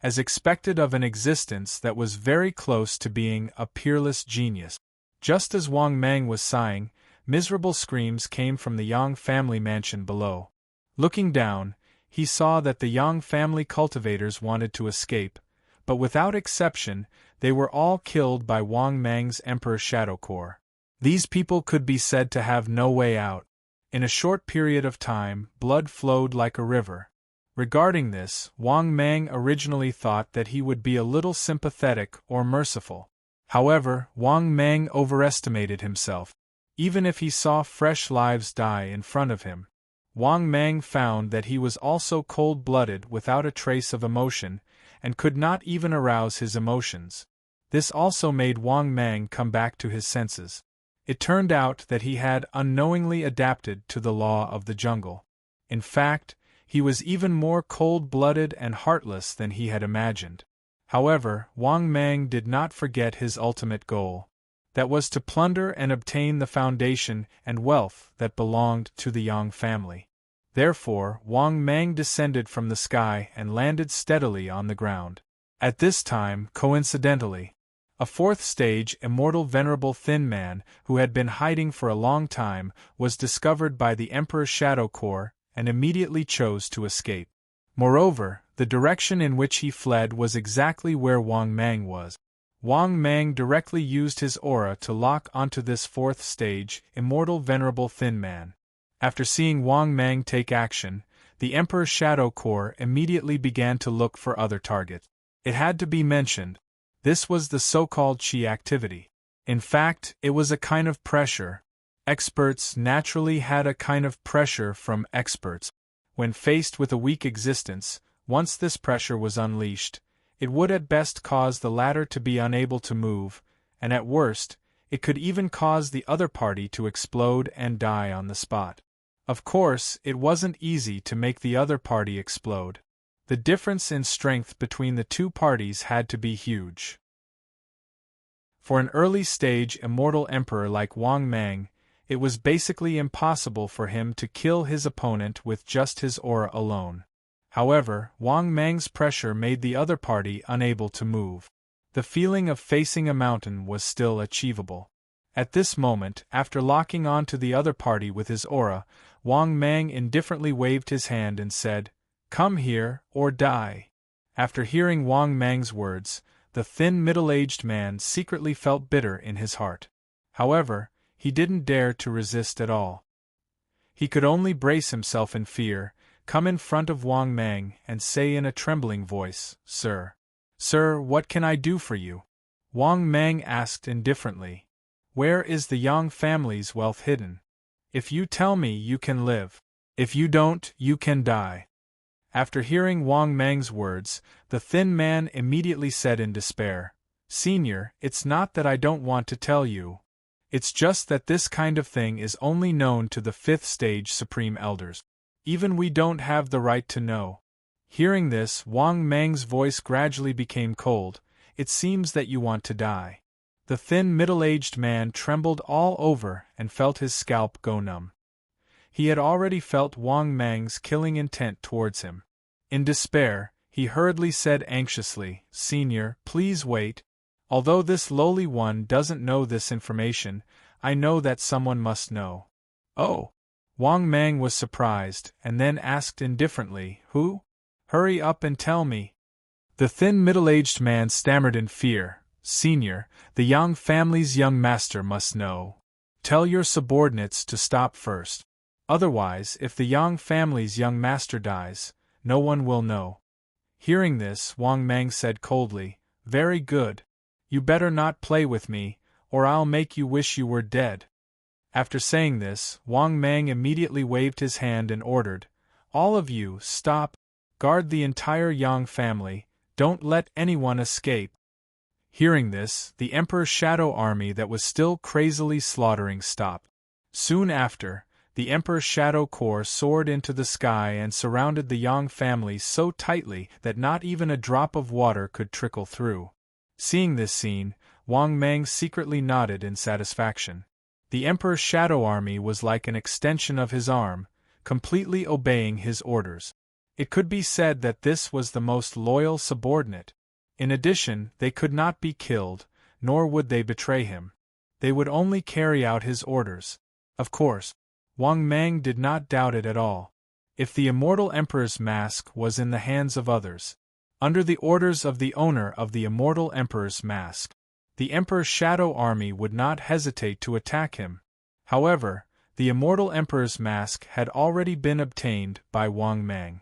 As expected of an existence that was very close to being a peerless genius. Just as Wang Mang was sighing, miserable screams came from the Yang family mansion below. Looking down, he saw that the Yang family cultivators wanted to escape, but without exception, they were all killed by Wang Mang's Emperor Shadow Corps. These people could be said to have no way out. In a short period of time, blood flowed like a river. Regarding this, Wang Mang originally thought that he would be a little sympathetic or merciful. However, Wang Mang overestimated himself. Even if he saw fresh lives die in front of him, Wang Mang found that he was also cold-blooded without a trace of emotion, and could not even arouse his emotions. This also made Wang Mang come back to his senses. It turned out that he had unknowingly adapted to the law of the jungle. In fact, he was even more cold-blooded and heartless than he had imagined. However, Wang Mang did not forget his ultimate goal. That was to plunder and obtain the foundation and wealth that belonged to the Yang family. Therefore, Wang Mang descended from the sky and landed steadily on the ground. At this time, coincidentally, a 4th stage Immortal Venerable Thin Man, who had been hiding for a long time, was discovered by the Emperor Shadow Corps and immediately chose to escape. Moreover, the direction in which he fled was exactly where Wang Mang was. Wang Mang directly used his aura to lock onto this 4th stage, Immortal Venerable Thin Man. After seeing Wang Mang take action, the Emperor Shadow Corps immediately began to look for other targets. It had to be mentioned, this was the so-called Qi activity. In fact, it was a kind of pressure. Experts naturally had a kind of pressure from experts. When faced with a weak existence, once this pressure was unleashed, it would at best cause the latter to be unable to move, and at worst, it could even cause the other party to explode and die on the spot. Of course, it wasn't easy to make the other party explode. The difference in strength between the 2 parties had to be huge. For an early-stage immortal emperor like Wang Mang, it was basically impossible for him to kill his opponent with just his aura alone. However, Wang Mang's pressure made the other party unable to move. The feeling of facing a mountain was still achievable. At this moment, after locking on to the other party with his aura, Wang Mang indifferently waved his hand and said, "Come here, or die." After hearing Wang Mang's words, the thin middle-aged man secretly felt bitter in his heart. However, he didn't dare to resist at all. He could only brace himself in fear, come in front of Wang Mang and say in a trembling voice, "Sir, what can I do for you?" Wang Mang asked indifferently, "Where is the Yang family's wealth hidden? If you tell me, you can live. If you don't, you can die." After hearing Wang Mang's words, the thin man immediately said in despair, "Senior, it's not that I don't want to tell you. It's just that this kind of thing is only known to the 5th stage Supreme Elders. Even we don't have the right to know." Hearing this, Wang Mang's voice gradually became cold. "It seems that you want to die." The thin middle-aged man trembled all over and felt his scalp go numb. He had already felt Wang Mang's killing intent towards him. In despair, he hurriedly said anxiously, "Senior, please wait. Although this lowly one doesn't know this information, I know that someone must know." "Oh!" Wang Mang was surprised, and then asked indifferently, "Who? Hurry up and tell me." The thin middle-aged man stammered in fear, "Senior, the Yang family's young master must know. Tell your subordinates to stop first. Otherwise, if the Yang family's young master dies, no one will know." Hearing this, Wang Mang said coldly, "Very good. You better not play with me, or I'll make you wish you were dead." After saying this, Wang Mang immediately waved his hand and ordered, "All of you, stop. Guard the entire Yang family. Don't let anyone escape." Hearing this, the Emperor's shadow army that was still crazily slaughtering stopped. Soon after, the Emperor's shadow corps soared into the sky and surrounded the Yang family so tightly that not even a drop of water could trickle through. Seeing this scene, Wang Mang secretly nodded in satisfaction. The Emperor's shadow army was like an extension of his arm, completely obeying his orders. It could be said that this was the most loyal subordinate. In addition, they could not be killed, nor would they betray him. They would only carry out his orders. Of course, Wang Mang did not doubt it at all. If the immortal Emperor's mask was in the hands of others, under the orders of the owner of the immortal Emperor's mask, the Emperor's shadow army would not hesitate to attack him. However, the immortal Emperor's mask had already been obtained by Wang Mang.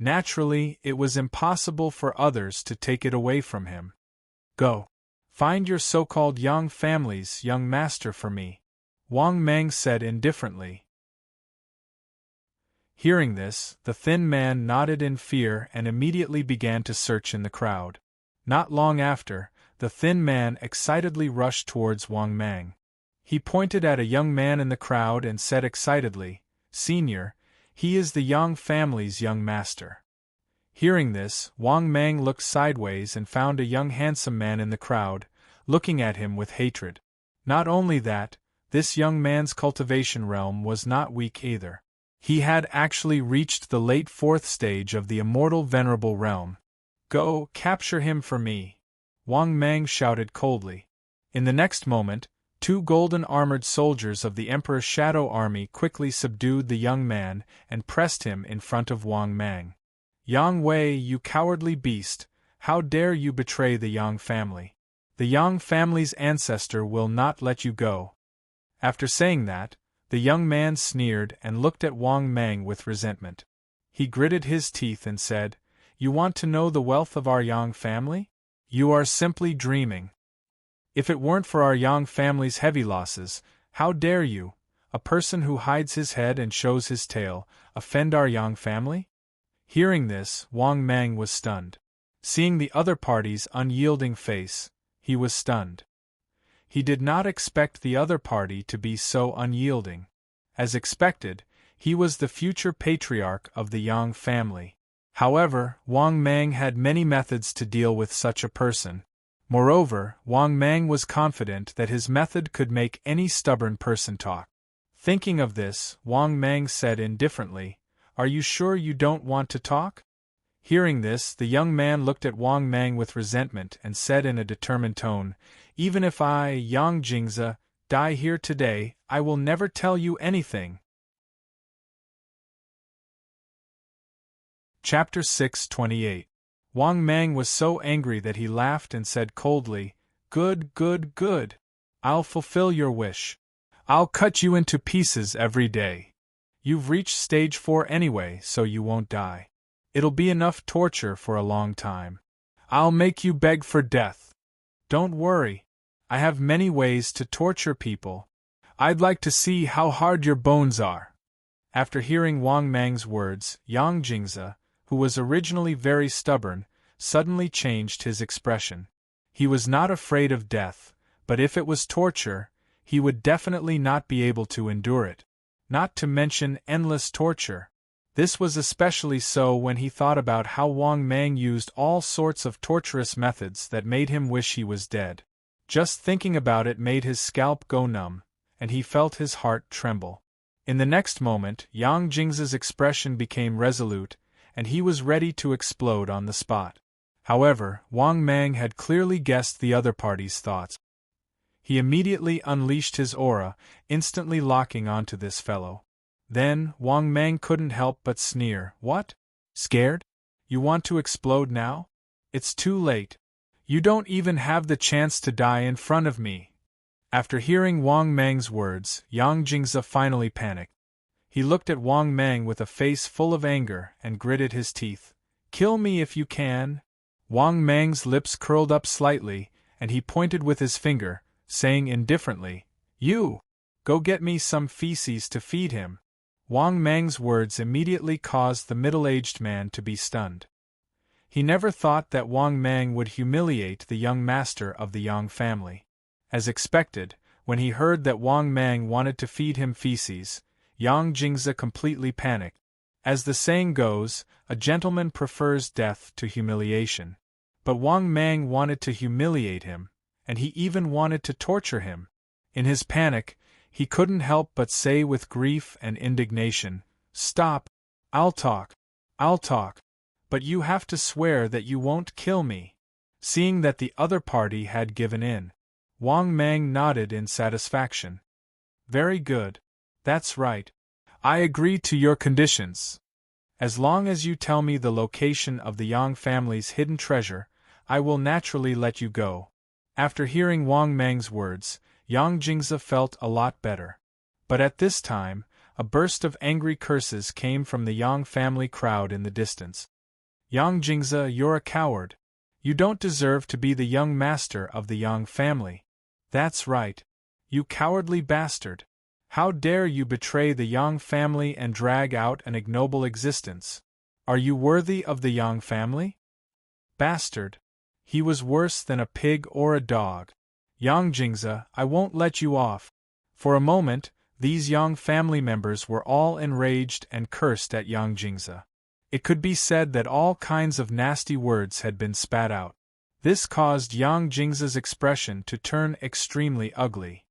Naturally, it was impossible for others to take it away from him. "Go. Find your so-called Yang family's young master for me," Wang Mang said indifferently. Hearing this, the thin man nodded in fear and immediately began to search in the crowd. Not long after, the thin man excitedly rushed towards Wang Mang. He pointed at a young man in the crowd and said excitedly, "Senior, he is the Yang family's young master." Hearing this, Wang Mang looked sideways and found a young handsome man in the crowd, looking at him with hatred. Not only that, this young man's cultivation realm was not weak either. He had actually reached the late 4th stage of the immortal venerable realm. "Go, capture him for me," Wang Mang shouted coldly. In the next moment, 2 golden armored soldiers of the Emperor's shadow army quickly subdued the young man and pressed him in front of Wang Mang. "Yang Wei, you cowardly beast, how dare you betray the Yang family? The Yang family's ancestor will not let you go." After saying that, the young man sneered and looked at Wang Mang with resentment. He gritted his teeth and said, "You want to know the wealth of our Yang family? You are simply dreaming. If it weren't for our Yang family's heavy losses, how dare you, a person who hides his head and shows his tail, offend our Yang family?" Hearing this, Wang Mang was stunned. Seeing the other party's unyielding face, he was stunned. He did not expect the other party to be so unyielding. As expected, he was the future patriarch of the Yang family. However, Wang Mang had many methods to deal with such a person. Moreover, Wang Mang was confident that his method could make any stubborn person talk. Thinking of this, Wang Mang said indifferently, "Are you sure you don't want to talk?" Hearing this, the young man looked at Wang Mang with resentment and said in a determined tone, "Even if I, Yang Jingzi, die here today, I will never tell you anything." Chapter 628. Wang Mang was so angry that he laughed and said coldly, "Good, good, good. I'll fulfill your wish. I'll cut you into pieces every day. You've reached stage 4 anyway, so you won't die. It'll be enough torture for a long time. I'll make you beg for death. Don't worry. I have many ways to torture people. I'd like to see how hard your bones are." After hearing Wang Mang's words, Yang Jingze, who was originally very stubborn, suddenly changed his expression. He was not afraid of death, but if it was torture, he would definitely not be able to endure it. Not to mention endless torture. This was especially so when he thought about how Wang Mang used all sorts of torturous methods that made him wish he was dead. Just thinking about it made his scalp go numb, and he felt his heart tremble. In the next moment, Yang Jingze's expression became resolute, and he was ready to explode on the spot. However, Wang Mang had clearly guessed the other party's thoughts. He immediately unleashed his aura, instantly locking onto this fellow. Then, Wang Mang couldn't help but sneer. "What? Scared? You want to explode now? It's too late. You don't even have the chance to die in front of me." After hearing Wang Mang's words, Yang Jingze finally panicked. He looked at Wang Mang with a face full of anger and gritted his teeth. "Kill me if you can." Wang Mang's lips curled up slightly, and he pointed with his finger, saying indifferently, "You! Go get me some feces to feed him." Wang Mang's words immediately caused the middle-aged man to be stunned. He never thought that Wang Mang would humiliate the young master of the Yang family. As expected, when he heard that Wang Mang wanted to feed him feces, Yang Jingze completely panicked. As the saying goes, a gentleman prefers death to humiliation. But Wang Mang wanted to humiliate him, and he even wanted to torture him. In his panic, he couldn't help but say with grief and indignation, "Stop! I'll talk. But you have to swear that you won't kill me." Seeing that the other party had given in, Wang Mang nodded in satisfaction. "Very good. That's right. I agree to your conditions. As long as you tell me the location of the Yang family's hidden treasure, I will naturally let you go." After hearing Wang Mang's words, Yang Jingze felt a lot better. But at this time, a burst of angry curses came from the Yang family crowd in the distance. "Yang Jingze, you're a coward. You don't deserve to be the young master of the Yang family. That's right. You cowardly bastard. How dare you betray the Yang family and drag out an ignoble existence? Are you worthy of the Yang family? Bastard. He was worse than a pig or a dog. Yang Jingze, I won't let you off." For a moment, these Yang family members were all enraged and cursed at Yang Jingze. It could be said that all kinds of nasty words had been spat out. This caused Yang Jingze's expression to turn extremely ugly.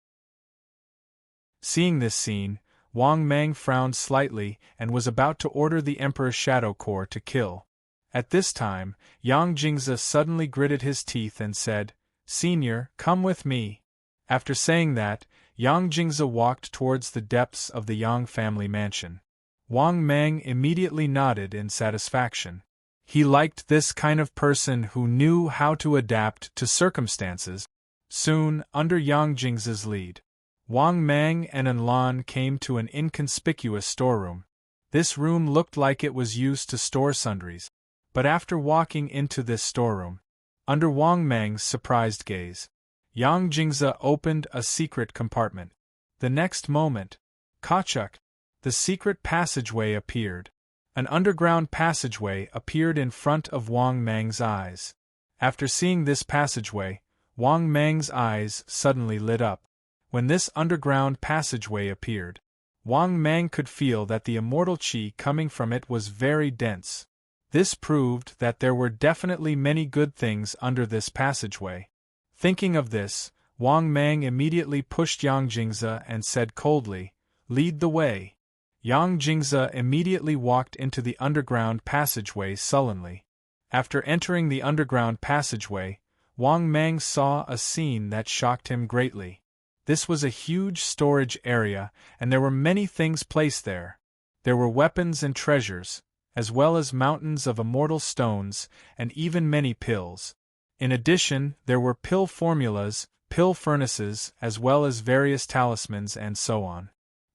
Seeing this scene, Wang Mang frowned slightly and was about to order the Emperor's Shadow Corps to kill. At this time, Yang Jingze suddenly gritted his teeth and said, "Senior, come with me." After saying that, Yang Jingze walked towards the depths of the Yang family mansion. Wang Mang immediately nodded in satisfaction. He liked this kind of person who knew how to adapt to circumstances. Soon, under Yang Jingze's lead, Wang Mang and Enlan came to an inconspicuous storeroom. This room looked like it was used to store sundries. But after walking into this storeroom, under Wang Mang's surprised gaze, Yang Jingze opened a secret compartment. The next moment, kachuk, the secret passageway appeared. An underground passageway appeared in front of Wang Mang's eyes. After seeing this passageway, Wang Mang's eyes suddenly lit up. When this underground passageway appeared, Wang Mang could feel that the immortal qi coming from it was very dense. This proved that there were definitely many good things under this passageway. Thinking of this, Wang Mang immediately pushed Yang Jingze and said coldly, "Lead the way." Yang Jingze immediately walked into the underground passageway sullenly. After entering the underground passageway, Wang Mang saw a scene that shocked him greatly. This was a huge storage area, and there were many things placed there. There were weapons and treasures, as well as mountains of immortal stones, and even many pills. In addition, there were pill formulas, pill furnaces, as well as various talismans and so on.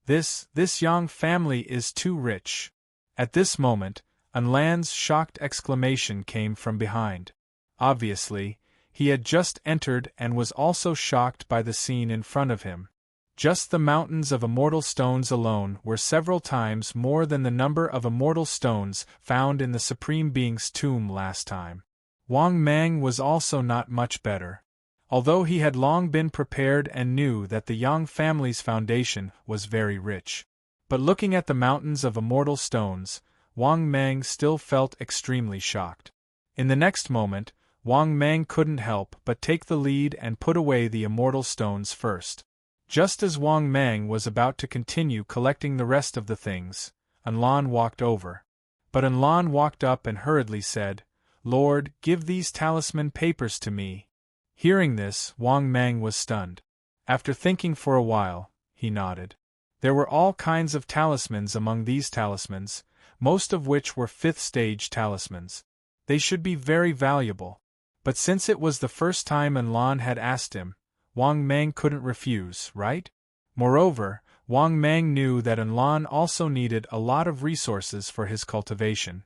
This Yang family is too rich." At this moment, Anlan's shocked exclamation came from behind. Obviously, he had just entered and was also shocked by the scene in front of him. Just the mountains of immortal stones alone were several times more than the number of immortal stones found in the Supreme Being's tomb last time. Wang Mang was also not much better. Although he had long been prepared and knew that the Yang family's foundation was very rich. But looking at the mountains of immortal stones, Wang Mang still felt extremely shocked. In the next moment, Wang Mang couldn't help but take the lead and put away the immortal stones first. Just as Wang Mang was about to continue collecting the rest of the things, Anlan walked over. But Anlan walked up and hurriedly said, "Lord, give these talisman papers to me." Hearing this, Wang Mang was stunned. After thinking for a while, he nodded. There were all kinds of talismans among these talismans, most of which were fifth-stage talismans. They should be very valuable. But since it was the first time Anlan had asked him, Wang Mang couldn't refuse, right? Moreover, Wang Mang knew that Anlan also needed a lot of resources for his cultivation.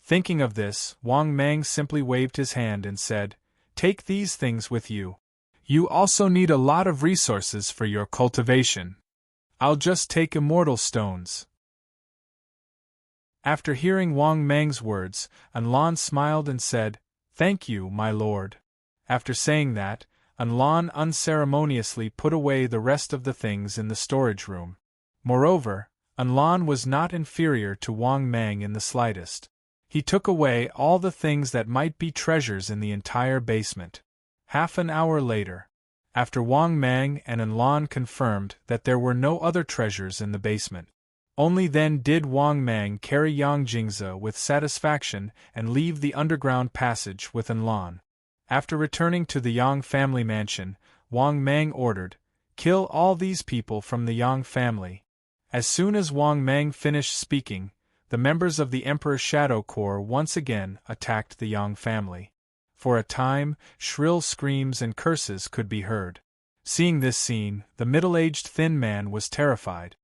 Thinking of this, Wang Mang simply waved his hand and said, "Take these things with you. You also need a lot of resources for your cultivation. I'll just take immortal stones." After hearing Wang Mang's words, Anlan smiled and said, "Thank you, my lord." After saying that, Anlan unceremoniously put away the rest of the things in the storage room. Moreover, Anlan was not inferior to Wang Mang in the slightest. He took away all the things that might be treasures in the entire basement. Half an hour later, after Wang Mang and Anlan confirmed that there were no other treasures in the basement, only then did Wang Mang carry Yang Jingze with satisfaction and leave the underground passage with Anlan. After returning to the Yang family mansion, Wang Mang ordered, "Kill all these people from the Yang family." As soon as Wang Mang finished speaking, the members of the Emperor's Shadow Corps once again attacked the Yang family. For a time, shrill screams and curses could be heard. Seeing this scene, the middle-aged thin man was terrified.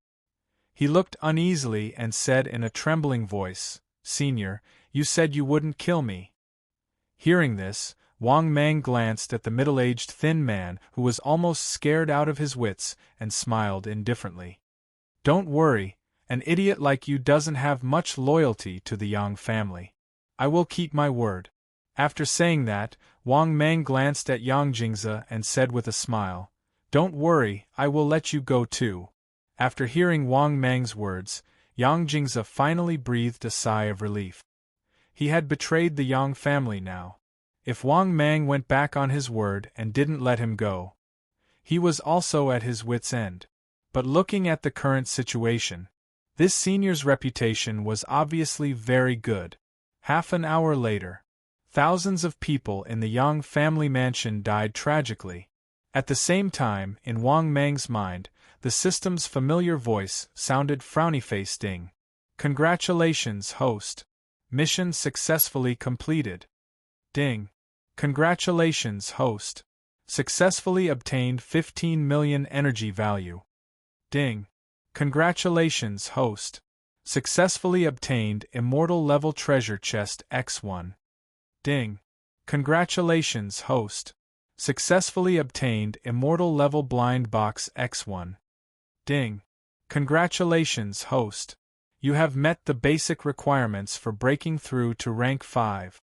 He looked uneasily and said in a trembling voice, "Senior, you said you wouldn't kill me." Hearing this, Wang Mang glanced at the middle-aged thin man who was almost scared out of his wits and smiled indifferently. "Don't worry, an idiot like you doesn't have much loyalty to the Yang family. I will keep my word." After saying that, Wang Mang glanced at Yang Jingze and said with a smile, "Don't worry, I will let you go too." After hearing Wang Mang's words, Yang Jingze finally breathed a sigh of relief. He had betrayed the Yang family now. If Wang Mang went back on his word and didn't let him go, he was also at his wits' end. But looking at the current situation, this senior's reputation was obviously very good. Half an hour later, thousands of people in the Yang family mansion died tragically. At the same time, in Wang Mang's mind, the system's familiar voice sounded frowny-faced ding. "Congratulations, host. Mission successfully completed." Ding. "Congratulations, host. Successfully obtained 15 million energy value." Ding. "Congratulations, host. Successfully obtained immortal level treasure chest X1." Ding. "Congratulations, host. Successfully obtained immortal level blind box X1." Ding. "Congratulations, host. You have met the basic requirements for breaking through to rank 5.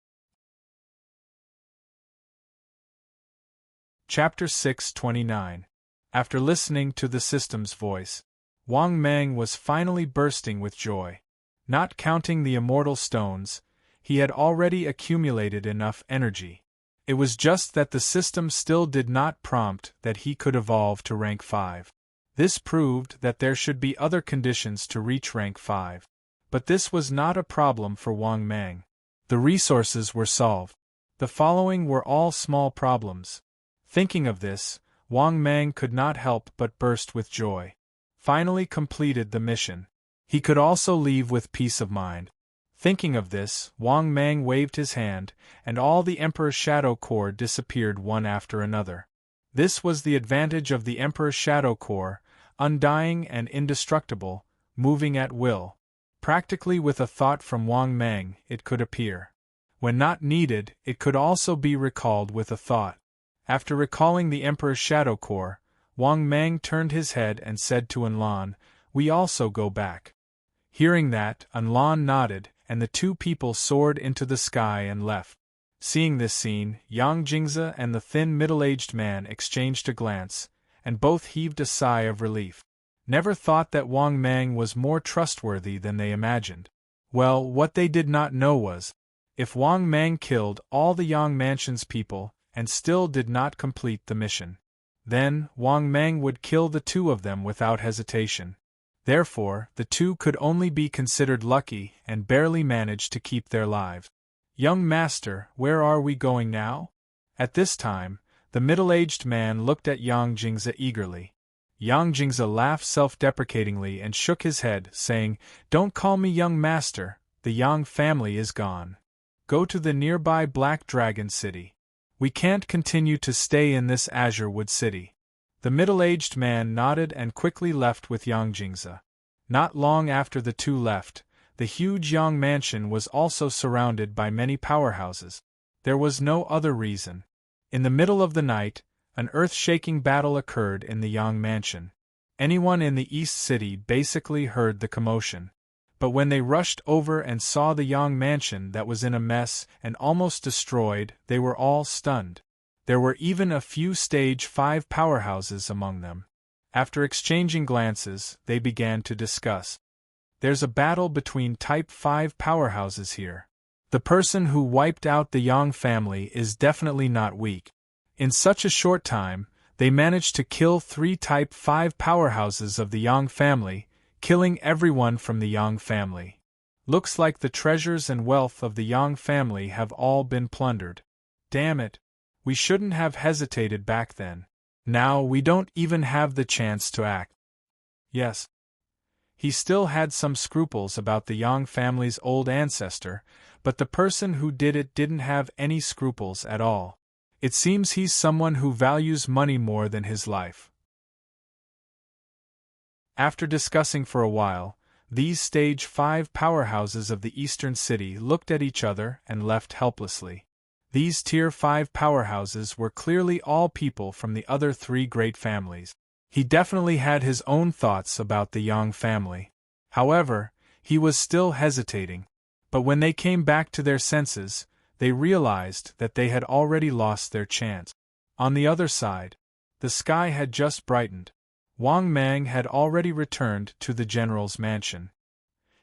Chapter 629. After listening to the system's voice, Wang Mang was finally bursting with joy. Not counting the immortal stones, he had already accumulated enough energy. It was just that the system still did not prompt that he could evolve to rank 5. This proved that there should be other conditions to reach rank 5. But this was not a problem for Wang Mang. The resources were solved. The following were all small problems. Thinking of this, Wang Mang could not help but burst with joy. Finally completed the mission. He could also leave with peace of mind. Thinking of this, Wang Mang waved his hand, and all the Emperor's Shadow Corps disappeared one after another. This was the advantage of the Emperor's Shadow Corps, undying and indestructible, moving at will. Practically with a thought from Wang Mang, it could appear. When not needed, it could also be recalled with a thought. After recalling the Emperor's shadow core, Wang Mang turned his head and said to Anlan, "We also go back." Hearing that, Anlan nodded, and the two people soared into the sky and left. Seeing this scene, Yang Jingze and the thin middle-aged man exchanged a glance, and both heaved a sigh of relief. Never thought that Wang Mang was more trustworthy than they imagined. Well, what they did not know was, if Wang Mang killed all the Yang Mansion's people and still did not complete the mission, then Wang Mang would kill the two of them without hesitation. Therefore, the two could only be considered lucky and barely manage to keep their lives. "Young master, where are we going now?" At this time, the middle-aged man looked at Yang Jingze eagerly. Yang Jingze laughed self-deprecatingly and shook his head, saying, "Don't call me young master, the Yang family is gone. Go to the nearby Black Dragon City. We can't continue to stay in this Azure Wood City." The middle-aged man nodded and quickly left with Yang Jingze. Not long after the two left, the huge Yang mansion was also surrounded by many powerhouses. There was no other reason. In the middle of the night, an earth-shaking battle occurred in the Yang mansion. Anyone in the East City basically heard the commotion. But when they rushed over and saw the Yang mansion that was in a mess and almost destroyed, they were all stunned. There were even a few Stage 5 powerhouses among them. After exchanging glances, they began to discuss. "There's a battle between Type 5 powerhouses here. The person who wiped out the Yang family is definitely not weak. In such a short time, they managed to kill 3 Type 5 powerhouses of the Yang family, killing everyone from the Yang family. Looks like the treasures and wealth of the Yang family have all been plundered. Damn it. We shouldn't have hesitated back then. Now we don't even have the chance to act." Yes. He still had some scruples about the Yang family's old ancestor, but the person who did it didn't have any scruples at all. It seems he's someone who values money more than his life. After discussing for a while, these Stage 5 powerhouses of the Eastern City looked at each other and left helplessly. These Tier 5 powerhouses were clearly all people from the other 3 great families. He definitely had his own thoughts about the Yang family. However, he was still hesitating. But when they came back to their senses, they realized that they had already lost their chance. On the other side, the sky had just brightened. Wang Mang had already returned to the general's mansion.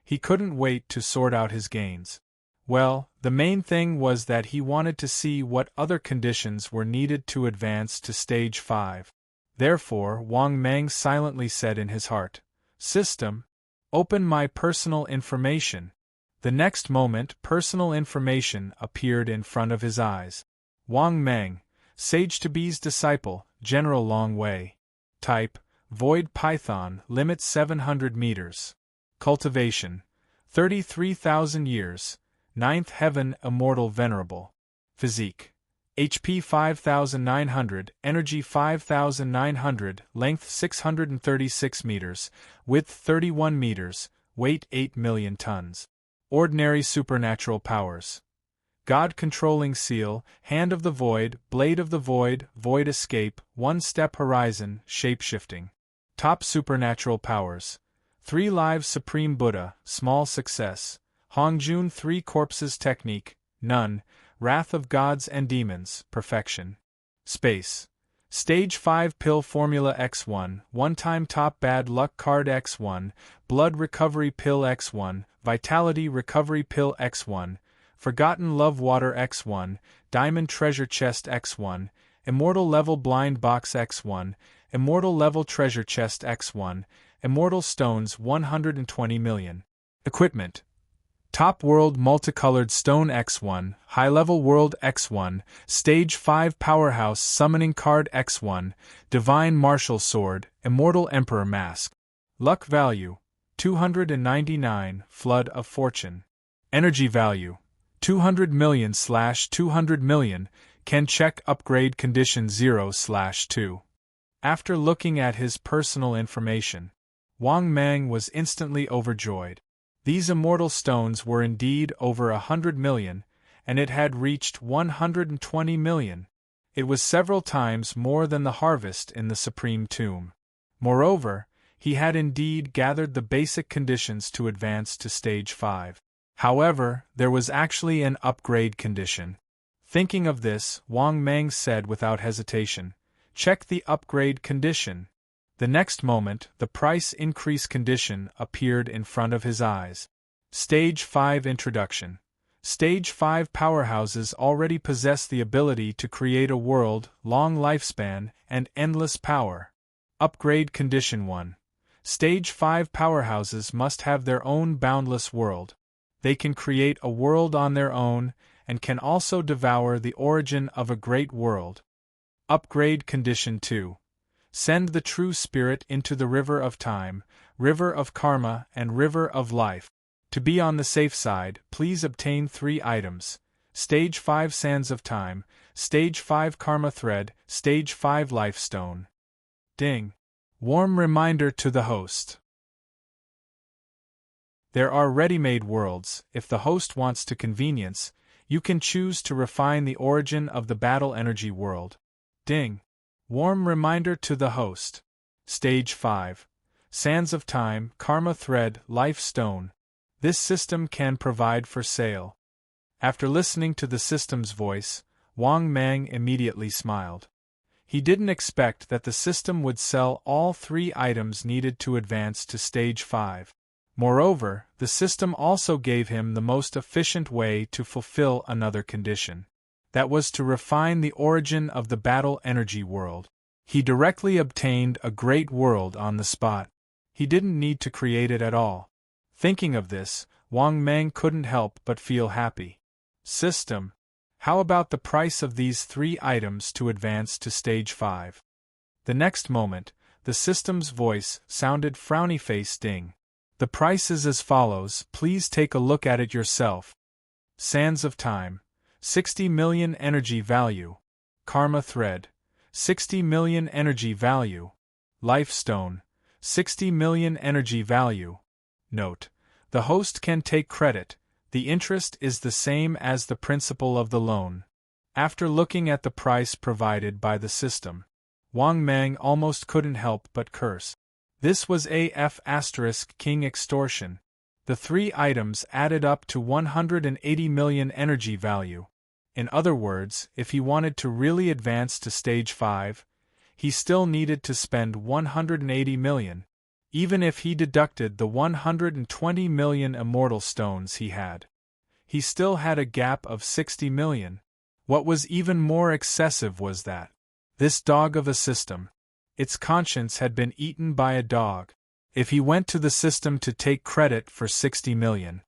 He couldn't wait to sort out his gains. Well, the main thing was that he wanted to see what other conditions were needed to advance to Stage 5. Therefore, Wang Mang silently said in his heart, "System, open my personal information." The next moment, personal information appeared in front of his eyes. Wang Mang, Sage to Be's disciple, General Long Wei. Type, Void Python, limit 700 meters. Cultivation, 33,000 years. 9th Heaven Immortal Venerable. Physique, HP 5,900, Energy 5,900, Length 636 meters, Width 31 meters, Weight 8 million tons. Ordinary supernatural powers. God Controlling Seal, Hand of the Void, Blade of the Void, Void Escape, One-Step Horizon, Shape-Shifting. Top supernatural powers. 3 Lives Supreme Buddha, Small Success. Hongjun 3 Corpses Technique, None. Wrath of Gods and Demons, Perfection. Space. Stage 5 Pill Formula X1, One-Time Top Bad Luck Card X1, Blood Recovery Pill X1, Vitality Recovery Pill X1, Forgotten Love Water X1, Diamond Treasure Chest X1, Immortal Level Blind Box X1, Immortal Level Treasure Chest X1, Immortal Stones 120 million. Equipment. Top World Multicolored Stone X1, High-Level World X1, Stage 5 Powerhouse Summoning Card X1, Divine Martial Sword, Immortal Emperor Mask. Luck Value, 299, Flood of Fortune. Energy Value, 200 million/200 million, can check upgrade condition 0/2. After looking at his personal information, Wang Mang was instantly overjoyed. These immortal stones were indeed over 100 million, and it had reached 120 million. It was several times more than the harvest in the Supreme Tomb. Moreover, he had indeed gathered the basic conditions to advance to Stage 5. However, there was actually an upgrade condition. Thinking of this, Wang Mang said without hesitation, "Check the upgrade condition." The next moment, the price increase condition appeared in front of his eyes. Stage 5 Introduction. Stage 5 powerhouses already possess the ability to create a world, long lifespan, and endless power. Upgrade Condition 1. Stage 5 powerhouses must have their own boundless world. They can create a world on their own, and can also devour the origin of a great world. Upgrade Condition 2. Send the true spirit into the river of time, river of karma, and river of life. To be on the safe side, please obtain 3 items: Stage 5 Sands of Time, Stage 5 Karma Thread, Stage 5 Life Stone. Ding. Warm reminder to the host. There are ready-made worlds. If the host wants to convenience, you can choose to refine the origin of the battle energy world. Ding. Warm reminder to the host. Stage 5. Sands of Time, Karma Thread, Life Stone. This system can provide for sale. After listening to the system's voice, Wang Mang immediately smiled. He didn't expect that the system would sell all 3 items needed to advance to Stage 5. Moreover, the system also gave him the most efficient way to fulfill another condition. That was to refine the origin of the battle energy world. He directly obtained a great world on the spot. He didn't need to create it at all. Thinking of this, Wang Mang couldn't help but feel happy. System. How about the price of these 3 items to advance to Stage 5? The next moment, the system's voice sounded frowny-face ding. The price is as follows, please take a look at it yourself. Sands of Time. 60 million energy value. Karma Thread. 60 million energy value. Life Stone. 60 million energy value. Note: the host can take credit. The interest is the same as the principal of the loan. After looking at the price provided by the system, Wang Mang almost couldn't help but curse. This was AF** King extortion. The 3 items added up to 180 million energy value. In other words, if he wanted to really advance to Stage 5, he still needed to spend 180 million, even if he deducted the 120 million immortal stones he had. He still had a gap of 60 million. What was even more excessive was that this dog of a system, its conscience had been eaten by a dog. If he went to the system to take credit for 60 million,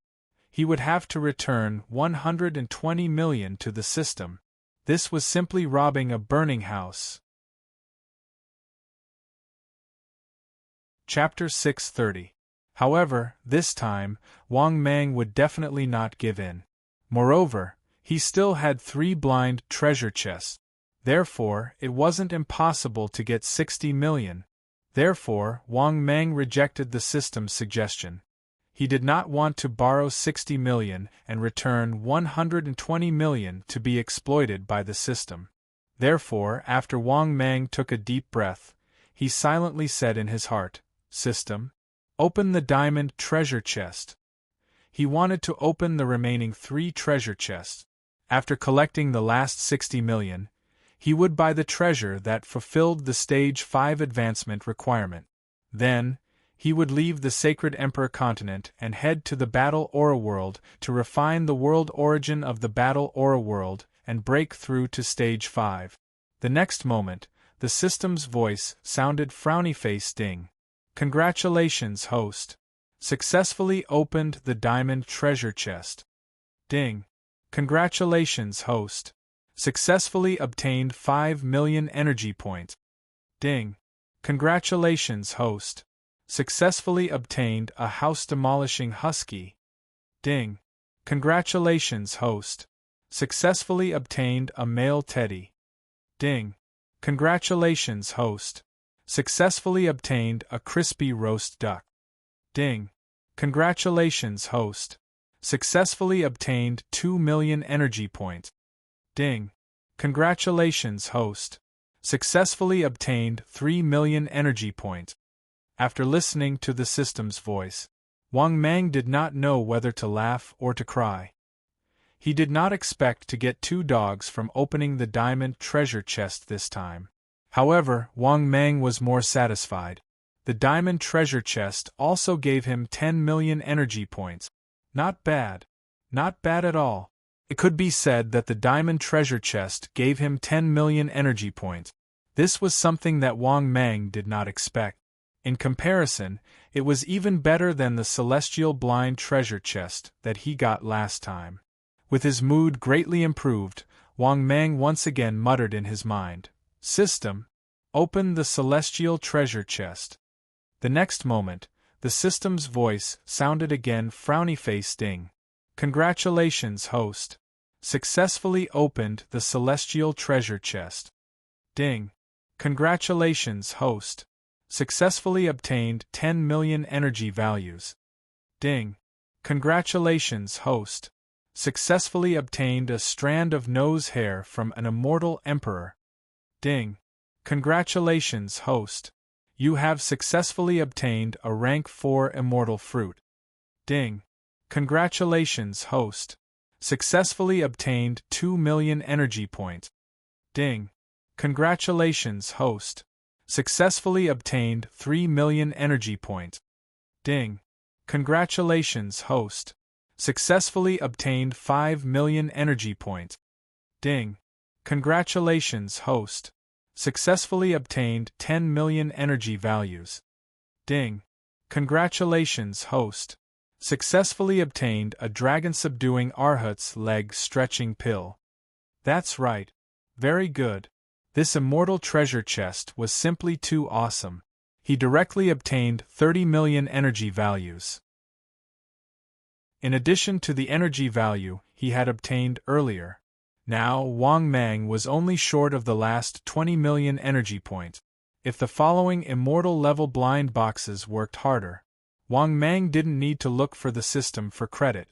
he would have to return 120 million to the system. This was simply robbing a burning house. Chapter 630. However, this time, Wang Mang would definitely not give in. Moreover, he still had 3 blind treasure chests. Therefore, it wasn't impossible to get 60 million. Therefore, Wang Mang rejected the system's suggestion. He did not want to borrow 60 million and return 120 million to be exploited by the system. Therefore, after Wang Mang took a deep breath, he silently said in his heart, "System, open the diamond treasure chest." He wanted to open the remaining 3 treasure chests. After collecting the last 60 million, he would buy the treasure that fulfilled the Stage 5 advancement requirement. Then, he would leave the Sacred Emperor continent and head to the Battle Aura world to refine the world origin of the Battle Aura world and break through to Stage 5. The next moment, the system's voice sounded frowny-face ding. Congratulations, host. Successfully opened the diamond treasure chest. Ding. Congratulations, host. Successfully obtained 5 million energy points. Ding. Congratulations, host. Successfully obtained a house-demolishing husky. Ding. Congratulations, host. Successfully obtained a male teddy. Ding. Congratulations, host. Successfully obtained a crispy roast duck. Ding. Congratulations, host. Successfully obtained 2 million energy points. Ding. Congratulations, host. Successfully obtained 3 million energy points. After listening to the system's voice, Wang Mang did not know whether to laugh or to cry. He did not expect to get 2 dogs from opening the diamond treasure chest this time. However, Wang Mang was more satisfied. The diamond treasure chest also gave him 10 million energy points. Not bad. Not bad at all. It could be said that the diamond treasure chest gave him 10 million energy points. This was something that Wang Mang did not expect. In comparison, it was even better than the celestial blind treasure chest that he got last time. With his mood greatly improved, Wang Mang once again muttered in his mind, "System, open the celestial treasure chest." The next moment, the system's voice sounded again, frowny face. Ding. Congratulations, host. Successfully opened the celestial treasure chest. Ding. Congratulations, host. Successfully obtained 10 million energy values. Ding. Congratulations, host. Successfully obtained a strand of nose hair from an immortal emperor. Ding. Congratulations, host. You have successfully obtained a rank 4 immortal fruit. Ding. Congratulations, host. Successfully obtained 2 million energy points. Ding. Congratulations, host. Successfully obtained 3 million energy points. Ding. Congratulations, host. Successfully obtained 5 million energy points. Ding. Congratulations, host. Successfully obtained 10 million energy values. Ding. Congratulations, host. Successfully obtained a dragon-subduing Arhat's leg stretching pill. That's right. Very good. This immortal treasure chest was simply too awesome. He directly obtained 30 million energy values. In addition to the energy value he had obtained earlier, now Wang Mang was only short of the last 20 million energy points. If the following immortal level blind boxes worked harder, Wang Mang didn't need to look for the system for credit.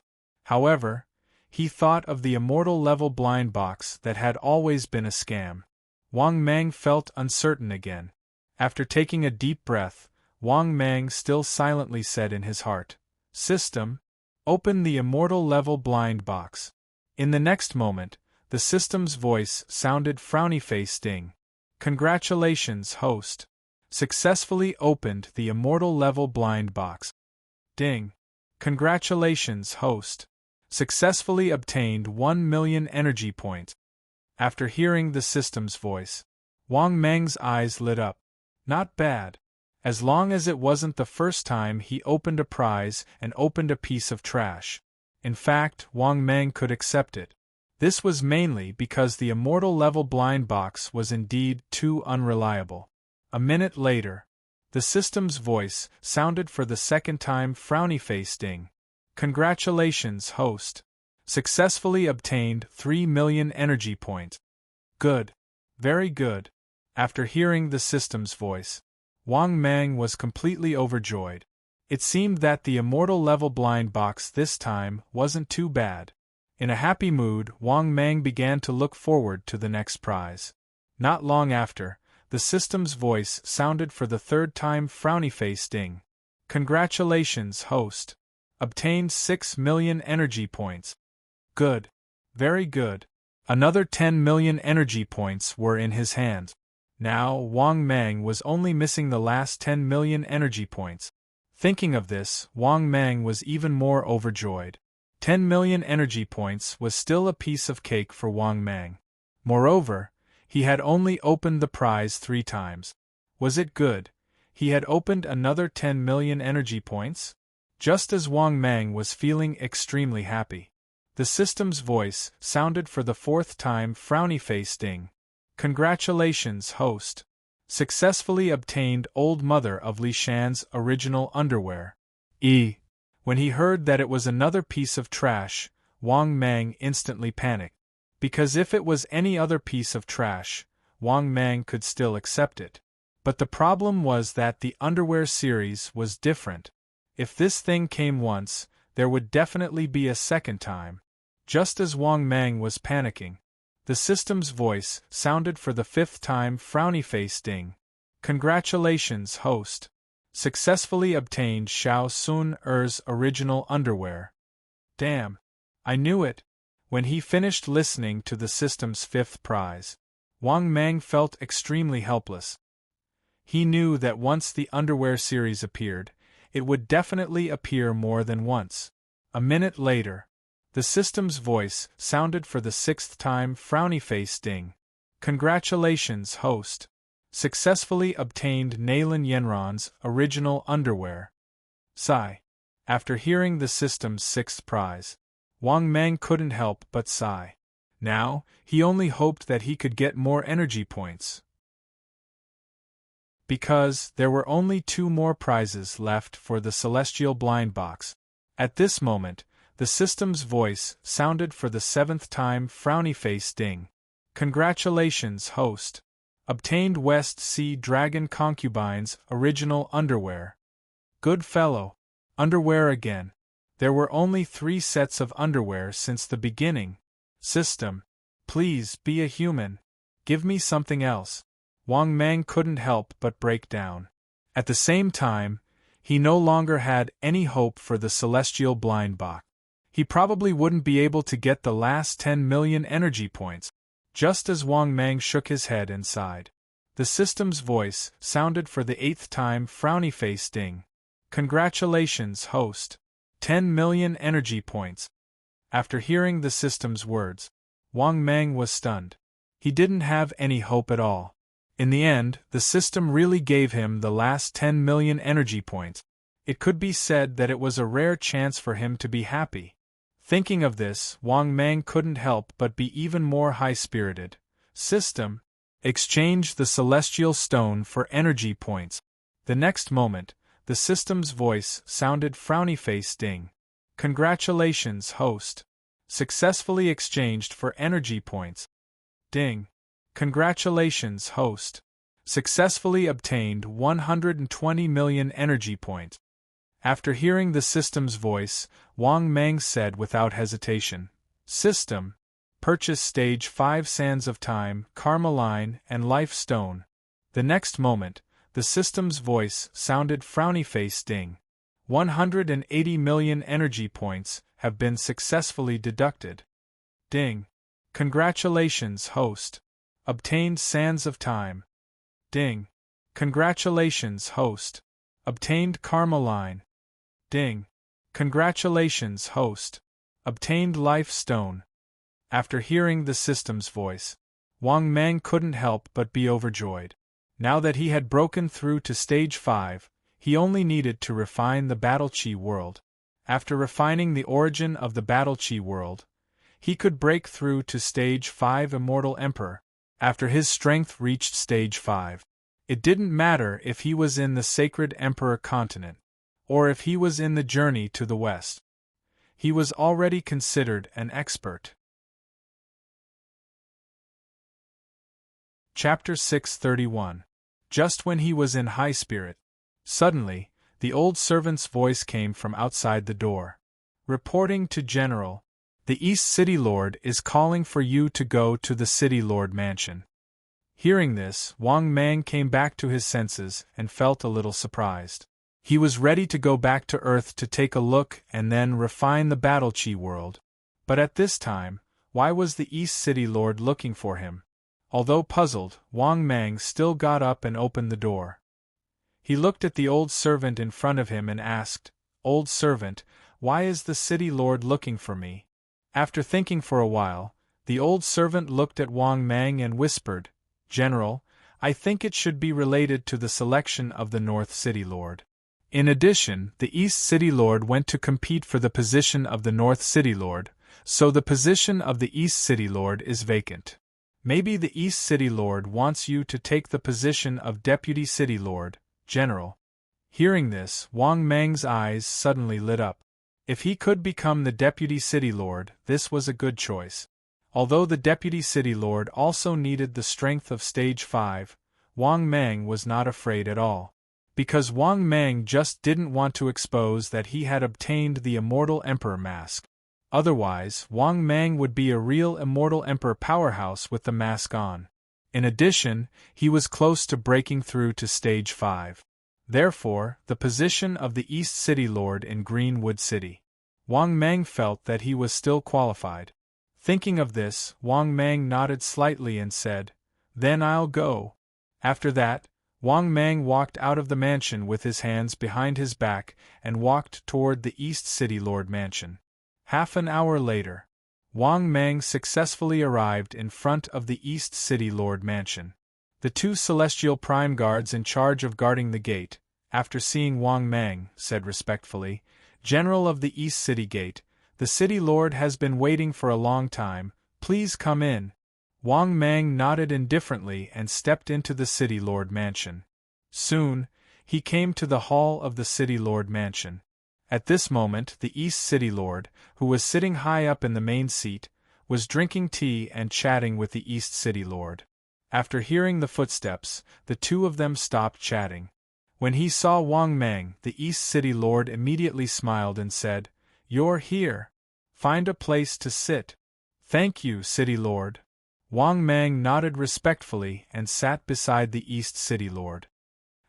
However, he thought of the immortal level blind box that had always been a scam. Wang Mang felt uncertain again. After taking a deep breath, Wang Mang still silently said in his heart, "System, open the immortal level blind box." In the next moment, the system's voice sounded frowny face. Ding. Congratulations, host. Successfully opened the immortal level blind box. Ding. Congratulations, host. Successfully obtained 1 million energy points. After hearing the system's voice, Wang Mang's eyes lit up. Not bad. As long as it wasn't the first time he opened a prize and opened a piece of trash. In fact, Wang Mang could accept it. This was mainly because the immortal level blind box was indeed too unreliable. A minute later, the system's voice sounded for the second time, frowny face. Ding. Congratulations, host. Successfully obtained 3 million energy points. Good. Very good. After hearing the system's voice, Wang Mang was completely overjoyed. It seemed that the immortal level blind box this time wasn't too bad. In a happy mood, Wang Mang began to look forward to the next prize. Not long after, the system's voice sounded for the third time, frowny face. Ding. Congratulations, host. Obtained 6 million energy points. Good. Very good. Another 10 million energy points were in his hands. Now Wang Mang was only missing the last 10 million energy points. Thinking of this, Wang Mang was even more overjoyed. 10 million energy points was still a piece of cake for Wang Mang. Moreover, he had only opened the prize 3 times. Was it good? He had opened another 10 million energy points? Just as Wang Mang was feeling extremely happy, the system's voice sounded for the 4th time, frowny face. Ding. Congratulations, host. Successfully obtained Old Mother of Li Shan's original underwear. When he heard that it was another piece of trash, Wang Mang instantly panicked. Because if it was any other piece of trash, Wang Mang could still accept it. But the problem was that the underwear series was different. If this thing came once, there would definitely be a second time. Just as Wang Mang was panicking, the system's voice sounded for the 5th time. Frowny face ding. Congratulations, host. Successfully obtained Xiao Sun Er's original underwear. Damn. I knew it. When he finished listening to the system's 5th prize, Wang Mang felt extremely helpless. He knew that once the underwear series appeared, it would definitely appear more than once. A minute later, the system's voice sounded for the 6th time. Frowny face ding. Congratulations, host. Successfully obtained Nalan Yenron's original underwear. Sigh. After hearing the system's 6th prize, Wang Mang couldn't help but sigh. Now, he only hoped that he could get more energy points. Because there were only 2 more prizes left for the Celestial Blind Box. At this moment, the system's voice sounded for the 7th time. Frowny face ding. Congratulations, host. Obtained West Sea Dragon Concubine's original underwear. Good fellow. Underwear again. There were only 3 sets of underwear since the beginning. System. Please be a human. Give me something else. Wang Mang couldn't help but break down. At the same time, he no longer had any hope for the Celestial Blind Box. He probably wouldn't be able to get the last 10 million energy points. Just as Wang Mang shook his head and sighed, the system's voice sounded for the 8th time. Frowny face ding. Congratulations, host. 10 million energy points. After hearing the system's words, Wang Mang was stunned. He didn't have any hope at all. In the end, the system really gave him the last 10 million energy points. It could be said that it was a rare chance for him to be happy. Thinking of this, Wang Mang couldn't help but be even more high-spirited. System. Exchange the Celestial Stone for energy points. The next moment, the system's voice sounded. Frowny face ding. Congratulations, host. Successfully exchanged for energy points. Ding. Congratulations, host. Successfully obtained 120 million energy points. After hearing the system's voice, Wang Mang said without hesitation, System. Purchase Stage 5 Sands of Time, Carmeline, and Life Stone. The next moment, the system's voice sounded. Frowny face ding. 180 million energy points have been successfully deducted. Ding. Congratulations, host. Obtained Sands of Time. Ding. Congratulations, host. Obtained Carmeline. Ding. Congratulations, host. Obtained Life Stone. After hearing the system's voice, Wang Mang couldn't help but be overjoyed. Now that he had broken through to Stage 5, he only needed to refine the Battle Chi world. After refining the origin of the Battle Chi world, he could break through to Stage 5 Immortal Emperor. After his strength reached Stage 5, it didn't matter if he was in the Sacred Emperor continent, or if he was in the journey to the west. He was already considered an expert. Chapter 631. Just when he was in high spirit, suddenly, the old servant's voice came from outside the door. Reporting to General, the East City Lord is calling for you to go to the City Lord Mansion. Hearing this, Wang Mang came back to his senses and felt a little surprised. He was ready to go back to Earth to take a look and then refine the Battle Chi world. But at this time, why was the East City Lord looking for him? Although puzzled, Wang Mang still got up and opened the door. He looked at the old servant in front of him and asked, Old servant, why is the City Lord looking for me? After thinking for a while, the old servant looked at Wang Mang and whispered, General, I think it should be related to the selection of the North City Lord. In addition, the East City Lord went to compete for the position of the North City Lord, so the position of the East City Lord is vacant. Maybe the East City Lord wants you to take the position of Deputy City Lord, General. Hearing this, Wang Mang's eyes suddenly lit up. If he could become the Deputy City Lord, this was a good choice. Although the Deputy City Lord also needed the strength of Stage 5, Wang Mang was not afraid at all. Because Wang Mang just didn't want to expose that he had obtained the Immortal Emperor mask. Otherwise, Wang Mang would be a real Immortal Emperor powerhouse with the mask on. In addition, he was close to breaking through to Stage 5. Therefore, the position of the East City Lord in Greenwood City. Wang Mang felt that he was still qualified. Thinking of this, Wang Mang nodded slightly and said, "Then I'll go." After that, Wang Mang walked out of the mansion with his hands behind his back and walked toward the East City Lord mansion. Half an hour later, Wang Mang successfully arrived in front of the East City Lord mansion. The two celestial prime guards in charge of guarding the gate, after seeing Wang Mang, said respectfully, "General of the East City Gate, the City Lord has been waiting for a long time, please come in." Wang Mang nodded indifferently and stepped into the City Lord mansion. Soon, he came to the hall of the City Lord mansion. At this moment the East City Lord, who was sitting high up in the main seat, was drinking tea and chatting with the East City Lord. After hearing the footsteps, the two of them stopped chatting. When he saw Wang Mang, the East City Lord immediately smiled and said, "You're here. Find a place to sit." "Thank you, City Lord." Wang Mang nodded respectfully and sat beside the East City Lord.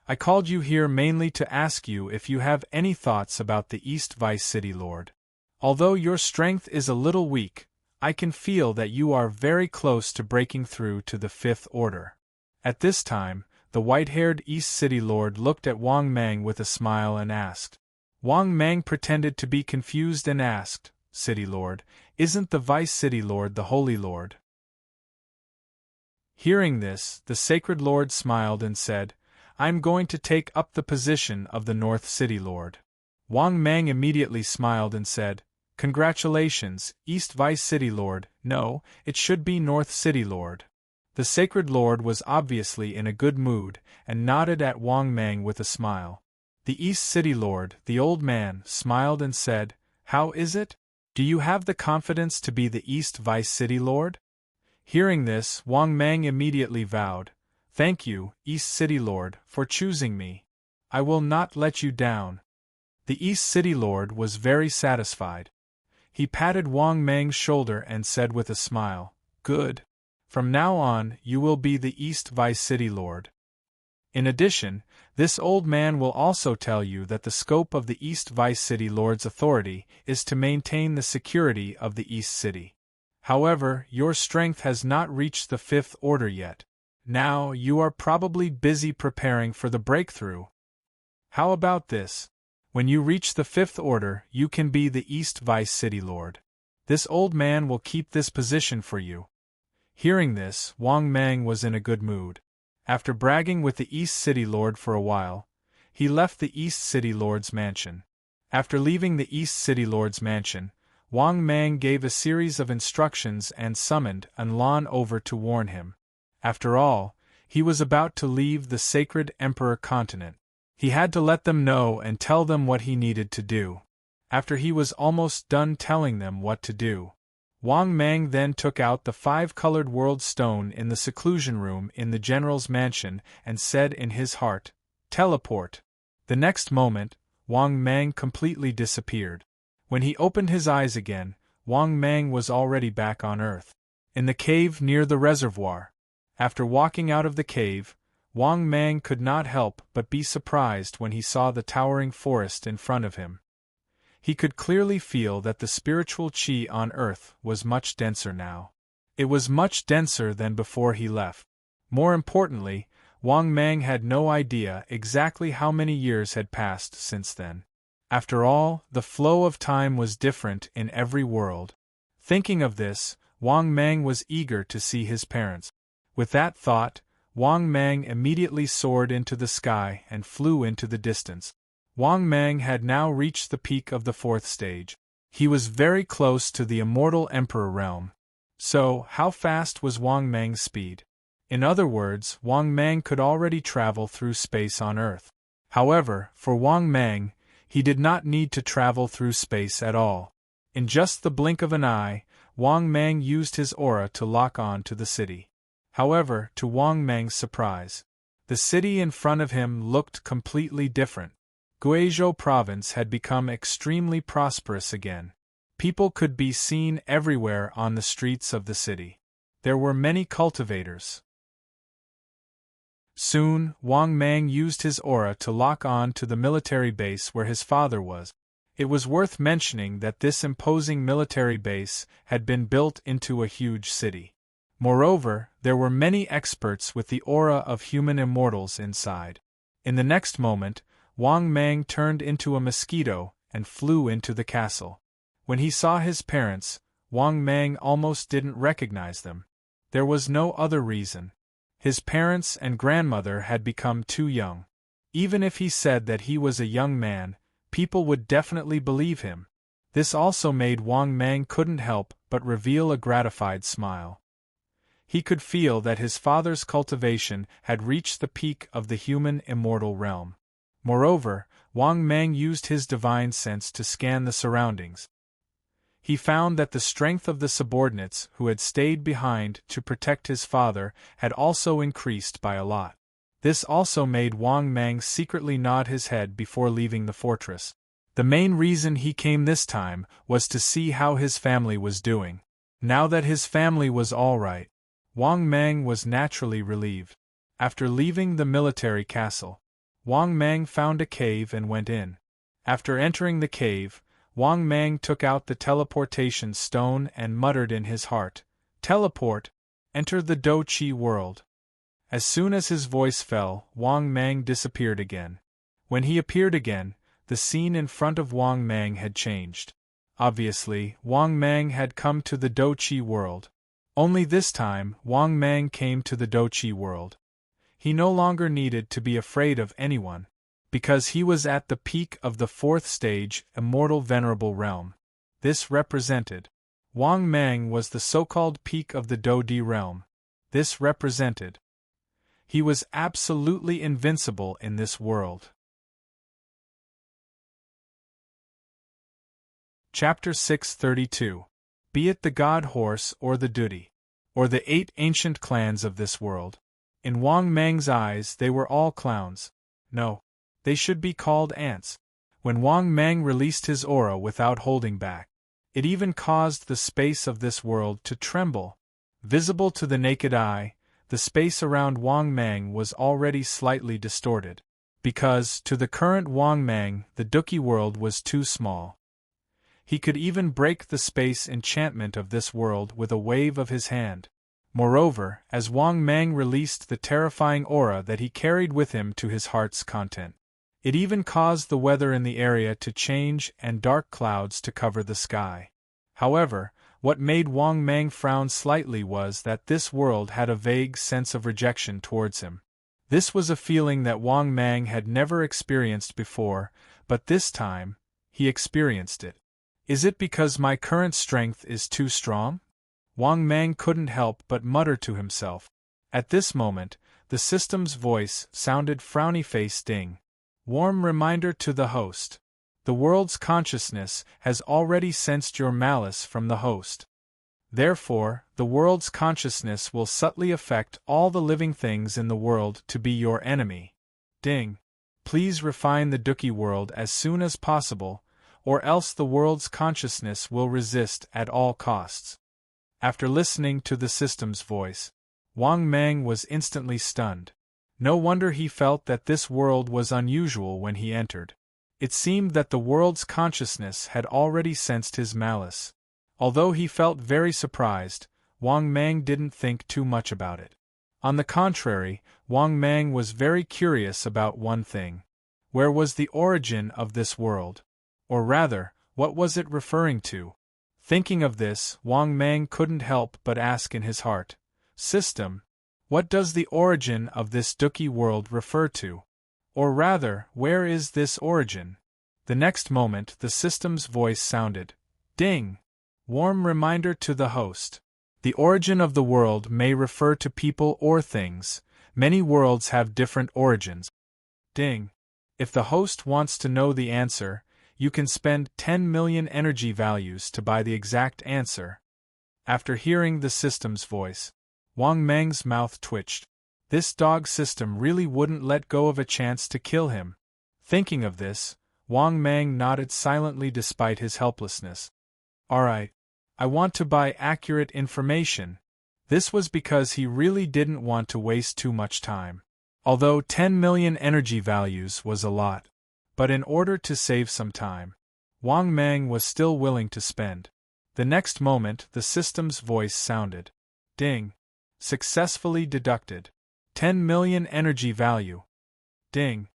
"I called you here mainly to ask you if you have any thoughts about the East Vice City Lord. Although your strength is a little weak, I can feel that you are very close to breaking through to the Fifth Order." At this time, the white-haired East City Lord looked at Wang Mang with a smile and asked. Wang Mang pretended to be confused and asked, "City Lord, isn't the Vice City Lord the Holy Lord?" Hearing this, the Sacred Lord smiled and said, "I'm going to take up the position of the North City Lord." Wang Mang immediately smiled and said, "Congratulations, East Vice City Lord." "No, it should be North City Lord." The Sacred Lord was obviously in a good mood, and nodded at Wang Mang with a smile. The East City Lord, the old man, smiled and said, "How is it? Do you have the confidence to be the East Vice City Lord?" Hearing this, Wang Mang immediately vowed, "Thank you, East City Lord, for choosing me. I will not let you down." The East City Lord was very satisfied. He patted Wang Mang's shoulder and said with a smile, "Good. From now on, you will be the East Vice City Lord. In addition, this old man will also tell you that the scope of the East Vice City Lord's authority is to maintain the security of the East City. However, your strength has not reached the Fifth Order yet. Now, you are probably busy preparing for the breakthrough. How about this? When you reach the Fifth Order, you can be the East Vice City Lord. This old man will keep this position for you." Hearing this, Wang Mang was in a good mood. After bragging with the East City Lord for a while, he left the East City Lord's mansion. After leaving the East City Lord's mansion, Wang Mang gave a series of instructions and summoned An Lan over to warn him. After all, he was about to leave the sacred Emperor continent. He had to let them know and tell them what he needed to do. After he was almost done telling them what to do, Wang Mang then took out the 5-colored world stone in the seclusion room in the general's mansion and said in his heart, "Teleport." The next moment, Wang Mang completely disappeared. When he opened his eyes again, Wang Mang was already back on Earth, in the cave near the reservoir. After walking out of the cave, Wang Mang could not help but be surprised when he saw the towering forest in front of him. He could clearly feel that the spiritual qi on Earth was much denser now. It was much denser than before he left. More importantly, Wang Mang had no idea exactly how many years had passed since then. After all, the flow of time was different in every world. Thinking of this, Wang Mang was eager to see his parents. With that thought, Wang Mang immediately soared into the sky and flew into the distance. Wang Mang had now reached the peak of the 4th stage. He was very close to the Immortal Emperor realm. So, how fast was Wang Mang's speed? In other words, Wang Mang could already travel through space on Earth. However, for Wang Mang, he did not need to travel through space at all. In just the blink of an eye, Wang Mang used his aura to lock on to the city. However, to Wang Mang's surprise, The city in front of him looked completely different. Guizhou province had become extremely prosperous again. People could be seen everywhere on the streets of the city. There were many cultivators. Soon, Wang Mang used his aura to lock on to the military base where his father was. It was worth mentioning that this imposing military base had been built into a huge city. Moreover, there were many experts with the aura of human immortals inside. In the next moment, Wang Mang turned into a mosquito and flew into the castle. When he saw his parents, Wang Mang almost didn't recognize them. There was no other reason. His parents and grandmother had become too young. Even if he said that he was a young man, people would definitely believe him. This also made Wang Mang couldn't help but reveal a gratified smile. He could feel that his father's cultivation had reached the peak of the human immortal realm. Moreover, Wang Mang used his divine sense to scan the surroundings. He found that the strength of the subordinates who had stayed behind to protect his father had also increased by a lot. This also made Wang Mang secretly nod his head before leaving the fortress. The main reason he came this time was to see how his family was doing. Now that his family was all right, Wang Mang was naturally relieved. After leaving the military castle, Wang Mang found a cave and went in. After entering the cave, Wang Mang took out the teleportation stone and muttered in his heart, "Teleport, enter the Do Chi world." As soon as his voice fell, Wang Mang disappeared again. When he appeared again, the scene in front of Wang Mang had changed. Obviously, Wang Mang had come to the Do Chi world. Only this time, Wang Mang came to the Do Chi world. He no longer needed to be afraid of anyone, because he was at the peak of the fourth stage, Immortal Venerable Realm. This represented. Wang Mang was the so-called peak of the Do Di realm. This represented. He was absolutely invincible in this world. Chapter 632. Be it the God Horse or the Duty, or the 8 ancient clans of this world. In Wang Mang's eyes they were all clowns. No. They should be called ants. When Wang Mang released his aura without holding back, it even caused the space of this world to tremble. Visible to the naked eye, the space around Wang Mang was already slightly distorted, because, to the current Wang Mang, the Duki world was too small. He could even break the space enchantment of this world with a wave of his hand. Moreover, as Wang Mang released the terrifying aura that he carried with him to his heart's content, it even caused the weather in the area to change and dark clouds to cover the sky. However, what made Wang Mang frown slightly was that this world had a vague sense of rejection towards him. This was a feeling that Wang Mang had never experienced before, but this time, he experienced it. Is it because my current strength is too strong? Wang Mang couldn't help but mutter to himself. At this moment, the system's voice sounded frowny-faced ding. Warm reminder to the host. The world's consciousness has already sensed your malice from the host. Therefore, the world's consciousness will subtly affect all the living things in the world to be your enemy. Ding. Please refine the Duki world as soon as possible, or else the world's consciousness will resist at all costs. After listening to the system's voice, Wang Mang was instantly stunned. No wonder he felt that this world was unusual when he entered. It seemed that the world's consciousness had already sensed his malice. Although he felt very surprised, Wang Mang didn't think too much about it. On the contrary, Wang Mang was very curious about one thing. Where was the origin of this world? Or rather, what was it referring to? Thinking of this, Wang Mang couldn't help but ask in his heart, "System, what does the origin of this Duki world refer to? Or rather, where is this origin?" The next moment the system's voice sounded. Ding! Warm reminder to the host. The origin of the world may refer to people or things. Many worlds have different origins. Ding! If the host wants to know the answer, you can spend 10 million energy values to buy the exact answer. After hearing the system's voice, Wang Mang's mouth twitched. This dog system really wouldn't let go of a chance to kill him. Thinking of this, Wang Mang nodded silently despite his helplessness. Alright. I want to buy accurate information. This was because he really didn't want to waste too much time. Although 10 million energy values was a lot. But in order to save some time, Wang Mang was still willing to spend. The next moment the system's voice sounded. Ding. Successfully deducted. 10 million energy value. Ding.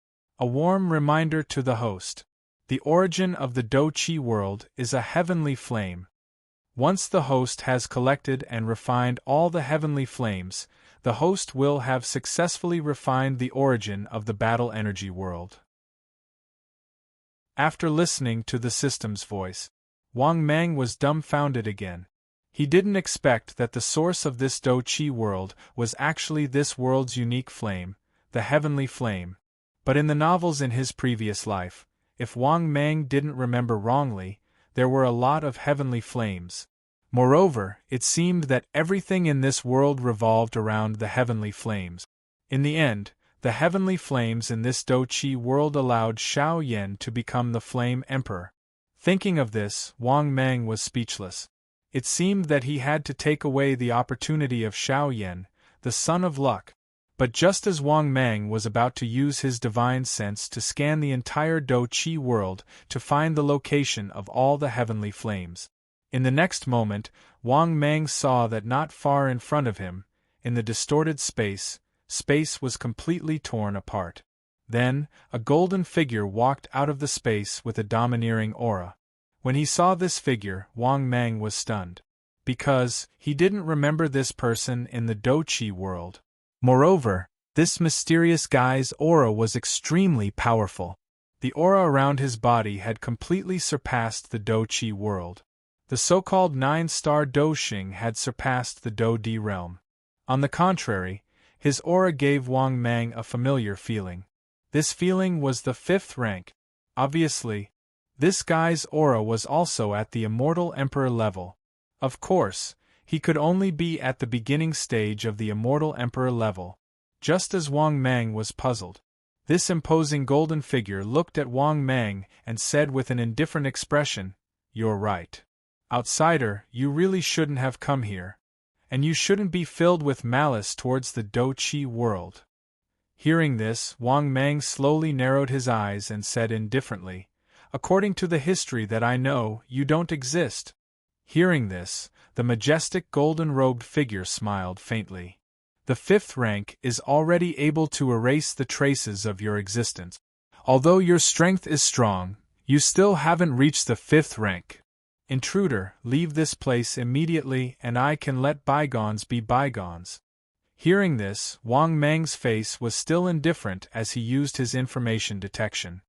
A warm reminder to the host. The origin of the Do-Chi world is a heavenly flame. Once the host has collected and refined all the heavenly flames, the host will have successfully refined the origin of the battle energy world. After listening to the system's voice, Wang Mang was dumbfounded again. He didn't expect that the source of this Do-Chi world was actually this world's unique flame, the heavenly flame. But in the novels in his previous life, if Wang Mang didn't remember wrongly, there were a lot of heavenly flames. Moreover, it seemed that everything in this world revolved around the heavenly flames. In the end, the heavenly flames in this Do-Chi world allowed Xiao Yan to become the Flame Emperor. Thinking of this, Wang Mang was speechless. It seemed that he had to take away the opportunity of Xiao Yan, the son of luck. But just as Wang Mang was about to use his divine sense to scan the entire Do-Chi world to find the location of all the heavenly flames, in the next moment, Wang Mang saw that not far in front of him, in the distorted space was completely torn apart. Then, a golden figure walked out of the space with a domineering aura. When he saw this figure, Wang Mang was stunned. Because he didn't remember this person in the Do-Chi world. Moreover, this mysterious guy's aura was extremely powerful. The aura around his body had completely surpassed the Do-Chi world. The so-called 9-star Do-Xing had surpassed the Do-Di realm. On the contrary, his aura gave Wang Mang a familiar feeling. This feeling was the 5th rank. Obviously, this guy's aura was also at the Immortal Emperor level. Of course, he could only be at the beginning stage of the Immortal Emperor level. Just as Wang Mang was puzzled, this imposing golden figure looked at Wang Mang and said with an indifferent expression, "You're right. Outsider, you really shouldn't have come here. And you shouldn't be filled with malice towards the Do-Chi world." Hearing this, Wang Mang slowly narrowed his eyes and said indifferently, "According to the history that I know, you don't exist." Hearing this, the majestic golden-robed figure smiled faintly. "The 5th rank is already able to erase the traces of your existence. Although your strength is strong, you still haven't reached the 5th rank. Intruder, leave this place immediately and I can let bygones be bygones." Hearing this, Wang Mang's face was still indifferent as he used his information detection.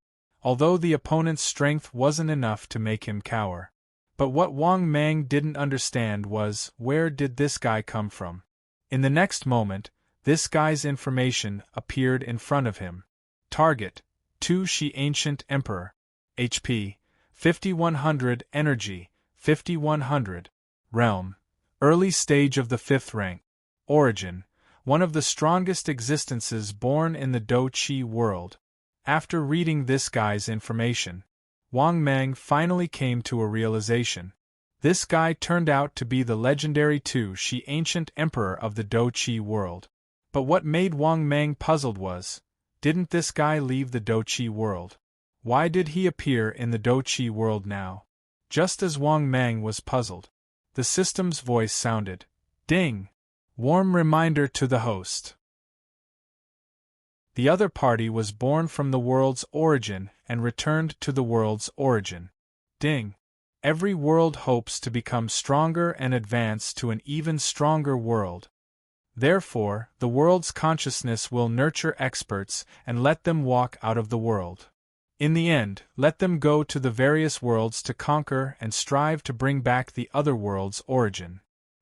Although the opponent's strength wasn't enough to make him cower. But what Wang Mang didn't understand was, where did this guy come from? In the next moment, this guy's information appeared in front of him. Target: Do-Chi Ancient Emperor. HP: 5100. Energy: 5100. Realm: early stage of the 5th rank. Origin: one of the strongest existences born in the Do-Chi world. After reading this guy's information, Wang Mang finally came to a realization. This guy turned out to be the legendary Do-Chi Ancient Emperor of the Do-Chi world. But what made Wang Mang puzzled was, didn't this guy leave the Do-Chi world? Why did he appear in the Do-Chi world now? Just as Wang Mang was puzzled, the system's voice sounded. Ding! Warm reminder to the host. The other party was born from the world's origin and returned to the world's origin. Ding! Every world hopes to become stronger and advance to an even stronger world. Therefore, the world's consciousness will nurture experts and let them walk out of the world. In the end, let them go to the various worlds to conquer and strive to bring back the other world's origin.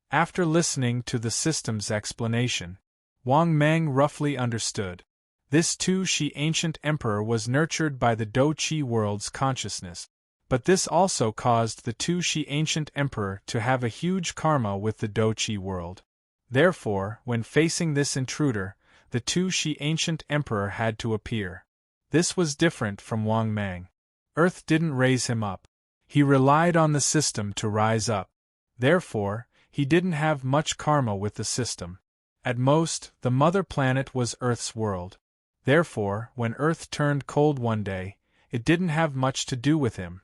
After listening to the system's explanation, Wang Mang roughly understood. This Do-Chi Ancient Emperor was nurtured by the Do-Chi world's consciousness. But this also caused the Do-Chi Ancient Emperor to have a huge karma with the Do-Chi world. Therefore, when facing this intruder, the Tu-Shi ancient emperor had to appear. This was different from Wang Mang. Earth didn't raise him up. He relied on the system to rise up. Therefore, he didn't have much karma with the system. At most, the mother planet was Earth's world. Therefore, when Earth turned cold one day, it didn't have much to do with him.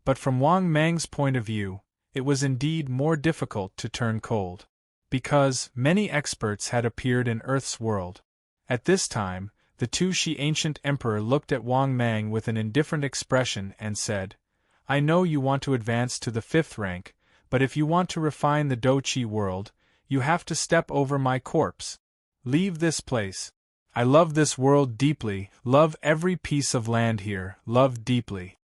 But from Wang Mang's point of view, it was indeed more difficult to turn cold. Because many experts had appeared in Earth's world. At this time, the Tu-Shi ancient emperor looked at Wang Mang with an indifferent expression and said, "I know you want to advance to the 5th rank, but if you want to refine the Do-Chi world, you have to step over my corpse. Leave this place. I love this world deeply, love every piece of land here, love deeply."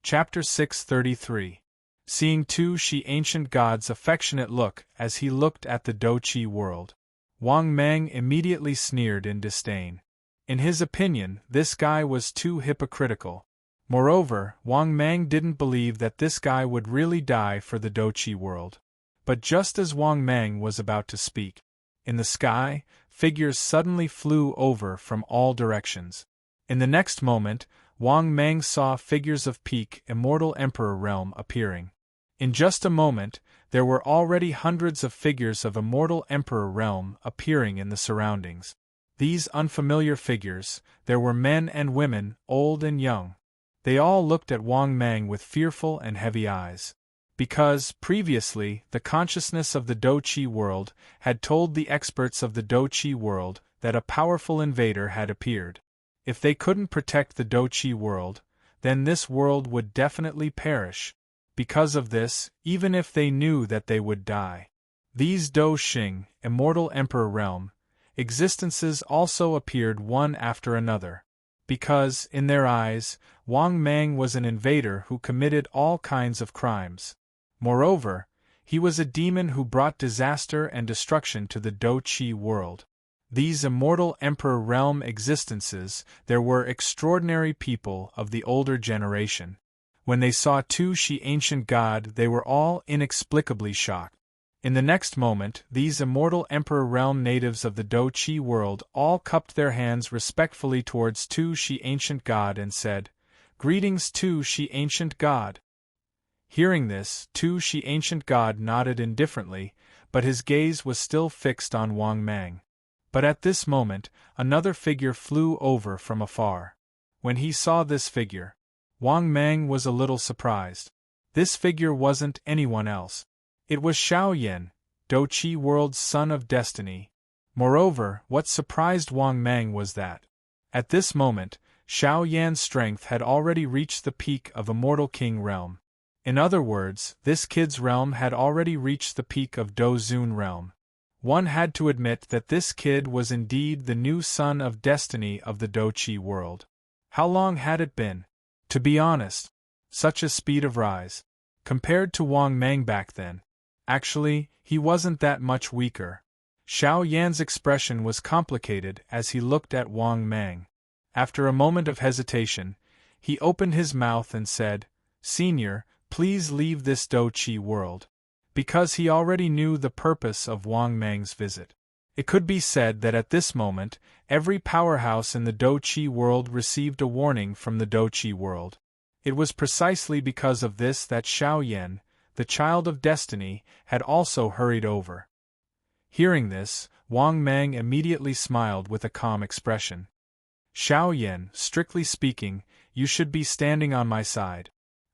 Chapter 633. Seeing Tu-Shi ancient god's affectionate look as he looked at the Do-Chi world, Wang Mang immediately sneered in disdain. In his opinion, this guy was too hypocritical. Moreover, Wang Mang didn't believe that this guy would really die for the Do-Chi world. But just as Wang Mang was about to speak, in the sky, figures suddenly flew over from all directions. In the next moment, Wang Mang saw figures of peak Immortal Emperor realm appearing. In just a moment, there were already hundreds of figures of Immortal Emperor realm appearing in the surroundings. These unfamiliar figures, there were men and women, old and young. They all looked at Wang Mang with fearful and heavy eyes. Because, previously, the consciousness of the Do-Chi world had told the experts of the Do-Chi world that a powerful invader had appeared. If they couldn't protect the Do-Chi world, then this world would definitely perish. Because of this, even if they knew that they would die, these Do-Xing, Immortal Emperor realm, existences also appeared one after another. Because, in their eyes, Wang Mang was an invader who committed all kinds of crimes. Moreover, he was a demon who brought disaster and destruction to the Do-Chi world. These Immortal Emperor realm existences, there were extraordinary people of the older generation. When they saw Tu-Shi ancient god, they were all inexplicably shocked. In the next moment, these Immortal Emperor realm natives of the Do-Chi world all cupped their hands respectfully towards Tu-Shi ancient god and said, "Greetings Tu-Shi ancient god." Hearing this, Tu-Shi ancient god nodded indifferently, but his gaze was still fixed on Wang Mang. But at this moment, another figure flew over from afar. When he saw this figure, Wang Mang was a little surprised. This figure wasn't anyone else. It was Xiao Yan, Do-Chi world's son of destiny. Moreover, what surprised Wang Mang was that, at this moment, Xiao Yan's strength had already reached the peak of Immortal King realm. In other words, this kid's realm had already reached the peak of Do-Zun realm. One had to admit that this kid was indeed the new son of destiny of the Do-Chi world. How long had it been? To be honest, such a speed of rise. Compared to Wang Mang back then. Actually, he wasn't that much weaker. Xiao Yan's expression was complicated as he looked at Wang Mang. After a moment of hesitation, he opened his mouth and said, "Senior, please leave this Do-Chi world." Because he already knew the purpose of Wang Mang's visit. It could be said that at this moment, every powerhouse in the Do-Chi world received a warning from the Do-Chi world. It was precisely because of this that Xiao Yan, the child of destiny, had also hurried over. Hearing this, Wang Mang immediately smiled with a calm expression. "Xiao Yan, strictly speaking, you should be standing on my side.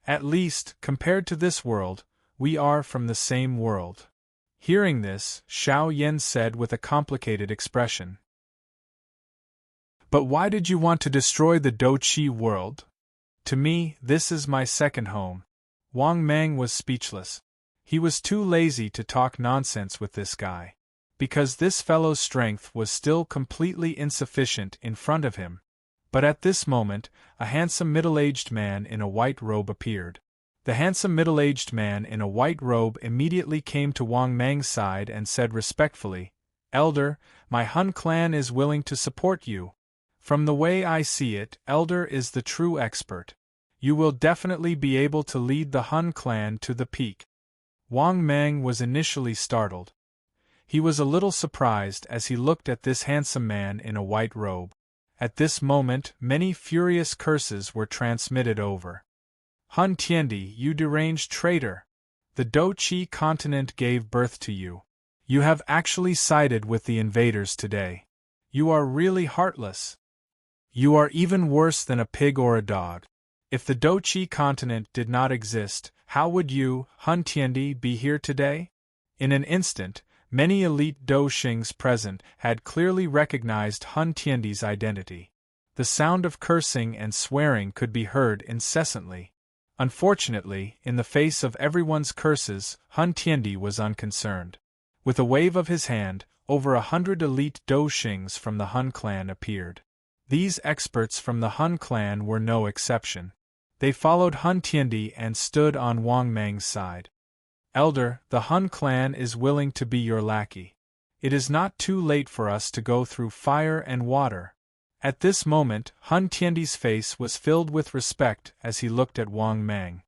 At least, compared to this world, we are from the same world." Hearing this, Xiao Yan said with a complicated expression, "But why did you want to destroy the Do-Chi world? To me, this is my second home." Wang Mang was speechless. He was too lazy to talk nonsense with this guy. Because this fellow's strength was still completely insufficient in front of him. But at this moment, a handsome middle-aged man in a white robe appeared. The handsome middle-aged man in a white robe immediately came to Wang Mang's side and said respectfully, "Elder, my Hun clan is willing to support you. From the way I see it, Elder is the true expert. You will definitely be able to lead the Hun clan to the peak." Wang Mang was initially startled. He was a little surprised as he looked at this handsome man in a white robe. At this moment many furious curses were transmitted over. Hun Tiendi, you deranged traitor! The Do-Chi continent gave birth to you. You have actually sided with the invaders today. You are really heartless. You are even worse than a pig or a dog. If the Do-Chi continent did not exist, how would you, Hun Tiendi, be here today? In an instant, many elite Do-Shings present had clearly recognized Hun Tiendi's identity. The sound of cursing and swearing could be heard incessantly. Unfortunately, in the face of everyone's curses, Hun Tiendi was unconcerned. With a wave of his hand, over 100 elite Do-Shings from the Hun clan appeared. These experts from the Hun clan were no exception. They followed Hun Tiendi and stood on Wang Mang's side. Elder, the Hun clan is willing to be your lackey. It is not too late for us to go through fire and water. At this moment, Hun Tiendi's face was filled with respect as he looked at Wang Mang.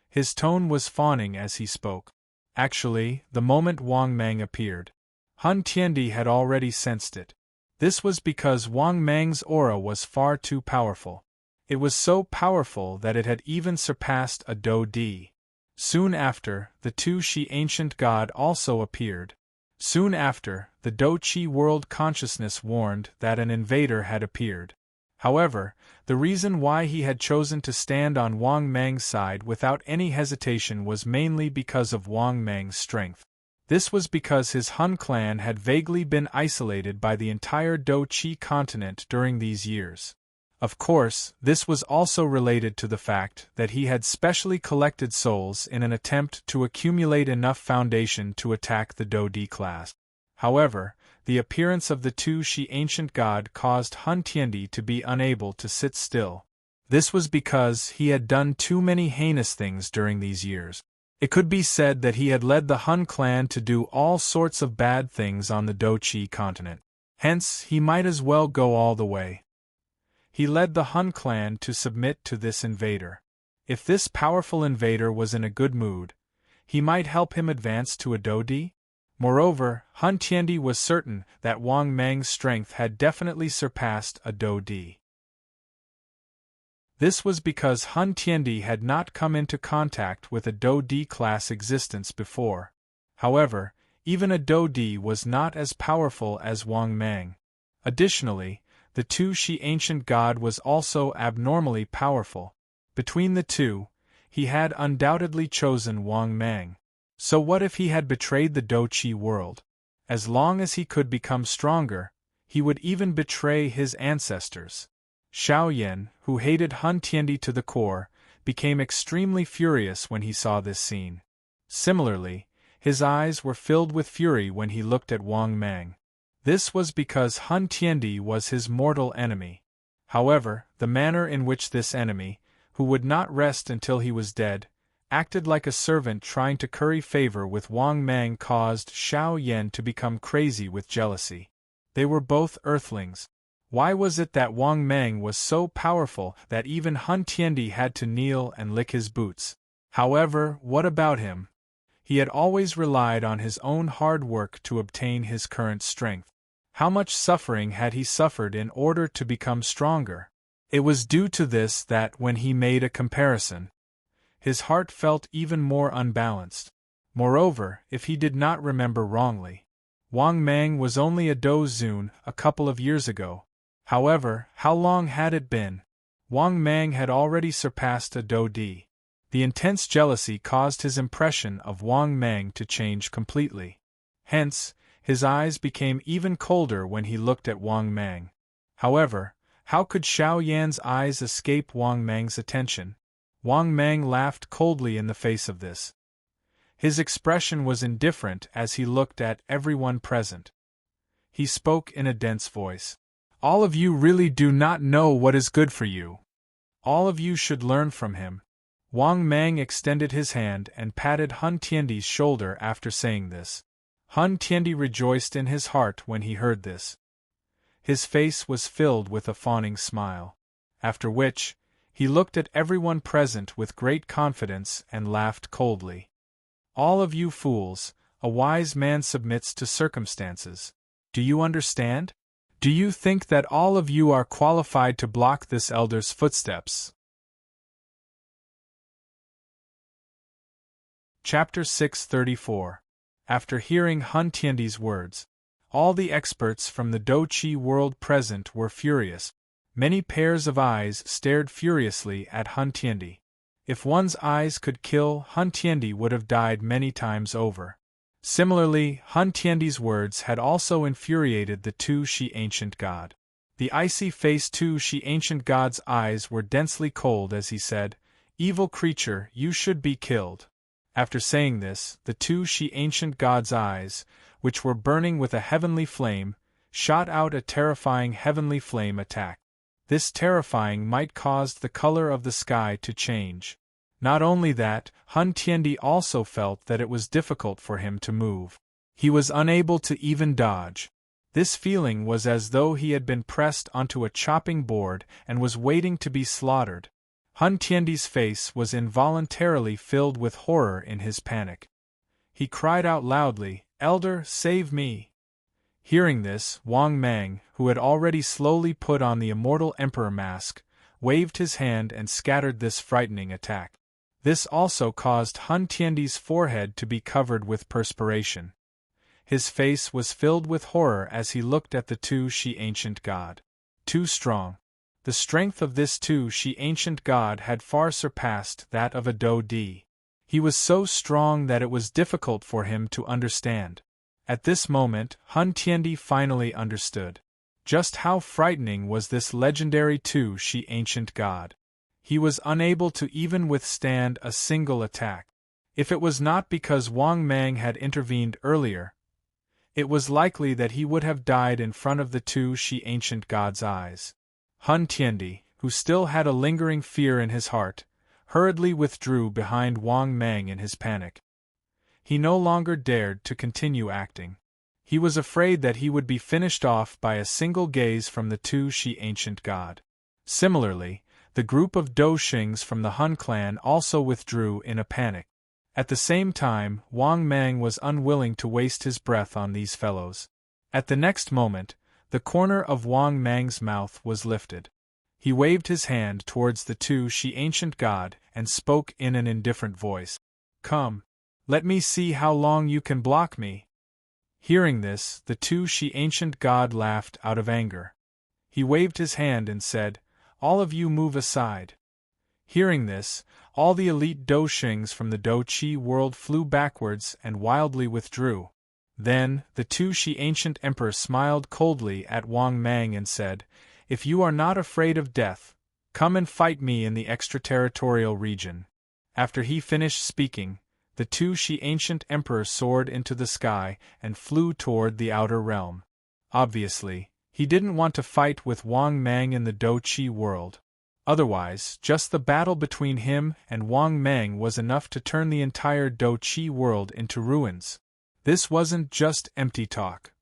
His tone was fawning as he spoke. Actually, the moment Wang Mang appeared, Hun Tiendi had already sensed it. This was because Wang Mang's aura was far too powerful. It was so powerful that it had even surpassed a Do-Di. Soon after, the Tu-Shi ancient god also appeared. Soon after, the Do-Chi world consciousness warned that an invader had appeared. However, the reason why he had chosen to stand on Wang Mang's side without any hesitation was mainly because of Wang Mang's strength. This was because his Hun clan had vaguely been isolated by the entire Do-Chi continent during these years. Of course, this was also related to the fact that he had specially collected souls in an attempt to accumulate enough foundation to attack the Do-Di class. However, the appearance of the Tu-Shi ancient god caused Hun Tiendi to be unable to sit still. This was because he had done too many heinous things during these years. It could be said that he had led the Hun clan to do all sorts of bad things on the Do-Chi continent. Hence, he might as well go all the way. He led the Hun clan to submit to this invader. If this powerful invader was in a good mood, he might help him advance to a Do-Di. Moreover, Hun Tiendi was certain that Wang Mang's strength had definitely surpassed a Do-Di. This was because Hun Tiendi had not come into contact with a Do-Di class existence before. However, even a Do-Di was not as powerful as Wang Mang. Additionally, the Tu-Shi ancient god was also abnormally powerful. Between the two, he had undoubtedly chosen Wang Mang. So what if he had betrayed the Do-Chi world? As long as he could become stronger, he would even betray his ancestors. Xiao Yan, who hated Hun Tiendi to the core, became extremely furious when he saw this scene. Similarly, his eyes were filled with fury when he looked at Wang Mang. This was because Hun Tiendi was his mortal enemy. However, the manner in which this enemy, who would not rest until he was dead, acted like a servant trying to curry favor with Wang Mang caused Xiao Yan to become crazy with jealousy. They were both earthlings. Why was it that Wang Mang was so powerful that even Hun Tiendi had to kneel and lick his boots? However, what about him? He had always relied on his own hard work to obtain his current strength. How much suffering had he suffered in order to become stronger? It was due to this that when he made a comparison, his heart felt even more unbalanced. Moreover, if he did not remember wrongly, Wang Mang was only a Do-Zun a couple of years ago. However, how long had it been? Wang Mang had already surpassed a Do-Di. The intense jealousy caused his impression of Wang Mang to change completely. Hence, his eyes became even colder when he looked at Wang Mang. However, how could Xiao Yan's eyes escape Wang Mang's attention? Wang Mang laughed coldly in the face of this. His expression was indifferent as he looked at everyone present. He spoke in a dense voice. All of you really do not know what is good for you. All of you should learn from him. Wang Mang extended his hand and patted Hun Tiendi's shoulder after saying this. Hun Tiendi rejoiced in his heart when he heard this. His face was filled with a fawning smile. After which, he looked at everyone present with great confidence and laughed coldly. All of you fools, a wise man submits to circumstances. Do you understand? Do you think that all of you are qualified to block this elder's footsteps? Chapter 634. After hearing Hun Tiandi's words, all the experts from the Douqi world present were furious. Many pairs of eyes stared furiously at Hun Tiandi. If one's eyes could kill, Hun Tiandi would have died many times over. Similarly, Hun Tiandi's words had also infuriated the Tu Shi ancient god. The icy-faced Tu Shi ancient god's eyes were densely cold as he said, "Evil creature, you should be killed." After saying this, the Tu Shi ancient god's eyes, which were burning with a heavenly flame, shot out a terrifying heavenly flame attack. This terrifying might caused the color of the sky to change. Not only that, Hun Tiandi also felt that it was difficult for him to move. He was unable to even dodge. This feeling was as though he had been pressed onto a chopping board and was waiting to be slaughtered. Hun Tiandi's face was involuntarily filled with horror in his panic. He cried out loudly, "Elder, save me!" Hearing this, Wang Mang, who had already slowly put on the immortal emperor mask, waved his hand and scattered this frightening attack. This also caused Hun Tiandi's forehead to be covered with perspiration. His face was filled with horror as he looked at the Tu Shi ancient god. Too strong. The strength of this Tu Shi ancient god had far surpassed that of a Do Di. He was so strong that it was difficult for him to understand. At this moment, Hun Tiandi finally understood. Just how frightening was this legendary Tu Shi ancient god. He was unable to even withstand a single attack. If it was not because Wang Mang had intervened earlier, it was likely that he would have died in front of the Tu Shi ancient god's eyes. Hun Tiandi, who still had a lingering fear in his heart, hurriedly withdrew behind Wang Mang in his panic. He no longer dared to continue acting. He was afraid that he would be finished off by a single gaze from the Tu Shi ancient god. Similarly, the group of Do Xings from the Hun clan also withdrew in a panic. At the same time, Wang Mang was unwilling to waste his breath on these fellows. At the next moment, the corner of Wang Mang's mouth was lifted. He waved his hand towards the Tu Shi ancient god and spoke in an indifferent voice. "Come. Let me see how long you can block me." Hearing this, the Tu Shi ancient god laughed out of anger. He waved his hand and said, "All of you move aside." Hearing this, all the elite Do Xings from the Douqi world flew backwards and wildly withdrew. Then, the Tu Shi ancient emperor smiled coldly at Wang Mang and said, "If you are not afraid of death, come and fight me in the extraterritorial region." After he finished speaking, the Tu Shi ancient emperor soared into the sky and flew toward the outer realm. Obviously, he didn't want to fight with Wang Mang in the Douqi world. Otherwise, just the battle between him and Wang Mang was enough to turn the entire Douqi world into ruins. This wasn't just empty talk.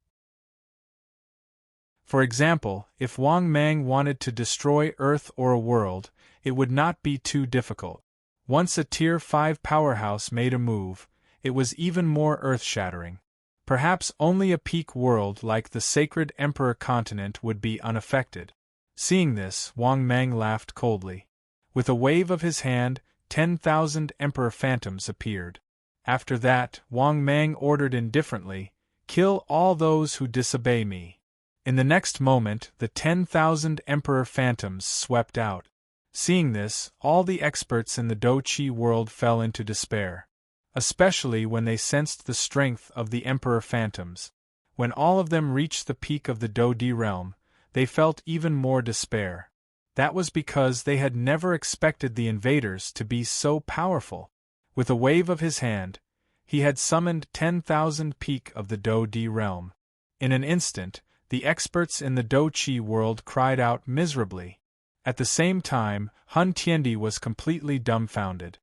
For example, if Wang Mang wanted to destroy Earth or a world, it would not be too difficult. Once a Tier 5 powerhouse made a move, it was even more earth-shattering. Perhaps only a peak world like the Sacred Emperor continent would be unaffected. Seeing this, Wang Mang laughed coldly. With a wave of his hand, 10,000 Emperor Phantoms appeared. After that, Wang Mang ordered indifferently, "Kill all those who disobey me." In the next moment, the 10,000 Emperor Phantoms swept out. Seeing this, all the experts in the Douqi world fell into despair. Especially when they sensed the strength of the Emperor Phantoms. When all of them reached the peak of the Do Di realm, they felt even more despair. That was because they had never expected the invaders to be so powerful. With a wave of his hand, he had summoned 10,000 peak of the Do Di realm. In an instant, the experts in the Douqi world cried out miserably. At the same time, Hun Tiandi was completely dumbfounded.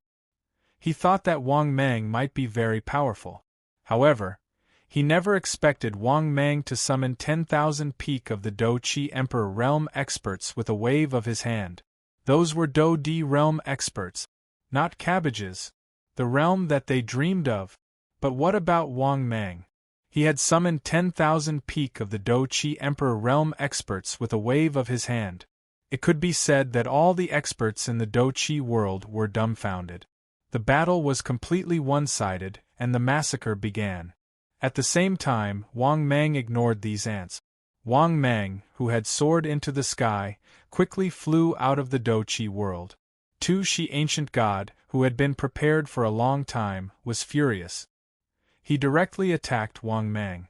He thought that Wang Mang might be very powerful. However, he never expected Wang Mang to summon 10,000 peak of the Douqi Emperor realm experts with a wave of his hand. Those were Do Di realm experts, not cabbages, the realm that they dreamed of. But what about Wang Mang? He had summoned 10,000 peak of the Do-Chi Emperor realm experts with a wave of his hand. It could be said that all the experts in the Do-Chi world were dumbfounded. The battle was completely one-sided, and the massacre began. At the same time, Wang Mang ignored these ants. Wang Mang, who had soared into the sky, quickly flew out of the Do-Chi world. Tu-Shi ancient god, who had been prepared for a long time, was furious. He directly attacked Wang Mang.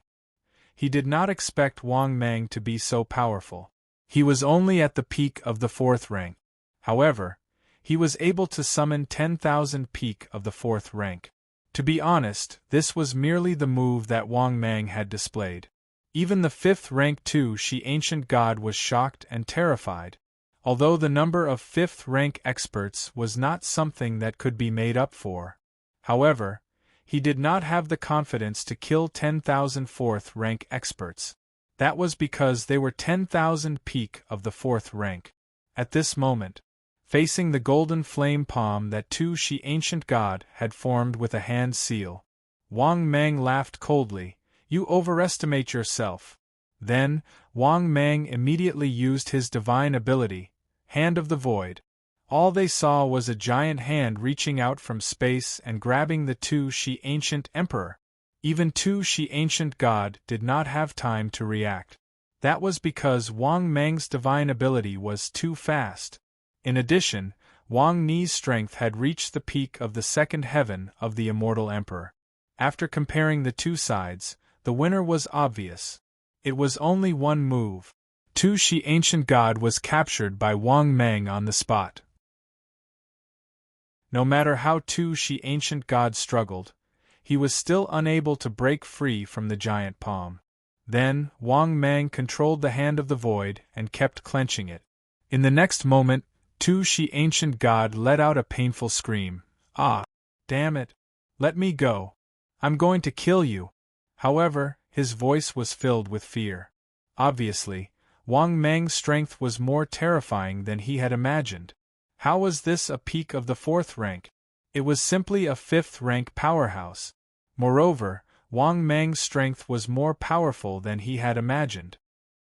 He did not expect Wang Mang to be so powerful. He was only at the peak of the 4th rank. However, he was able to summon 10,000 peak of the 4th rank. To be honest, this was merely the move that Wang Mang had displayed. Even the 5th rank Tu-Shi ancient god was shocked and terrified. Although the number of 5th rank experts was not something that could be made up for. However, he did not have the confidence to kill 10,000 4th rank experts. That was because they were 10,000 peak of the 4th rank. At this moment, facing the golden flame palm that Tu-Shi ancient god had formed with a hand seal, Wang Mang laughed coldly. "You overestimate yourself." Then, Wang Mang immediately used his divine ability, Hand of the Void. All they saw was a giant hand reaching out from space and grabbing the Tu-Shi ancient emperor. Even Tu-Shi ancient god did not have time to react. That was because Wang Mang's divine ability was too fast. In addition, Wang Ni's strength had reached the peak of the 2nd heaven of the immortal emperor. After comparing the two sides, the winner was obvious. It was only one move. Tu-Shi ancient god was captured by Wang Mang on the spot. No matter how Tu-Shi ancient god struggled, he was still unable to break free from the giant palm. Then, Wang Mang controlled the Hand of the Void and kept clenching it. In the next moment, Tu-Shi ancient god let out a painful scream. "Ah! Damn it! Let me go! I'm going to kill you!" However, his voice was filled with fear. Obviously, Wang Mang's strength was more terrifying than he had imagined. How was this a peak of the 4th rank? It was simply a 5th rank powerhouse. Moreover, Wang Mang's strength was more powerful than he had imagined.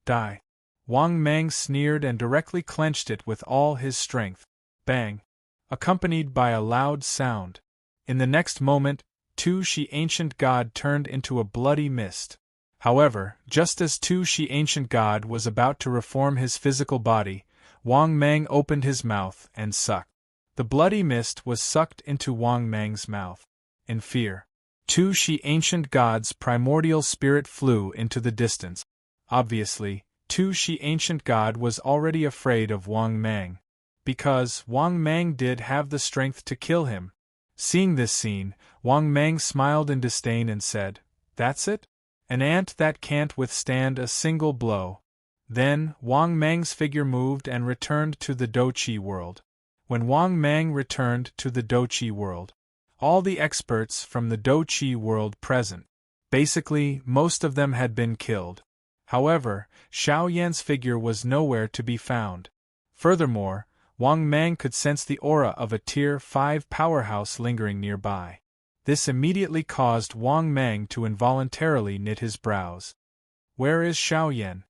"Die!" Wang Mang sneered and directly clenched it with all his strength. Bang! Accompanied by a loud sound. In the next moment, Tu-Shi ancient god turned into a bloody mist. However, just as Tu-Shi ancient god was about to reform his physical body, Wang Mang opened his mouth and sucked. The bloody mist was sucked into Wang Mang's mouth. In fear, Tu-Shi ancient god's primordial spirit flew into the distance. Obviously, Tu-Shi ancient god was already afraid of Wang Mang, because Wang Mang did have the strength to kill him. Seeing this scene, Wang Mang smiled in disdain and said, "That's it? An ant that can't withstand a single blow." Then, Wang Mang's figure moved and returned to the Do-Chi world. When Wang Mang returned to the Do-Chi world, all the experts from the Do-Chi world present, basically, most of them had been killed. However, Xiao Yan's figure was nowhere to be found. Furthermore, Wang Mang could sense the aura of a Tier 5 powerhouse lingering nearby. This immediately caused Wang Mang to involuntarily knit his brows. "Where is Xiao Yan?"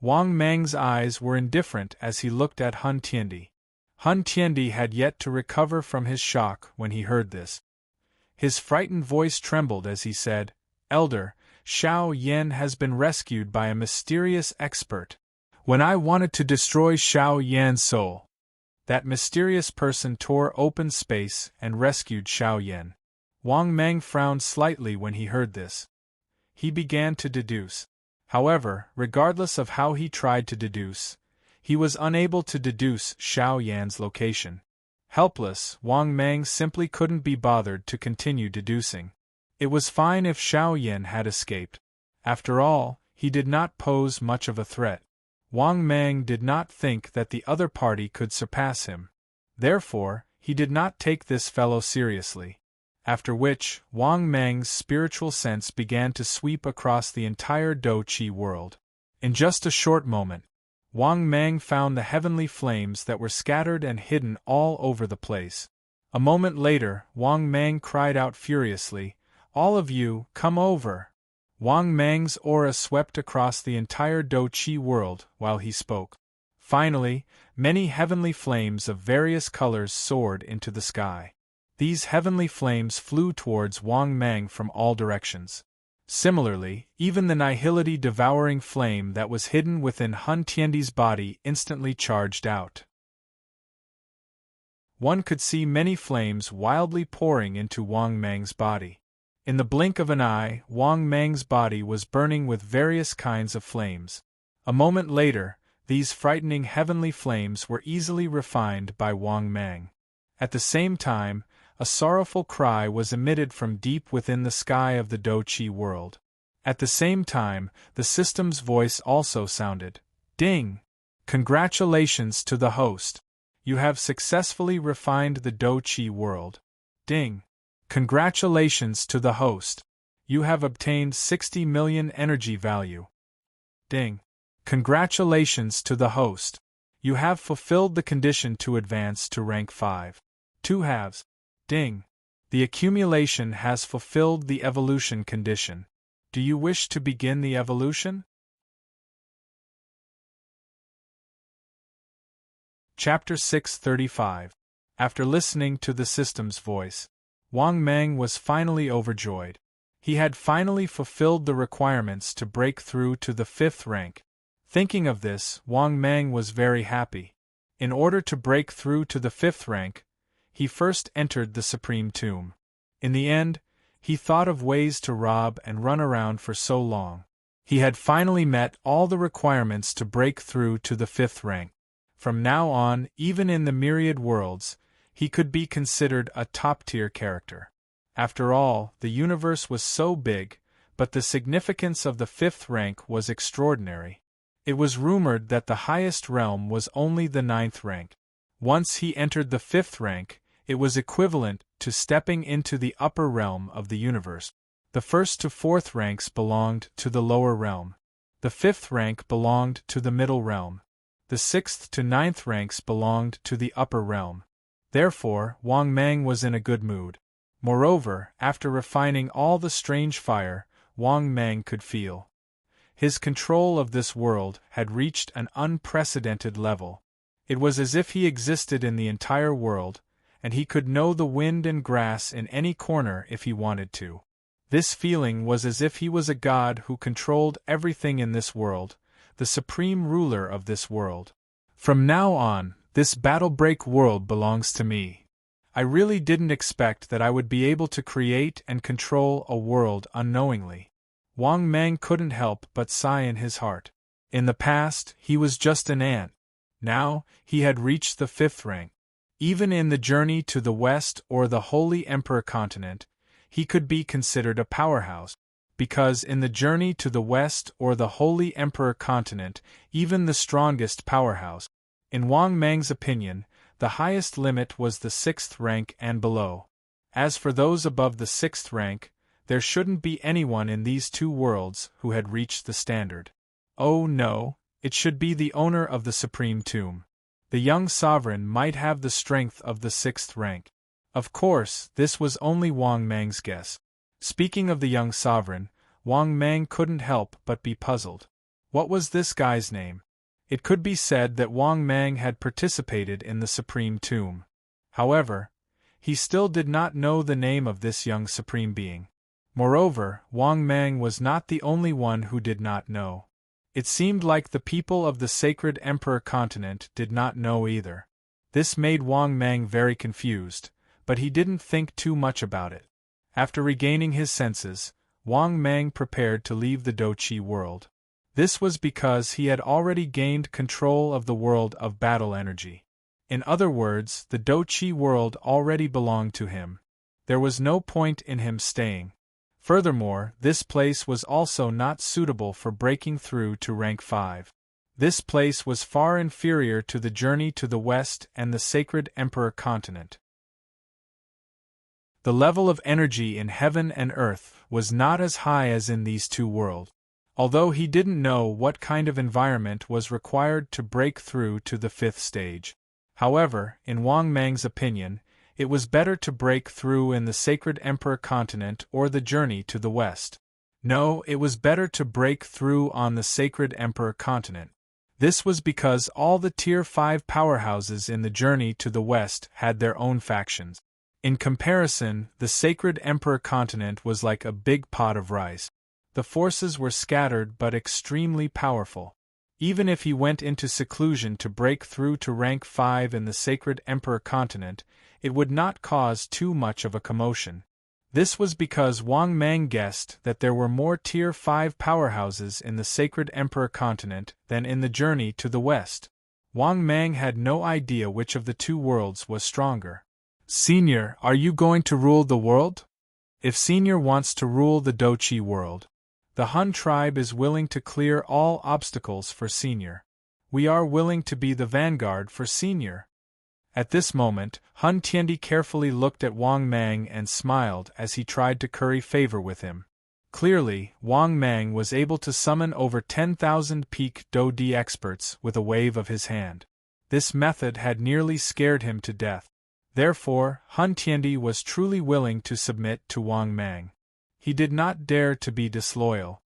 Wang Mang's eyes were indifferent as he looked at Hun Tiandi. Hun Tiandi had yet to recover from his shock when he heard this. His frightened voice trembled as he said, "Elder, Xiao Yan has been rescued by a mysterious expert. When I wanted to destroy Xiao Yan's soul, that mysterious person tore open space and rescued Xiao Yan." Wang Mang frowned slightly when he heard this. He began to deduce. However, regardless of how he tried to deduce, he was unable to deduce Xiao Yan's location. Helpless, Wang Mang simply couldn't be bothered to continue deducing. It was fine if Xiao Yan had escaped. After all, he did not pose much of a threat. Wang Mang did not think that the other party could surpass him. Therefore, he did not take this fellow seriously. After which, Wang Mang's spiritual sense began to sweep across the entire Do-Chi world. In just a short moment, Wang Mang found the heavenly flames that were scattered and hidden all over the place. A moment later, Wang Mang cried out furiously, All of you, come over. Wang Mang's aura swept across the entire Do Chi world while he spoke. Finally, many heavenly flames of various colors soared into the sky. These heavenly flames flew towards Wang Mang from all directions. Similarly, even the nihility-devouring flame that was hidden within Hun Tiandi's body instantly charged out. One could see many flames wildly pouring into Wang Mang's body. In the blink of an eye, Wang Mang's body was burning with various kinds of flames. A moment later, these frightening heavenly flames were easily refined by Wang Mang. At the same time, a sorrowful cry was emitted from deep within the sky of the Do Chi world. At the same time, the system's voice also sounded. Ding! Congratulations to the host! You have successfully refined the Do Chi world. Ding! Congratulations to the host! You have obtained 60 million energy value. Ding! Congratulations to the host! You have fulfilled the condition to advance to rank 5. 2 halves. Ding! The accumulation has fulfilled the evolution condition. Do you wish to begin the evolution? Chapter 635. After listening to the system's voice, Wang Mang was finally overjoyed. He had finally fulfilled the requirements to break through to the 5th rank. Thinking of this, Wang Mang was very happy. In order to break through to the 5th rank, he first entered the Supreme Tomb. In the end, he thought of ways to rob and run around for so long. He had finally met all the requirements to break through to the 5th rank. From now on, even in the myriad worlds, he could be considered a top-tier character. After all, the universe was so big, but the significance of the 5th rank was extraordinary. It was rumored that the highest realm was only the 9th rank. Once he entered the 5th rank, it was equivalent to stepping into the upper realm of the universe. The 1st to 4th ranks belonged to the lower realm. The 5th rank belonged to the middle realm. The 6th to 9th ranks belonged to the upper realm. Therefore, Wang Mang was in a good mood. Moreover, after refining all the strange fire, Wang Mang could feel. His control of this world had reached an unprecedented level. It was as if he existed in the entire world, and he could know the wind and grass in any corner if he wanted to. This feeling was as if he was a god who controlled everything in this world, the supreme ruler of this world. From now on, this battle-break world belongs to me. I really didn't expect that I would be able to create and control a world unknowingly. Wang Mang couldn't help but sigh in his heart. In the past, he was just an ant. Now, he had reached the 5th rank. Even in the journey to the West or the Holy Emperor continent, he could be considered a powerhouse. Because in the journey to the West or the Holy Emperor continent, even the strongest powerhouse. In Wang Mang's opinion, the highest limit was the 6th rank and below. As for those above the 6th rank, there shouldn't be anyone in these two worlds who had reached the standard. Oh no, it should be the owner of the Supreme Tomb. The young sovereign might have the strength of the 6th rank. Of course, this was only Wang Mang's guess. Speaking of the young sovereign, Wang Mang couldn't help but be puzzled. What was this guy's name? It could be said that Wang Mang had participated in the Supreme Tomb. However, he still did not know the name of this young supreme being. Moreover, Wang Mang was not the only one who did not know. It seemed like the people of the Sacred Emperor continent did not know either. This made Wang Mang very confused, but he didn't think too much about it. After regaining his senses, Wang Mang prepared to leave the Do Chi world. This was because he had already gained control of the world of battle energy. In other words, the Do Chi world already belonged to him. There was no point in him staying. Furthermore, this place was also not suitable for breaking through to rank 5. This place was far inferior to the journey to the West and the Sacred Emperor continent. The level of energy in heaven and earth was not as high as in these two worlds. Although he didn't know what kind of environment was required to break through to the 5th stage. However, in Wang Mang's opinion, it was better to break through in the sacred Emperor continent or the journey to the west. No, it was better to break through on the sacred Emperor continent. This was because all the Tier 5 powerhouses in the journey to the west had their own factions. In comparison, the sacred Emperor continent was like a big pot of rice. The forces were scattered but extremely powerful. Even if he went into seclusion to break through to rank 5 in the sacred Emperor continent, it would not cause too much of a commotion. This was because Wang Mang guessed that there were more Tier 5 powerhouses in the sacred Emperor continent than in the journey to the west. Wang Mang had no idea which of the two worlds was stronger. Senior, are you going to rule the world? If Senior wants to rule the Dochi world, the Han tribe is willing to clear all obstacles for Senior. We are willing to be the vanguard for Senior. At this moment, Han Tiandi carefully looked at Wang Mang and smiled as he tried to curry favor with him. Clearly, Wang Mang was able to summon over 10,000 peak Do-Di experts with a wave of his hand. This method had nearly scared him to death. Therefore, Han Tiandi was truly willing to submit to Wang Mang. He did not dare to be disloyal.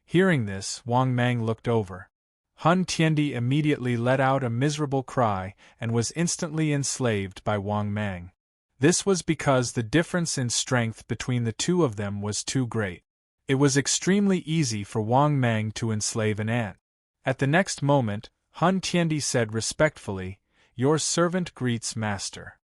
Hearing this, Wang Mang looked over. Han Tiandi immediately let out a miserable cry and was instantly enslaved by Wang Mang. This was because the difference in strength between the two of them was too great. It was extremely easy for Wang Mang to enslave an ant. At the next moment, Han Tiandi said respectfully, "Your servant greets master."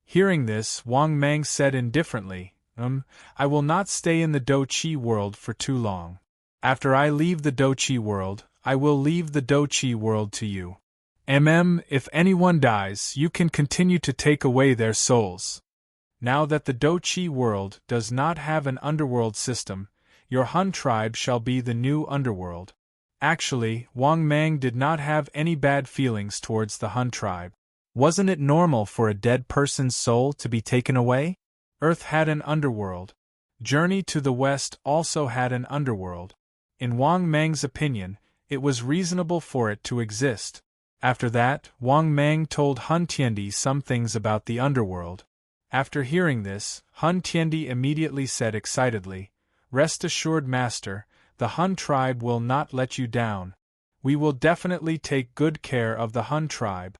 Hearing this, Wang Mang said indifferently, I will not stay in the Do-Chi world for too long. After I leave the Do-Chi world, I will leave the Do-Chi world to you. If anyone dies, you can continue to take away their souls. Now that the Do-Chi world does not have an underworld system, your Han tribe shall be the new underworld. Actually, Wang Mang did not have any bad feelings towards the Han tribe. Wasn't it normal for a dead person's soul to be taken away? Earth had an underworld. Journey to the West also had an underworld. In Wang Mang's opinion, it was reasonable for it to exist. After that, Wang Mang told Han Tiandi some things about the underworld. After hearing this, Han Tiandi immediately said excitedly, "Rest assured, master, the Han tribe will not let you down. We will definitely take good care of the Han tribe."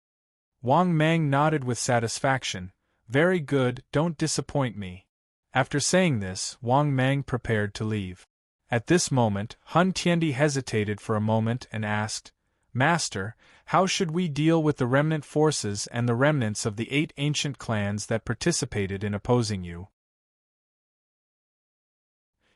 Wang Mang nodded with satisfaction. "Very good, don't disappoint me." After saying this, Wang Mang prepared to leave. At this moment, Han Tiandi hesitated for a moment and asked, "Master, how should we deal with the remnant forces and the remnants of the 8 ancient clans that participated in opposing you?"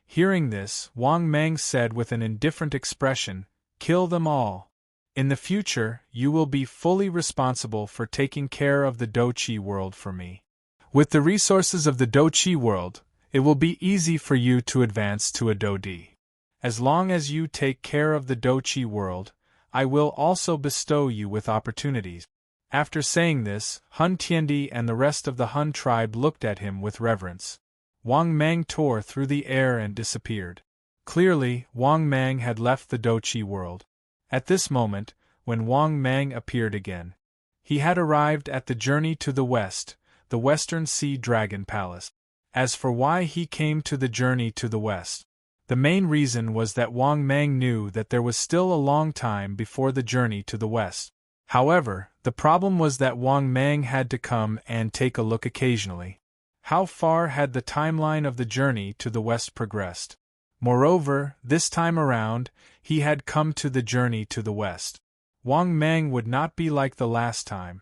Hearing this, Wang Mang said with an indifferent expression, "Kill them all. In the future, you will be fully responsible for taking care of the Do-Chi world for me. With the resources of the Do-Chi world, it will be easy for you to advance to a Do-Di. As long as you take care of the Do-Chi world, I will also bestow you with opportunities." After saying this, Han Tiandi and the rest of the Han tribe looked at him with reverence. Wang Mang tore through the air and disappeared. Clearly, Wang Mang had left the Do-Chi world. At this moment, when Wang Mang appeared again, he had arrived at the journey to the west, the Western Sea Dragon Palace. As for why he came to the journey to the west, the main reason was that Wang Mang knew that there was still a long time before the journey to the west. However, the problem was that Wang Mang had to come and take a look occasionally. How far had the timeline of the journey to the west progressed? Moreover, this time around, he had come to the journey to the west. Wang Mang would not be like the last time.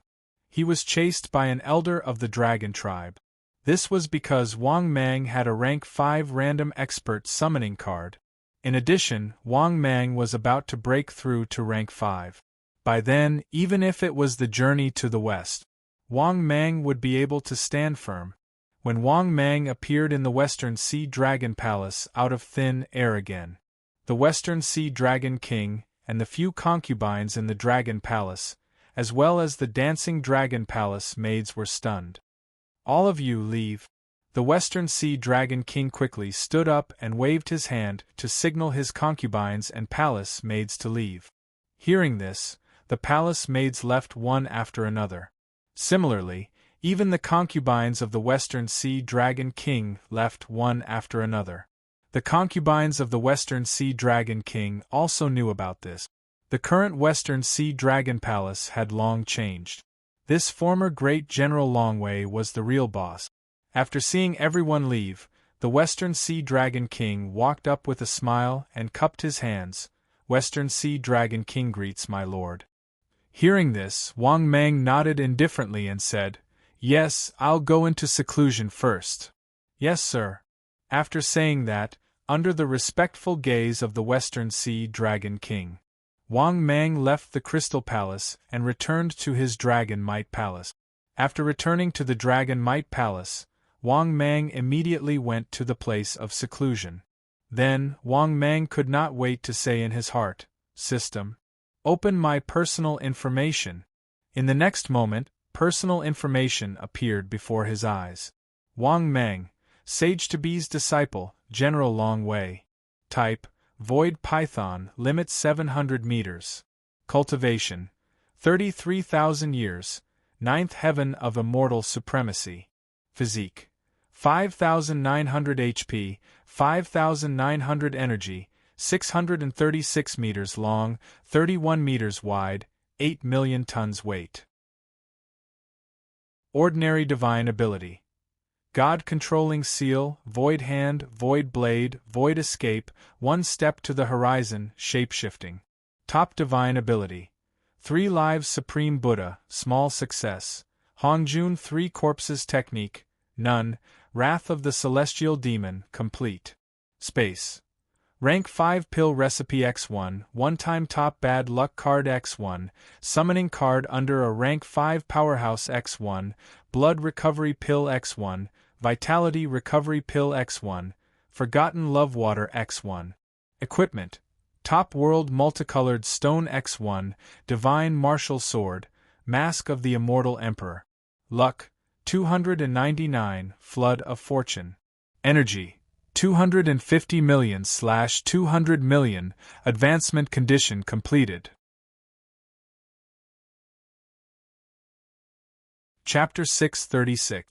He was chased by an elder of the dragon tribe. This was because Wang Mang had a rank 5 random expert summoning card. In addition, Wang Mang was about to break through to rank 5. By then, even if it was the journey to the west, Wang Mang would be able to stand firm. When Wang Mang appeared in the Western Sea Dragon Palace out of thin air again, the Western Sea Dragon King and the few concubines in the Dragon Palace, as well as the Dancing Dragon Palace maids were stunned. "All of you leave." The Western Sea Dragon King quickly stood up and waved his hand to signal his concubines and palace maids to leave. Hearing this, the palace maids left one after another. Similarly, Even the concubines of the Western Sea Dragon King left one after another. The concubines of the Western Sea Dragon King also knew about this. The current Western Sea Dragon Palace had long changed. This former great General Longway was the real boss. After seeing everyone leave, the Western Sea Dragon King walked up with a smile and cupped his hands. Western Sea Dragon King greets my lord. Hearing this, Wang Mang nodded indifferently and said, "Yes, I'll go into seclusion first." "Yes, sir." After saying that, under the respectful gaze of the Western Sea Dragon King, Wang Mang left the Crystal Palace and returned to his Dragon Might Palace. After returning to the Dragon Might Palace, Wang Mang immediately went to the place of seclusion. Then, Wang Mang could not wait to say in his heart, "System, open my personal information." In the next moment, personal information appeared before his eyes. Wang Mang, Sage to Be's disciple, General Longway. Type, Void Python, limit 700 meters. Cultivation, 33,000 years, 9th heaven of immortal supremacy. Physique, 5,900 HP, 5,900 energy, 636 meters long, 31 meters wide, 8 million tons weight. Ordinary divine ability. God-controlling seal, void hand, void blade, void escape, one step to the horizon, shape-shifting. Top divine ability. 3 lives supreme Buddha, small success. Hongjun 3 corpses technique, none. Wrath of the celestial demon, complete. Space. Rank 5 pill recipe X1, one-time top bad luck card X1, summoning card under a rank 5 powerhouse X1, blood recovery pill X1, vitality recovery pill X1, forgotten love water X1. Equipment. Top world multicolored stone X1, divine martial sword, mask of the immortal emperor. Luck, 299, flood of fortune. Energy. 250 million/200 million, advancement condition completed. Chapter 636.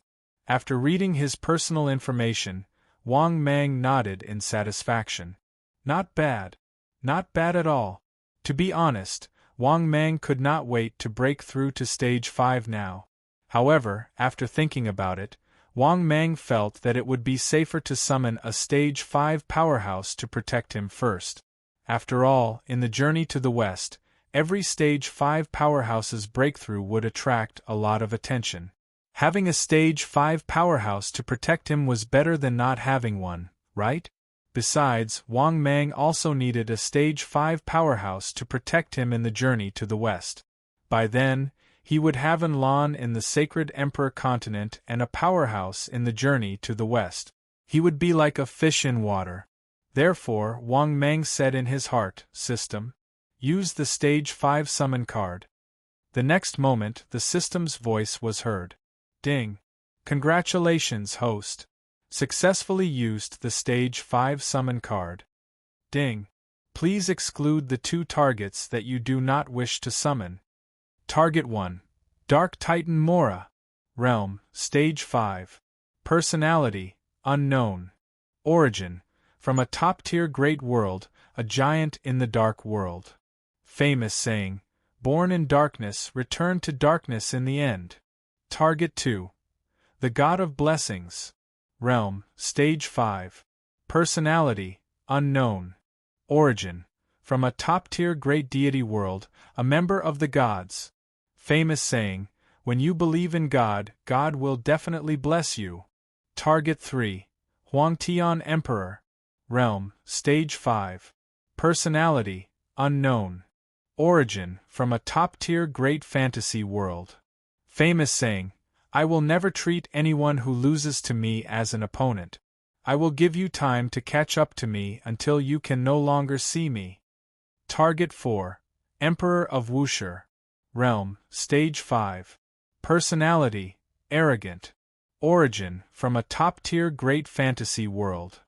After reading his personal information, Wang Mang nodded in satisfaction. Not bad. Not bad at all. To be honest, Wang Mang could not wait to break through to stage 5 now. However, after thinking about it, Wang Mang felt that it would be safer to summon a Stage 5 powerhouse to protect him first. After all, in the journey to the west, every Stage 5 powerhouse's breakthrough would attract a lot of attention. Having a Stage 5 powerhouse to protect him was better than not having one, right? Besides, Wang Mang also needed a Stage 5 powerhouse to protect him in the journey to the west. By then, he would have an Lan in the Sacred Emperor continent and a powerhouse in the journey to the west. He would be like a fish in water. Therefore, Wang Mang said in his heart, "System, use the Stage 5 summon card." The next moment, the system's voice was heard. Ding! Congratulations, host. Successfully used the Stage 5 summon card. Ding! Please exclude the 2 targets that you do not wish to summon. Target 1. Dark Titan Mora. Realm, Stage 5. Personality, unknown. Origin, from a top-tier great world, a giant in the dark world. Famous saying, born in darkness, return to darkness in the end. Target 2. The God of Blessings. Realm, Stage 5. Personality, unknown. Origin, from a top-tier great deity world, a member of the gods. Famous saying, when you believe in God, God will definitely bless you. Target 3. Huangtian Emperor. Realm, Stage 5. Personality, unknown. Origin, from a top-tier great fantasy world. Famous saying, I will never treat anyone who loses to me as an opponent. I will give you time to catch up to me until you can no longer see me. Target 4. Emperor of Wuxia. Realm, Stage 5. Personality, arrogant. Origin, from a top-tier great fantasy world.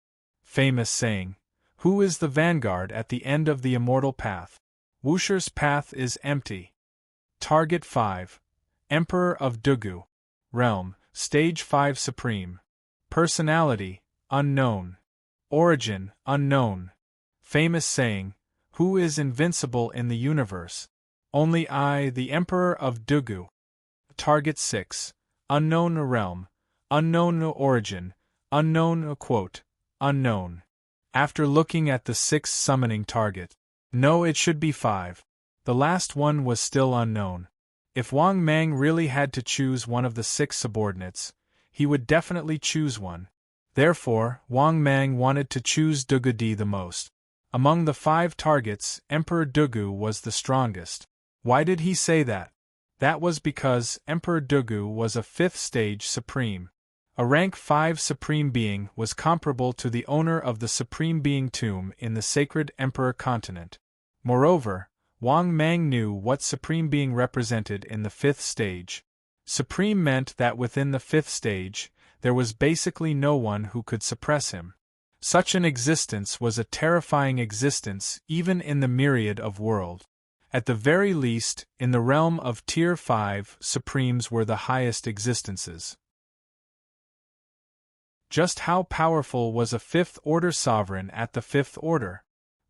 Famous saying, who is the vanguard at the end of the immortal path? Wuxia's path is empty. Target 5. Emperor of Dugu. Realm, Stage 5 Supreme. Personality, unknown. Origin, unknown. Famous saying, who is invincible in the universe? Only I, the Emperor of Dugu. Target 6. Unknown realm, unknown origin, unknown quote, unknown. After looking at the 6th summoning target. No, it should be 5. The last one was still unknown. If Wang Mang really had to choose one of the 6 subordinates, he would definitely choose one. Therefore, Wang Mang wanted to choose Dugu Di the most. Among the 5 targets, Emperor Dugu was the strongest. Why did he say that? That was because Emperor Dugu was a 5th stage supreme. A rank 5 supreme being was comparable to the owner of the supreme being tomb in the sacred Emperor continent. Moreover, Wang Mang knew what supreme being represented in the 5th stage. Supreme meant that within the 5th stage, there was basically no one who could suppress him. Such an existence was a terrifying existence even in the myriad of world. At the very least, in the realm of Tier 5, Supremes were the highest existences. Just how powerful was a 5th order sovereign at the 5th order?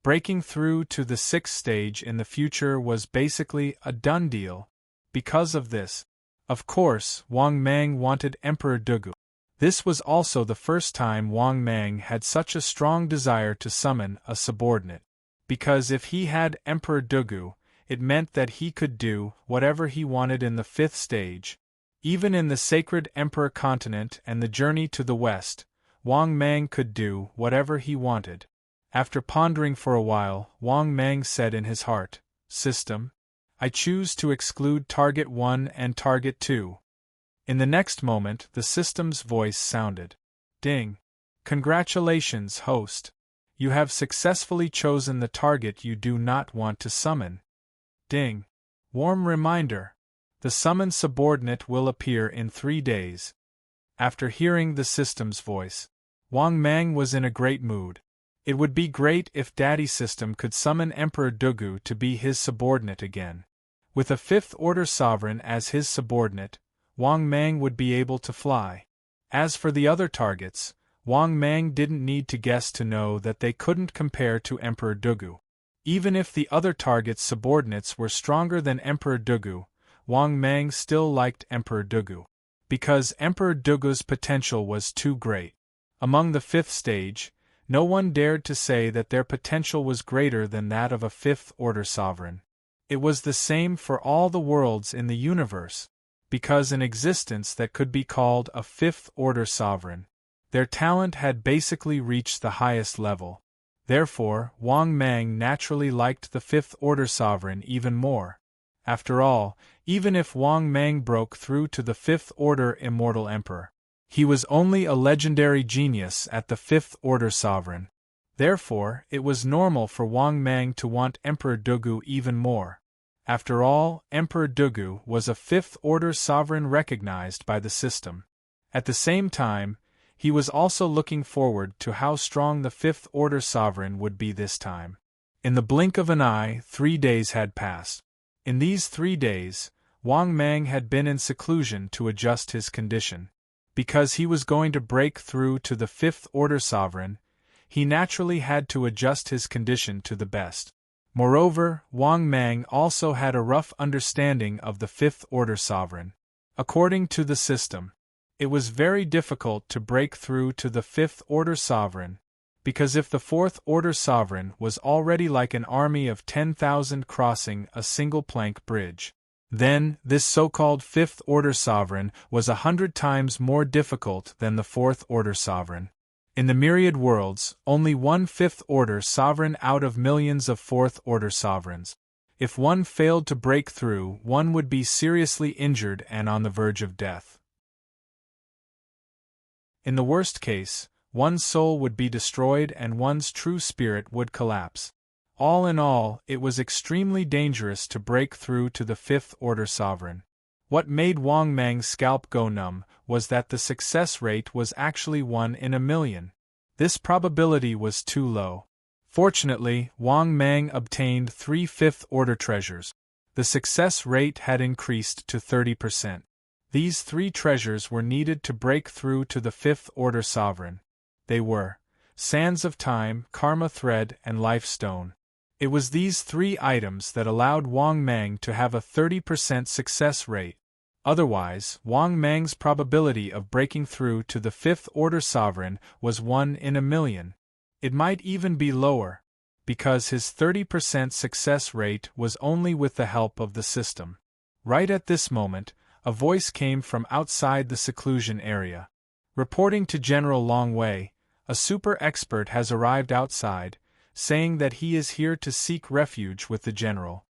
Breaking through to the 6th stage in the future was basically a done deal. Because of this, of course, Wang Mang wanted Emperor Dugu. This was also the first time Wang Mang had such a strong desire to summon a subordinate. Because if he had Emperor Dugu, it meant that he could do whatever he wanted in the 5th stage. Even in the sacred Emperor continent and the journey to the west, Wang Mang could do whatever he wanted. After pondering for a while, Wang Mang said in his heart, "System, I choose to exclude Target 1 and Target 2. In the next moment, the system's voice sounded. Ding. Congratulations, host. You have successfully chosen the target you do not want to summon. Ding. Warm reminder. The summoned subordinate will appear in 3 days. After hearing the system's voice, Wang Mang was in a great mood. It would be great if Daddy System could summon Emperor Dugu to be his subordinate again. With a 5th order sovereign as his subordinate, Wang Mang would be able to fly. As for the other targets, Wang Mang didn't need to guess to know that they couldn't compare to Emperor Dugu. Even if the other targets' subordinates were stronger than Emperor Dugu, Wang Mang still liked Emperor Dugu. Because Emperor Dugu's potential was too great. Among the 5th stage, no one dared to say that their potential was greater than that of a 5th order sovereign. It was the same for all the worlds in the universe, because an existence that could be called a 5th order sovereign, their talent had basically reached the highest level. Therefore, Wang Mang naturally liked the 5th order sovereign even more. After all, even if Wang Mang broke through to the 5th order immortal emperor, he was only a legendary genius at the 5th order sovereign. Therefore, it was normal for Wang Mang to want Emperor Dugu even more. After all, Emperor Dugu was a 5th order sovereign recognized by the system. At the same time, he was also looking forward to how strong the 5th order sovereign would be this time. In the blink of an eye, 3 days had passed. In these 3 days, Wang Mang had been in seclusion to adjust his condition. Because he was going to break through to the 5th order sovereign, he naturally had to adjust his condition to the best. Moreover, Wang Mang also had a rough understanding of the 5th order sovereign. According to the system, it was very difficult to break through to the 5th order sovereign, because if the 4th order sovereign was already like an army of 10,000 crossing a single plank bridge, then this so-called 5th order sovereign was 100 times more difficult than the 4th order sovereign. In the myriad worlds, only one 5th order sovereign out of millions of 4th order sovereigns. If one failed to break through, one would be seriously injured and on the verge of death. In the worst case, one's soul would be destroyed and one's true spirit would collapse. All in all, it was extremely dangerous to break through to the 5th order sovereign. What made Wang Mang's scalp go numb was that the success rate was actually 1 in a million. This probability was too low. Fortunately, Wang Mang obtained 3 5th order treasures. The success rate had increased to 30%. These three treasures were needed to break through to the fifth-order sovereign. They were Sands of Time, Karma Thread, and Life Stone. It was these three items that allowed Wang Mang to have a 30% success rate. Otherwise, Wang Mang's probability of breaking through to the fifth-order sovereign was 1 in a million. It might even be lower, because his 30% success rate was only with the help of the system. Right at this moment, a voice came from outside the seclusion area. Reporting to General Long Wei, a super expert has arrived outside, saying that he is here to seek refuge with the general.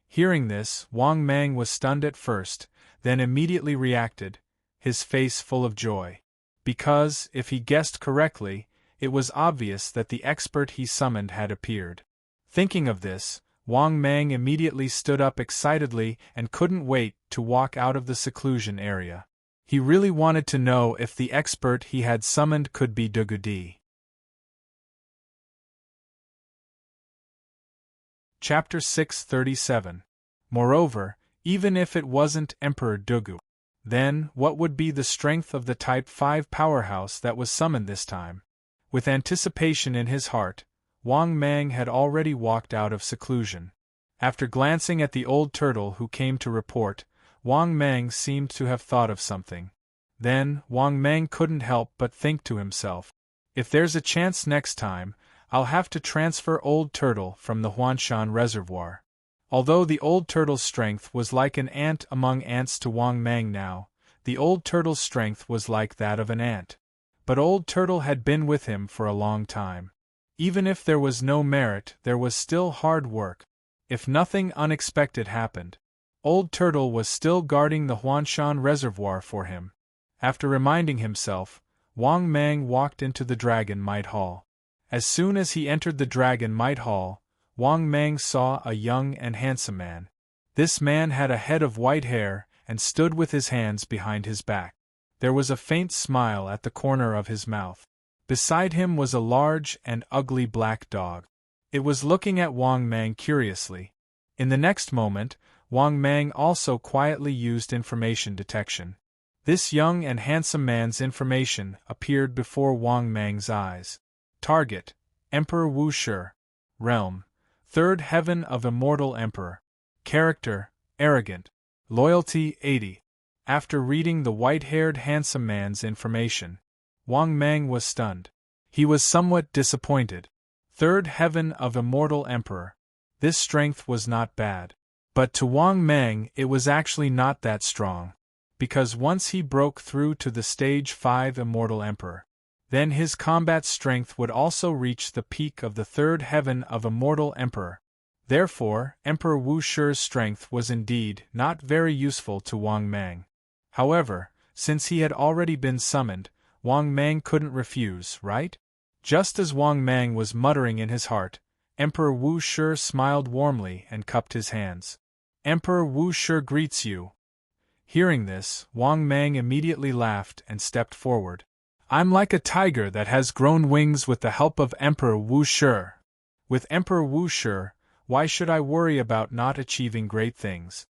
Hearing this, Wang Mang was stunned at first, then immediately reacted, his face full of joy. Because, if he guessed correctly, it was obvious that the expert he summoned had appeared. Thinking of this, Wang Mang immediately stood up excitedly and couldn't wait to walk out of the seclusion area. He really wanted to know if the expert he had summoned could be Dugudi. Chapter 637. Moreover, even if it wasn't Emperor Dugu, then what would be the strength of the Type 5 powerhouse that was summoned this time? With anticipation in his heart, Wang Mang had already walked out of seclusion. After glancing at the old turtle who came to report, Wang Mang seemed to have thought of something. Then, Wang Mang couldn't help but think to himself, if there's a chance next time, I'll have to transfer Old Turtle from the Huanshan Reservoir. Although the Old Turtle's strength was like an ant among ants to Wang Mang now, the Old Turtle's strength was like that of an ant. But Old Turtle had been with him for a long time. Even if there was no merit, there was still hard work. If nothing unexpected happened, Old Turtle was still guarding the Huanshan Reservoir for him. After reminding himself, Wang Mang walked into the Dragon Might Hall. As soon as he entered the Dragon Might Hall, Wang Mang saw a young and handsome man. This man had a head of white hair and stood with his hands behind his back. There was a faint smile at the corner of his mouth. Beside him was a large and ugly black dog. It was looking at Wang Mang curiously. In the next moment, Wang Mang also quietly used information detection. This young and handsome man's information appeared before Wang Mang's eyes. Target: Emperor Wu Shi. Realm: Third Heaven of Immortal Emperor. Character: Arrogant. Loyalty: 80. After reading the white-haired handsome man's information, Wang Mang was stunned. He was somewhat disappointed. Third Heaven of Immortal Emperor. This strength was not bad. But to Wang Mang it was actually not that strong. Because once he broke through to the Stage 5 Immortal Emperor, then his combat strength would also reach the peak of the Third Heaven of Immortal Emperor. Therefore, Emperor Wu Shi's strength was indeed not very useful to Wang Mang. However, since he had already been summoned, Wang Mang couldn't refuse, right? Just as Wang Mang was muttering in his heart, Emperor Wu Shi smiled warmly and cupped his hands. Emperor Wu Shi greets you. Hearing this, Wang Mang immediately laughed and stepped forward. I'm like a tiger that has grown wings with the help of Emperor Wu Shi. With Emperor Wu Shi, why should I worry about not achieving great things?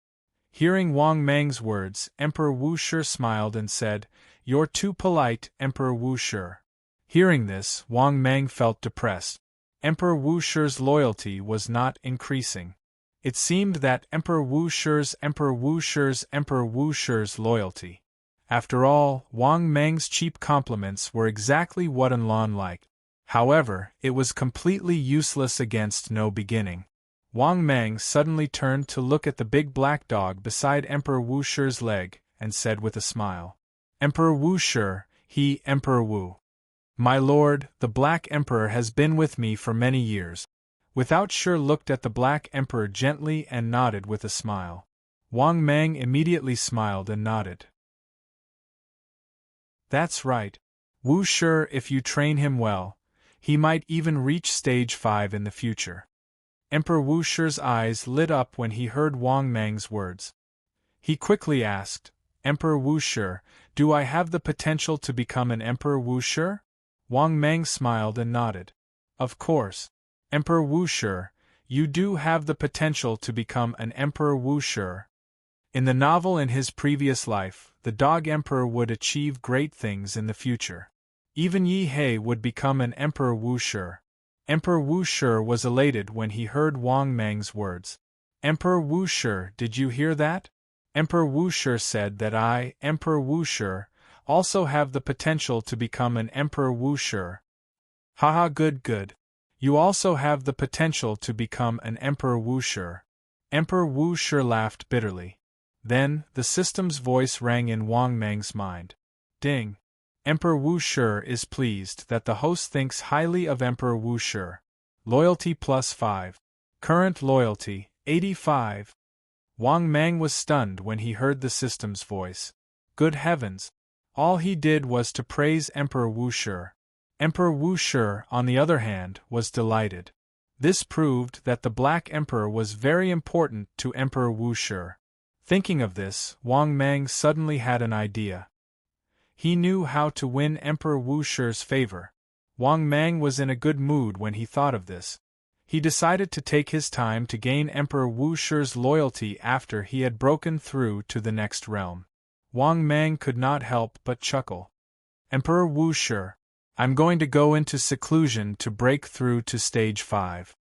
Hearing Wang Mang's words, Emperor Wu Shi smiled and said, You're too polite, Emperor Wu Shi. Hearing this, Wang Mang felt depressed. Emperor Wu Shi's loyalty was not increasing. It seemed that Emperor Wu Shi's loyalty. After all, Wang Mang's cheap compliments were exactly what Enlon liked. However, it was completely useless against no beginning. Wang Mang suddenly turned to look at the big black dog beside Emperor Wu Shi's leg, and said with a smile, Emperor Wu Shi, Emperor Wu. My lord, the Black Emperor has been with me for many years. Without Shi looked at the Black Emperor gently and nodded with a smile. Wang Mang immediately smiled and nodded. That's right. Wu Shi, if you train him well, he might even reach Stage 5 in the future. Emperor Wu Shi's eyes lit up when he heard Wang Mang's words. He quickly asked, Emperor Wu Shi, do I have the potential to become an Emperor Wu Shi? Wang Mang smiled and nodded. Of course. Emperor Wu Shi, you do have the potential to become an Emperor Wu Shi. In the novel in his previous life, the Dog Emperor would achieve great things in the future. Even Yi He would become an Emperor Wu Shi. Emperor Wu Shi was elated when he heard Wang Mang's words. Emperor Wu Shi, did you hear that? Emperor Wu Shi said that I, Emperor Wu Shi, also have the potential to become an Emperor Wu Shi. Haha, good, good. You also have the potential to become an Emperor Wu Shi. Emperor Wu Shi laughed bitterly. Then, the system's voice rang in Wang Mang's mind. Ding! Emperor Wu Shi is pleased that the host thinks highly of Emperor Wu Shi. Loyalty +5. Current loyalty, 85. Wang Mang was stunned when he heard the system's voice. Good heavens! All he did was to praise Emperor Wu Shi. Emperor Wu Shi, on the other hand, was delighted. This proved that the Black Emperor was very important to Emperor Wu Shi. Thinking of this, Wang Mang suddenly had an idea. He knew how to win Emperor Wu Shi's favor. Wang Mang was in a good mood when he thought of this. He decided to take his time to gain Emperor Wu Shi's loyalty after he had broken through to the next realm. Wang Mang could not help but chuckle. Emperor Wu Shi, I'm going to go into seclusion to break through to stage 5.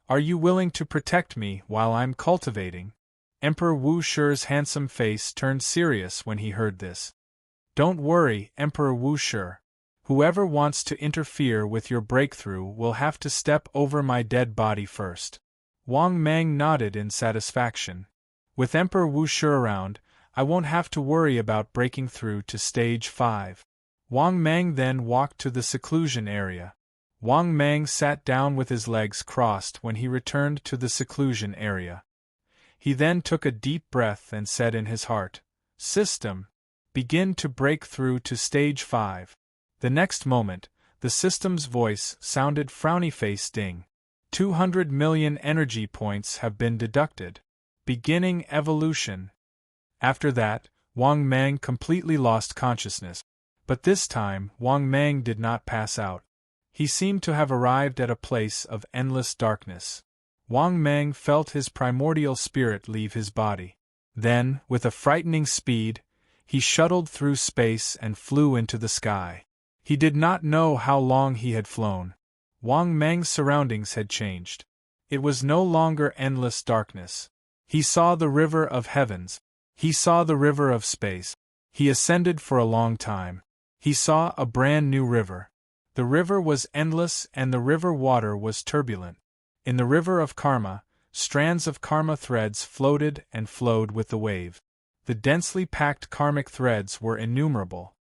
Are you willing to protect me while I'm cultivating? Emperor Wu Shi's handsome face turned serious when he heard this. Don't worry, Emperor Wu Shi. Whoever wants to interfere with your breakthrough will have to step over my dead body first. Wang Mang nodded in satisfaction. With Emperor Wu Shi around, I won't have to worry about breaking through to stage 5. Wang Mang then walked to the seclusion area. Wang Mang sat down with his legs crossed when he returned to the seclusion area. He then took a deep breath and said in his heart, System, begin to break through to stage 5. The next moment, the system's voice sounded frowny-faced ding. 200 million energy points have been deducted. Beginning evolution. After that, Wang Mang completely lost consciousness. But this time, Wang Mang did not pass out. He seemed to have arrived at a place of endless darkness. Wang Mang felt his primordial spirit leave his body. Then, with a frightening speed, he shuttled through space and flew into the sky. He did not know how long he had flown. Wang Mang's surroundings had changed. It was no longer endless darkness. He saw the river of heavens. He saw the river of space. He ascended for a long time. He saw a brand new river. The river was endless and the river water was turbulent. In the river of karma, strands of karma threads floated and flowed with the wave. The densely packed karmic threads were innumerable.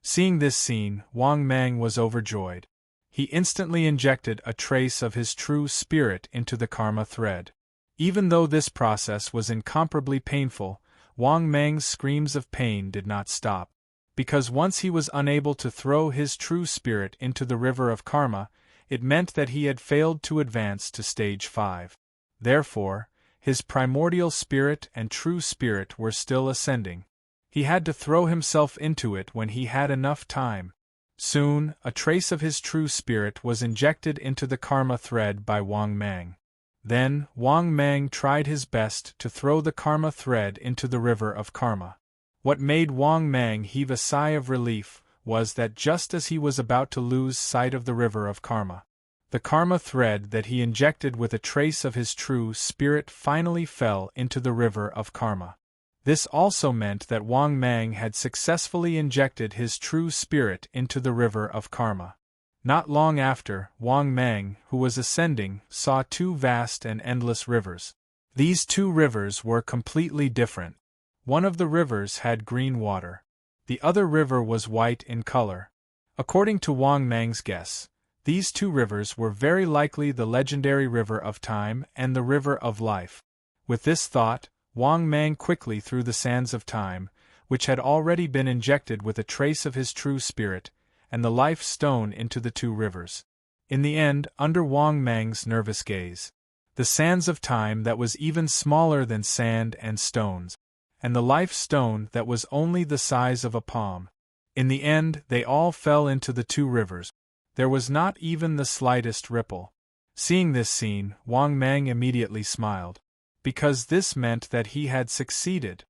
Seeing this scene, Wang Mang was overjoyed. He instantly injected a trace of his true spirit into the karma thread. Even though this process was incomparably painful, Wang Mang's screams of pain did not stop. Because once he was unable to throw his true spirit into the river of karma, it meant that he had failed to advance to stage 5. Therefore, his primordial spirit and true spirit were still ascending. He had to throw himself into it when he had enough time. Soon, a trace of his true spirit was injected into the karma thread by Wang Mang. Then, Wang Mang tried his best to throw the karma thread into the river of karma. What made Wang Mang heave a sigh of relief was that just as he was about to lose sight of the river of karma, the karma thread that he injected with a trace of his true spirit finally fell into the river of karma. This also meant that Wang Mang had successfully injected his true spirit into the river of karma. Not long after, Wang Mang, who was ascending, saw 2 vast and endless rivers. These 2 rivers were completely different. One of the rivers had green water. The other river was white in color. According to Wang Mang's guess, these 2 rivers were very likely the legendary river of time and the river of life. With this thought, Wang Mang quickly threw the sands of time, which had already been injected with a trace of his true spirit, and the life stone into the 2 rivers. In the end, under Wang Mang's nervous gaze, the sands of time that was even smaller than sand and stones, and the life stone that was only the size of a palm. In the end, they all fell into the 2 rivers. There was not even the slightest ripple. Seeing this scene, Wang Mang immediately smiled. because this meant that he had succeeded.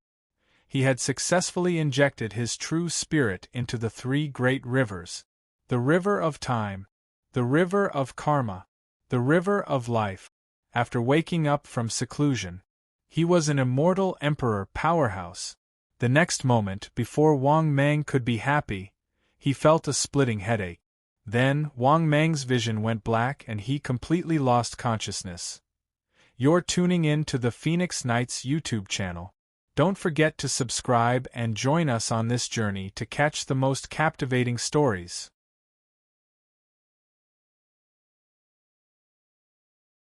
He had successfully injected his true spirit into the three great rivers: the river of time, the river of karma, the river of life. After waking up from seclusion, he was an immortal emperor powerhouse. The next moment, before Wang Mang could be happy, he felt a splitting headache. Then, Wang Mang's vision went black and he completely lost consciousness. You're tuning in to the Phoenix Nights YouTube channel. Don't forget to subscribe and join us on this journey to catch the most captivating stories.